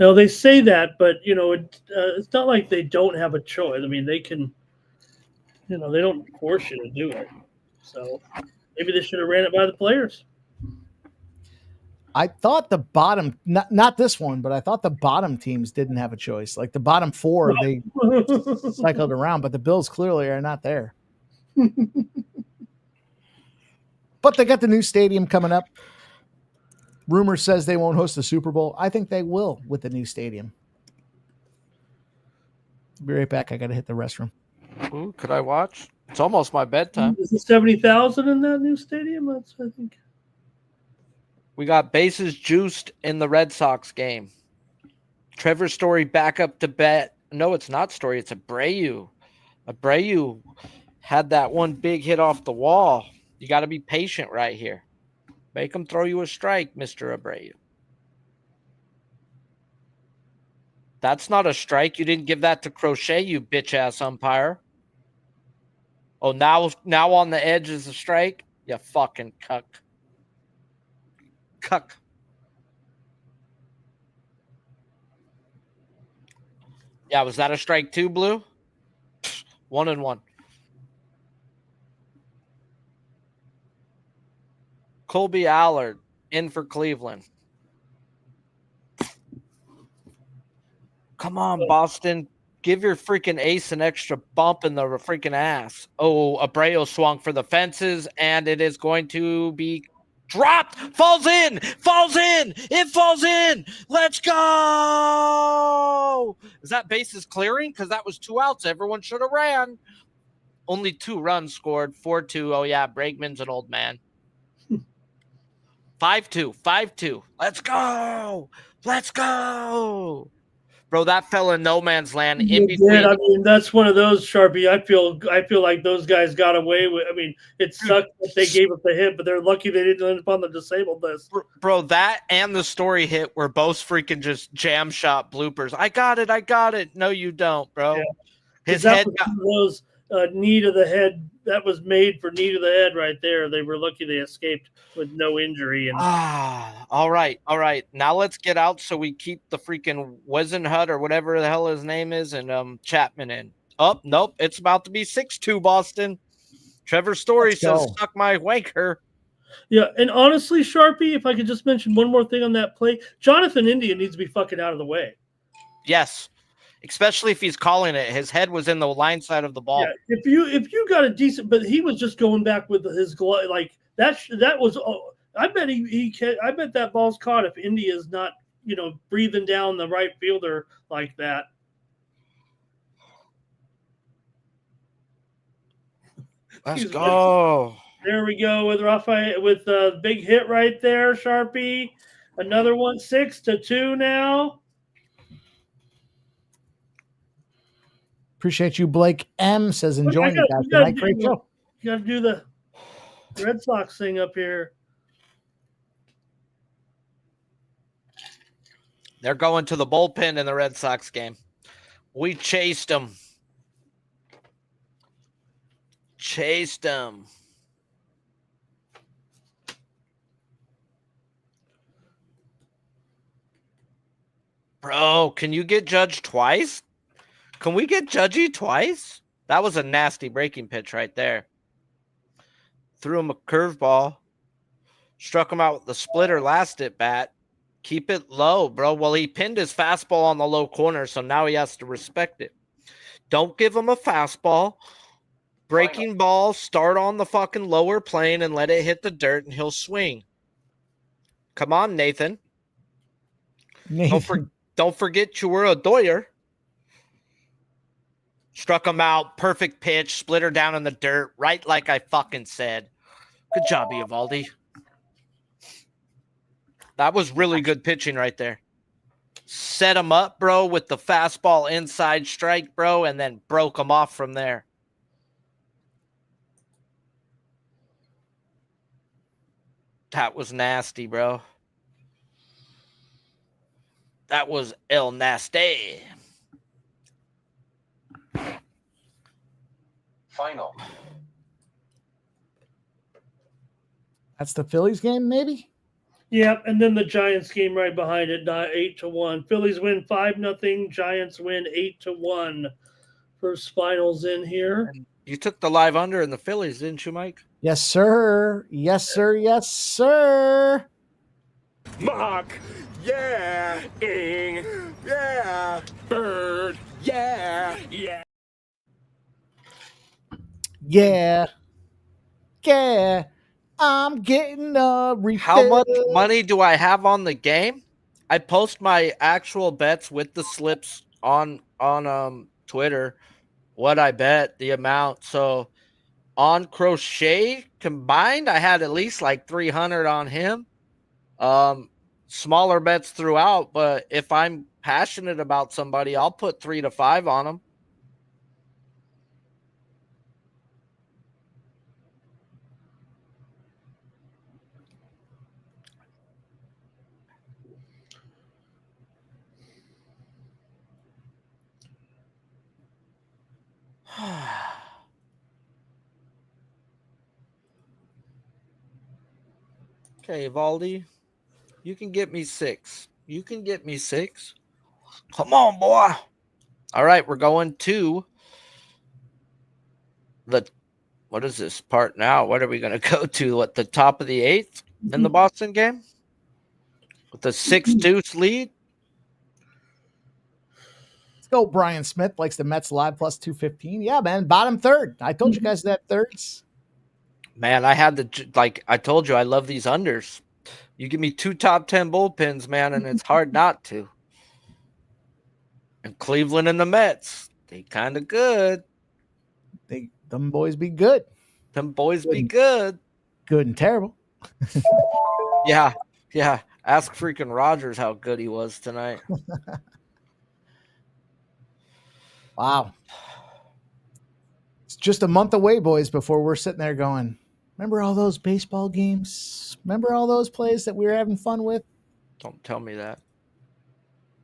No, they say that, but, it's not like they don't have a choice. I mean, they can, they don't force you to do it. So maybe they should have ran it by the players. I thought the bottom, not this one, but I thought the bottom teams didn't have a choice. Like the bottom four, they cycled around, but the Bills clearly are not there. But they got the new stadium coming up. Rumor says they won't host the Super Bowl. I think they will with the new stadium. Be right back. I got to hit the restroom. Ooh, could I watch? It's almost my bedtime. Is it 70,000 in that new stadium? That's, I think. We got bases juiced in the Red Sox game. Trevor Story back up to bet. No, it's not Story. It's Abreu. Abreu had that one big hit off the wall. You got to be patient right here. Make him throw you a strike, Mr. Abreu. That's not a strike. You didn't give that to Crochet, you bitch-ass umpire. Oh, now on the edge is a strike? You fucking cuck. Cuck. Yeah, was that a strike too, Blue? 1-1. Colby Allard in for Cleveland. Come on, Boston. Give your freaking ace an extra bump in the freaking ass. Oh, Abreu swung for the fences, and it is going to be dropped. Falls in. It falls in. Let's go. Is that bases clearing? Because that was 2 outs. Everyone should have ran. Only 2 runs scored. 4-2. Oh, yeah, Bregman's an old man. 5-2. Let's go. Bro, that fell in no man's land in between. I mean, that's one of those, Sharpie. I feel like those guys got away with. I mean, it sucked that they gave up the hit, but they're lucky they didn't end up on the disabled list. Bro, that and the Story hit were both freaking just jam shot bloopers. I got it. No, you don't, bro. Yeah. His head got those knee to the head. That was made for knee to the head right there. They were lucky they escaped with no injury. And all right. Now let's get out so we keep the freaking Wisenhut or whatever the hell his name is and Chapman in. Oh, nope. It's about to be 6-2 Boston. Trevor Story says, suck my wanker. Yeah, and honestly, Sharpie, if I could just mention one more thing on that play, Jonathan India needs to be fucking out of the way. Yes. Especially if he's calling it. His head was in the line side of the ball. Yeah, if you got a decent, but he was just going back with his glove like that was. I bet I bet that ball's caught if India's not breathing down the right fielder like that. Let's go. There we go with Rafael with the big hit right there, Sharpie. Another one, 6-2 now. Appreciate you, Blake M. says enjoying it, guys. Tonight. Great show. You got to do the Red Sox thing up here. They're going to the bullpen in the Red Sox game. We chased them. Bro, can you get judged twice? Can we get judgy twice? That was a nasty breaking pitch right there. Threw him a curveball. Struck him out with the splitter last at bat. Keep it low, bro. Well, he pinned his fastball on the low corner, so now he has to respect it. Don't give him a fastball. Breaking ball, start on the fucking lower plane and let it hit the dirt, and he'll swing. Come on, Nathan. Don't forget you were a doyer. Struck him out. Perfect pitch. Splitter down in the dirt. Right like I fucking said. Good job, Eovaldi. That was really good pitching right there. Set him up, bro, with the fastball inside strike, bro, and then broke him off from there. That was nasty, bro. That was El Nasty. Final. That's the Phillies game, maybe? Yeah, and then the Giants game right behind it, 8-1. Phillies win 5-0. Giants win 8-1. First finals in here. You took the live under in the Phillies, didn't you, Mike? Yes, sir. Mock. Yeah. Ing. Yeah. Bird. Yeah. Yeah. Yeah. Yeah. I'm getting a refill. How much money do I have on the game? I post my actual bets with the slips on Twitter, what I bet, the amount. So on Crochet combined, I had at least like 300 on him. Smaller bets throughout, but if I'm passionate about somebody, I'll put 3 to 5 on them. Okay, Valdi, you can get me 6. You can get me 6. Come on, boy. All right, we're going to what is this part now? What are we going to go to? What, the top of the 8th in the Boston game? With the 6-2 lead? Let's go. Brian Smith likes the Mets live plus 215. Yeah, man. Bottom third. I told you guys that thirds. Man, I had I told you, I love these unders. You give me 2 top 10 bullpens, man, and it's hard not to. And Cleveland and the Mets, they kind of good. Them boys be good. Them boys be good. Good and terrible. Yeah. Ask freaking Rogers how good he was tonight. Wow. It's just a month away, boys, before we're sitting there going, remember all those baseball games? Remember all those plays that we were having fun with? Don't tell me that.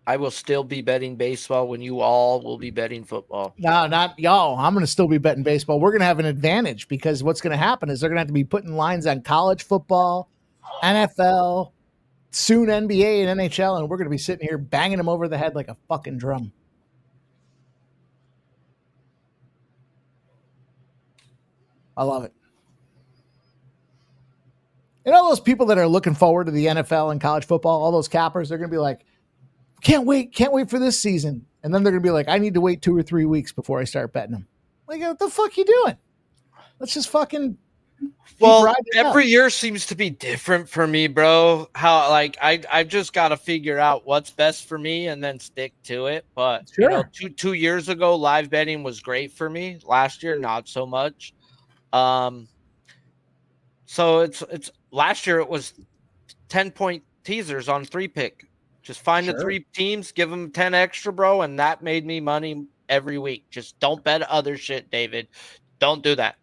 I will still be betting baseball when you all will be betting football. No, not y'all. I'm going to still be betting baseball. We're going to have an advantage because what's going to happen is they're going to have to be putting lines on college football, NFL, soon NBA and NHL, and we're going to be sitting here banging them over the head like a fucking drum. I love it. And all those people that are looking forward to the NFL and college football, all those cappers, they're going to be like, can't wait for this season. And then they're going to be like, I need to wait 2 or 3 weeks before I start betting them. Like, what the fuck you doing? Let's just fucking. Well, every year seems to be different for me, bro. How, like, I just got to figure out what's best for me and then stick to it. But, Sure. you know, two years ago, live betting was great for me. Last year, not so much. So it's last year it was 10-point teasers on 3-pick. Just find the 3 teams, give them 10 extra, bro, and that made me money every week. Just don't bet other shit, David. Don't do that.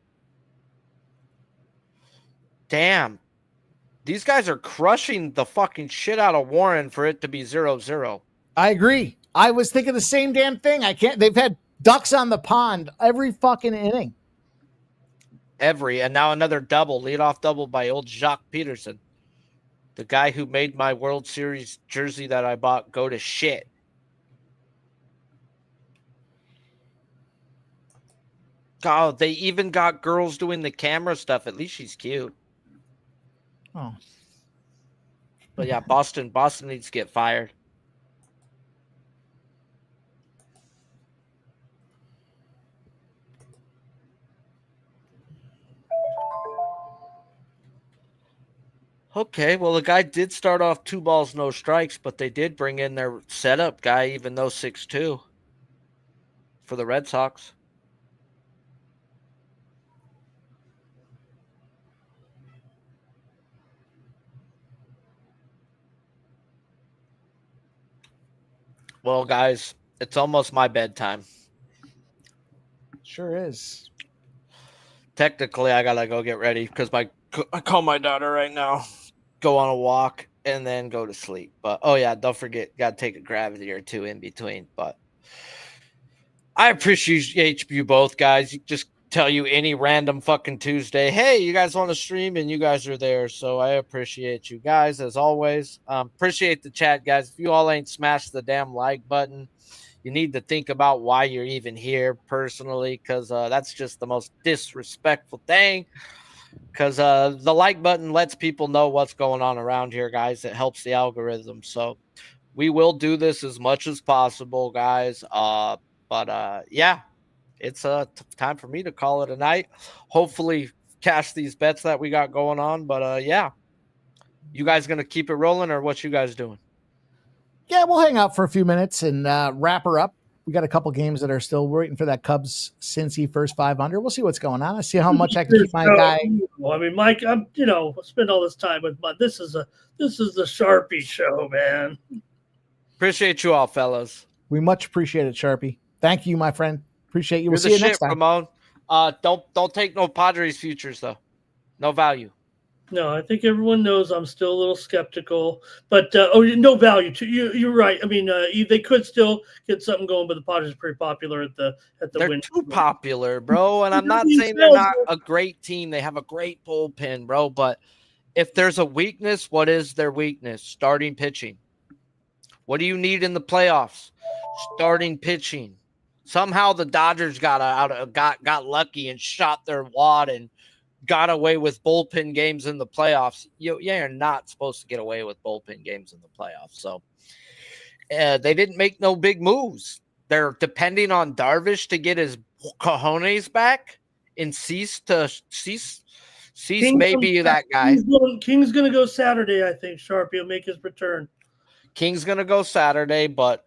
Damn. These guys are crushing the fucking shit out of Warren for it to be 0-0. I agree. I was thinking the same damn thing. They've had ducks on the pond every fucking inning. And now another double, leadoff double by old Jacques Peterson. The guy who made my World Series jersey that I bought go to shit. Oh, they even got girls doing the camera stuff. At least she's cute. Oh. But yeah, Boston needs to get fired. Okay, well, the guy did start off 2 balls, no strikes, but they did bring in their setup guy, even though 6-2 for the Red Sox. Well, guys, it's almost my bedtime. Sure is. Technically, I gotta go get ready because I call my daughter right now, go on a walk, and then go to sleep. But oh yeah, don't forget, gotta take a gravity or 2 in between. But I appreciate you both, guys. Just tell you any random fucking Tuesday, hey, you guys want to stream, and you guys are there. So I appreciate you guys as always. Appreciate the chat, guys. If you all ain't smashed the damn like button, you need to think about why you're even here personally, because that's just the most disrespectful thing. because the like button lets people know what's going on around here, guys. It helps the algorithm. So we will do this as much as possible, guys. But yeah, it's time for me to call it a night. Hopefully cash these bets that we got going on. But yeah, you guys going to keep it rolling or what you guys doing? Yeah, we'll hang out for a few minutes and wrap her up. We got a couple games that are still waiting for that Cubs Cincy first 500. We'll see what's going on. I see how much I can keep my guy. I mean, Mike, I spend all this time with my. This is the Sharpie show, man. Appreciate you all, fellas. We much appreciate it, Sharpie. Thank you, my friend. Appreciate you. We'll You're see you next time. Ramon. Don't take no Padres futures though. No value. No, I think everyone knows I'm still a little skeptical, but no value. You're right. I mean, they could still get something going, but the Padres are pretty popular at the They're win. too popular, bro. And I'm not saying they're not a great team. They have a great bullpen, bro. But if there's a weakness, what is their weakness? Starting pitching. What do you need in the playoffs? Starting pitching. Somehow the Dodgers got lucky and shot their wad and got away with bullpen games in the playoffs. You're not supposed to get away with bullpen games in the playoffs. So they didn't make no big moves. They're depending on Darvish to get his cojones back and Cease maybe that guy. King's going to go Saturday, I think. Sharpie will make his return. King's going to go Saturday, but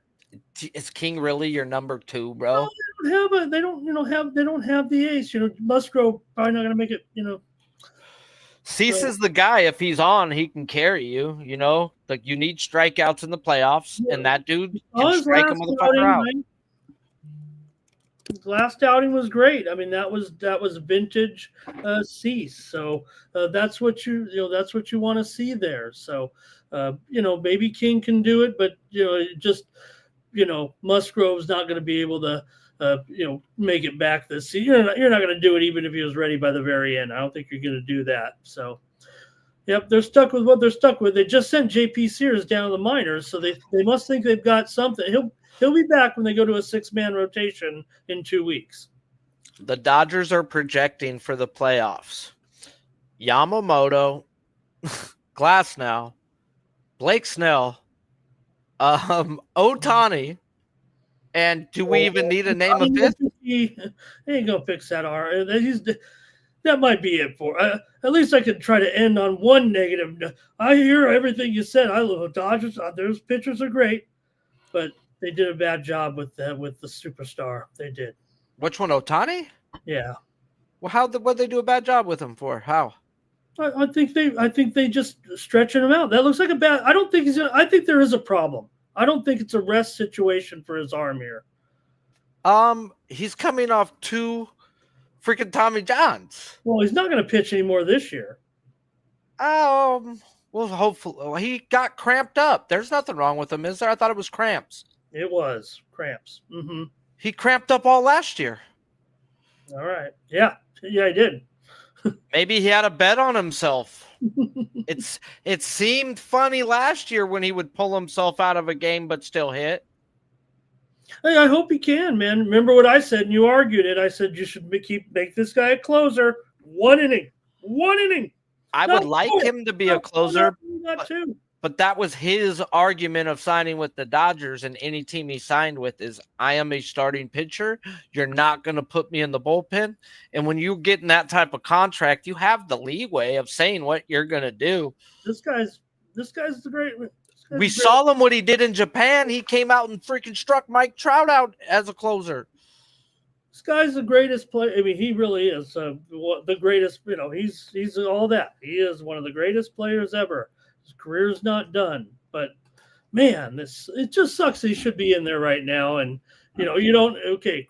is King really your number 2, bro? No, they don't have the ace. Musgrove probably not going to make it. Cease is the guy. If he's on, he can carry you. Like you need strikeouts in the playoffs, and that dude can strike a motherfucker out. His last outing was great. I mean, that was vintage Cease. So that's what you want to see there. So maybe King can do it, but Musgrove's not going to be able to make it back this season. You're not going to do it even if he was ready by the very end. I don't think you're going to do that. So, yep, they're stuck with what they're stuck with. They just sent JP Sears down to the minors, so they must think they've got something. He'll be back when they go to a 6-man rotation in 2 weeks. The Dodgers are projecting for the playoffs. Yamamoto, Glasnow, Blake Snell, Ohtani, and do we even need to name a fifth? He ain't gonna fix that. That might be it for. At least I could try to end on one negative. I hear everything you said. I love Dodgers. Those pitchers are great, but they did a bad job with the superstar. They did. Which one, Ohtani? Yeah. Well, what they do a bad job with him for? How? I think they just stretching him out. That looks like a bad. I don't think I think there is a problem. I don't think it's a rest situation for his arm here. He's coming off 2 freaking Tommy Johns. Well, he's not going to pitch anymore this year. Well, hopefully he got cramped up. There's nothing wrong with him, is there? I thought it was cramps. It was cramps. Mm-hmm. He cramped up all last year. All right. Yeah, he did. Maybe he had a bet on himself. It seemed funny last year when he would pull himself out of a game but still hit. Hey, I hope he can, man. Remember what I said, and you argued it. I said you should make this guy a closer. 1 inning. 1 inning. I would like him to be a closer, not 2. But that was his argument of signing with the Dodgers, and any team he signed with is, I am a starting pitcher. You're not going to put me in the bullpen. And when you get in that type of contract, you have the leeway of saying what you're going to do. This guy's the great. We saw him what he did in Japan. He came out and freaking struck Mike Trout out as a closer. This guy's the greatest player. I mean, he really is the greatest. He's all that. He is one of the greatest players ever. His career's not done, but man, it just sucks that he should be in there right now. And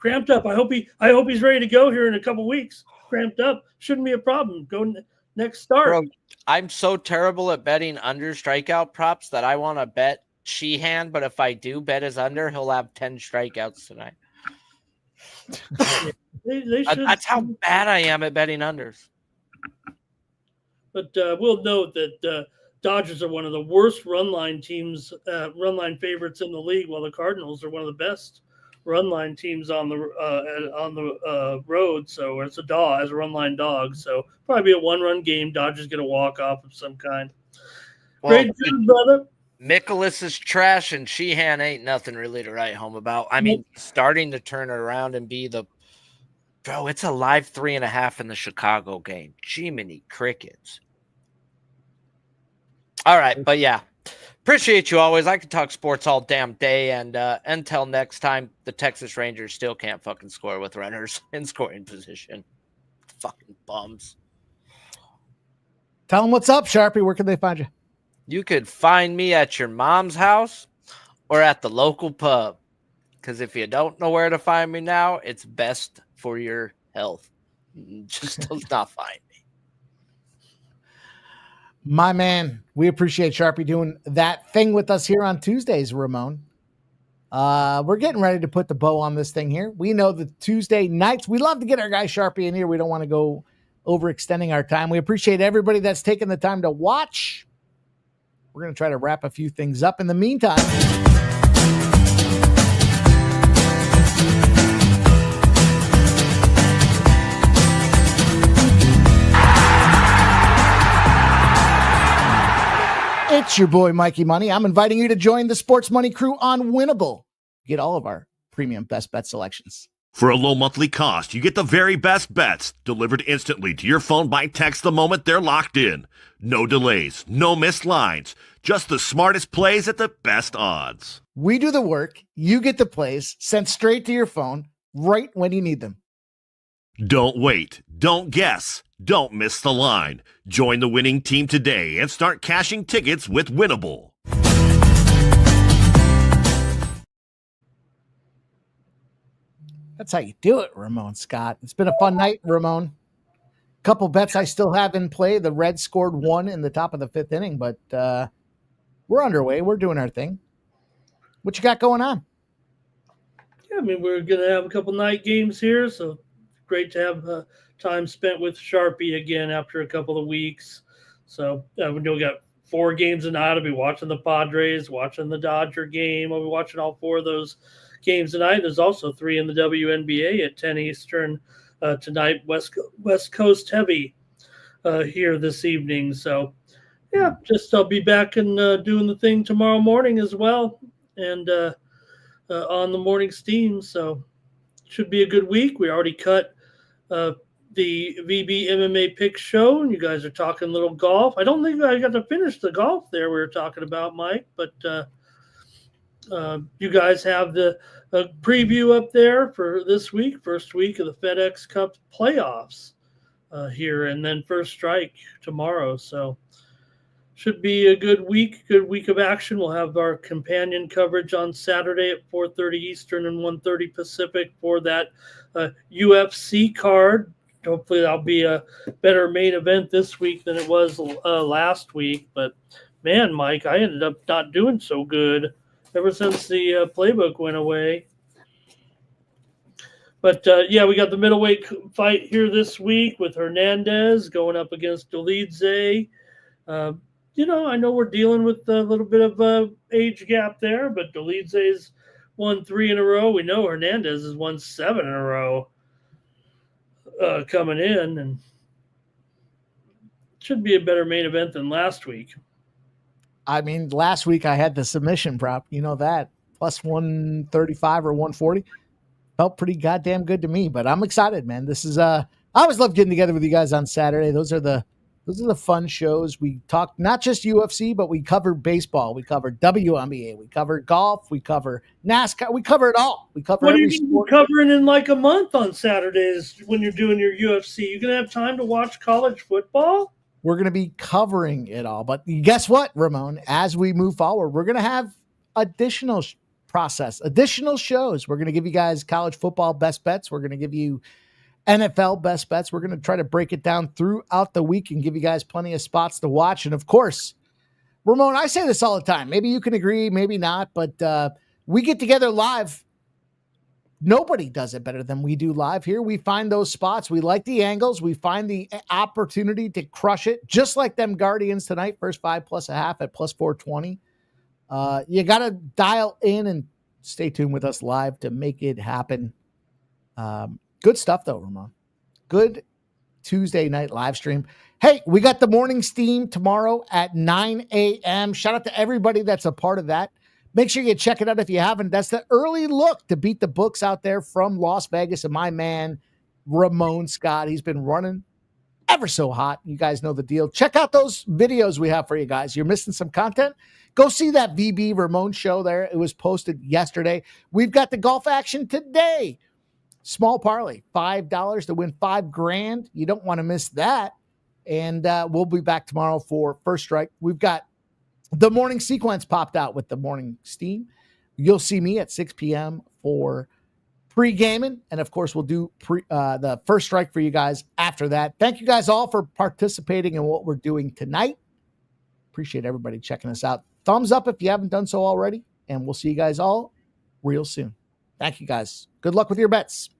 cramped up. I hope he's ready to go here in a couple weeks. Cramped up shouldn't be a problem. Go next start. Bro, I'm so terrible at betting under strikeout props that I want to bet Sheehan, but if I do bet his under, he'll have 10 strikeouts tonight. They should. That's how bad I am at betting unders. But we'll note that Dodgers are one of the worst run line teams, run line favorites in the league, while the Cardinals are one of the best run line teams on the road. So as a run line dog. So probably be a 1-run game. Dodgers get a walk off of some kind. Well, Great job, brother. Mikolas is trash, and Sheehan ain't nothing really to write home about. I mean, starting to turn it around and be bro, it's a live 3.5 in the Chicago game. Jiminy crickets. All right, but yeah. Appreciate you always. I could talk sports all damn day, and until next time, the Texas Rangers still can't fucking score with runners in scoring position. Fucking bums. Tell them what's up, Sharpie. Where can they find you? You could find me at your mom's house or at the local pub. Because if you don't know where to find me now, it's best for your health. Just not find me. My man, we appreciate Sharpie doing that thing with us here on Tuesdays, Ramon. We're getting ready to put the bow on this thing here. We know the Tuesday nights, we love to get our guy Sharpie in here. We don't want to go overextending our time. We appreciate everybody that's taken the time to watch. We're going to try to wrap a few things up. In the meantime, it's your boy, Mikey Money. I'm inviting you to join the Sports Money crew on Winnable. Get all of our premium best bet selections. For a low monthly cost, you get the very best bets delivered instantly to your phone by text the moment they're locked in. No delays, no missed lines, just the smartest plays at the best odds. We do the work, you get the plays sent straight to your phone right when you need them. Don't wait, don't guess, don't miss the line. Join the winning team today and start cashing tickets with Winnable. That's how you do it, Ramon Scott. It's been a fun night, Ramon. Couple bets I still have in play. The Reds scored 1 in the top of the 5th inning, but we're underway. We're doing our thing. What you got going on? Yeah, I mean, we're going to have a couple night games here, so great to have time spent with Sharpie again after a couple of weeks. So we got 4 games tonight. I'll be watching the Padres, watching the Dodger game. I'll be watching all 4 of those games tonight. There's also 3 in the WNBA at 10 Eastern tonight, West Coast heavy here this evening. So, yeah, just I'll be back and doing the thing tomorrow morning as well, and on the morning steam. So, should be a good week. We already cut the VB MMA pick show, and you guys are talking little golf. I don't think I got to finish the golf there we were talking about, Mike, but you guys have the preview up there for this week, first week of the FedEx Cup playoffs here, and then first strike tomorrow. So should be a good week of action. We'll have our companion coverage on Saturday at 4:30 Eastern and 1:30 Pacific for that UFC card. Hopefully that'll be a better main event this week than it was last week. But man, Mike, I ended up not doing so good ever since the playbook went away. But, yeah, we got the middleweight fight here this week with Hernandez going up against Dolidze. I know we're dealing with a little bit of age gap there, but Dolidze's won 3 in a row. We know Hernandez has won 7 in a row coming in, and should be a better main event than last week. I mean, last week I had the submission prop. You know that. Plus 135 or 140. Felt pretty goddamn good to me, but I'm excited, man. This is I always love getting together with you guys on Saturday. Those are the fun shows. We talk not just UFC, but we cover baseball. We cover WNBA. We cover golf. We cover NASCAR. We cover it all. We cover what every are you sport. covering in like a month on Saturdays when you're doing your UFC? You gonna have time to watch college football? We're going to be covering it all. But guess what, Ramon? As we move forward, we're going to have additional shows. We're going to give you guys college football best bets. We're going to give you NFL best bets. We're going to try to break it down throughout the week and give you guys plenty of spots to watch. And, of course, Ramon, I say this all the time. Maybe you can agree, maybe not. But we get together live. Nobody does it better than we do live here. We find those spots. We like the angles. We find the opportunity to crush it, just like them Guardians tonight. First 5 plus a half at plus 420. You got to dial in and stay tuned with us live to make it happen. Good stuff, though, Ramon. Good Tuesday night live stream. Hey, we got the morning steam tomorrow at 9 a.m. Shout out to everybody that's a part of that. Make sure you check it out if you haven't. That's the early look to beat the books out there from Las Vegas and my man, Ramon Scott. He's been running ever so hot. You guys know the deal. Check out those videos we have for you guys. You're missing some content. Go see that VB Ramon show there. It was posted yesterday. We've got the golf action today. Small parlay, $5 to win $5,000. You don't want to miss that. And we'll be back tomorrow for First Strike. We've got the morning sequence popped out with the morning steam. You'll see me at 6 p.m. for pre-gaming. And, of course, we'll do the First Strike for you guys after that. Thank you guys all for participating in what we're doing tonight. Appreciate everybody checking us out. Thumbs up if you haven't done so already. And we'll see you guys all real soon. Thank you, guys. Good luck with your bets.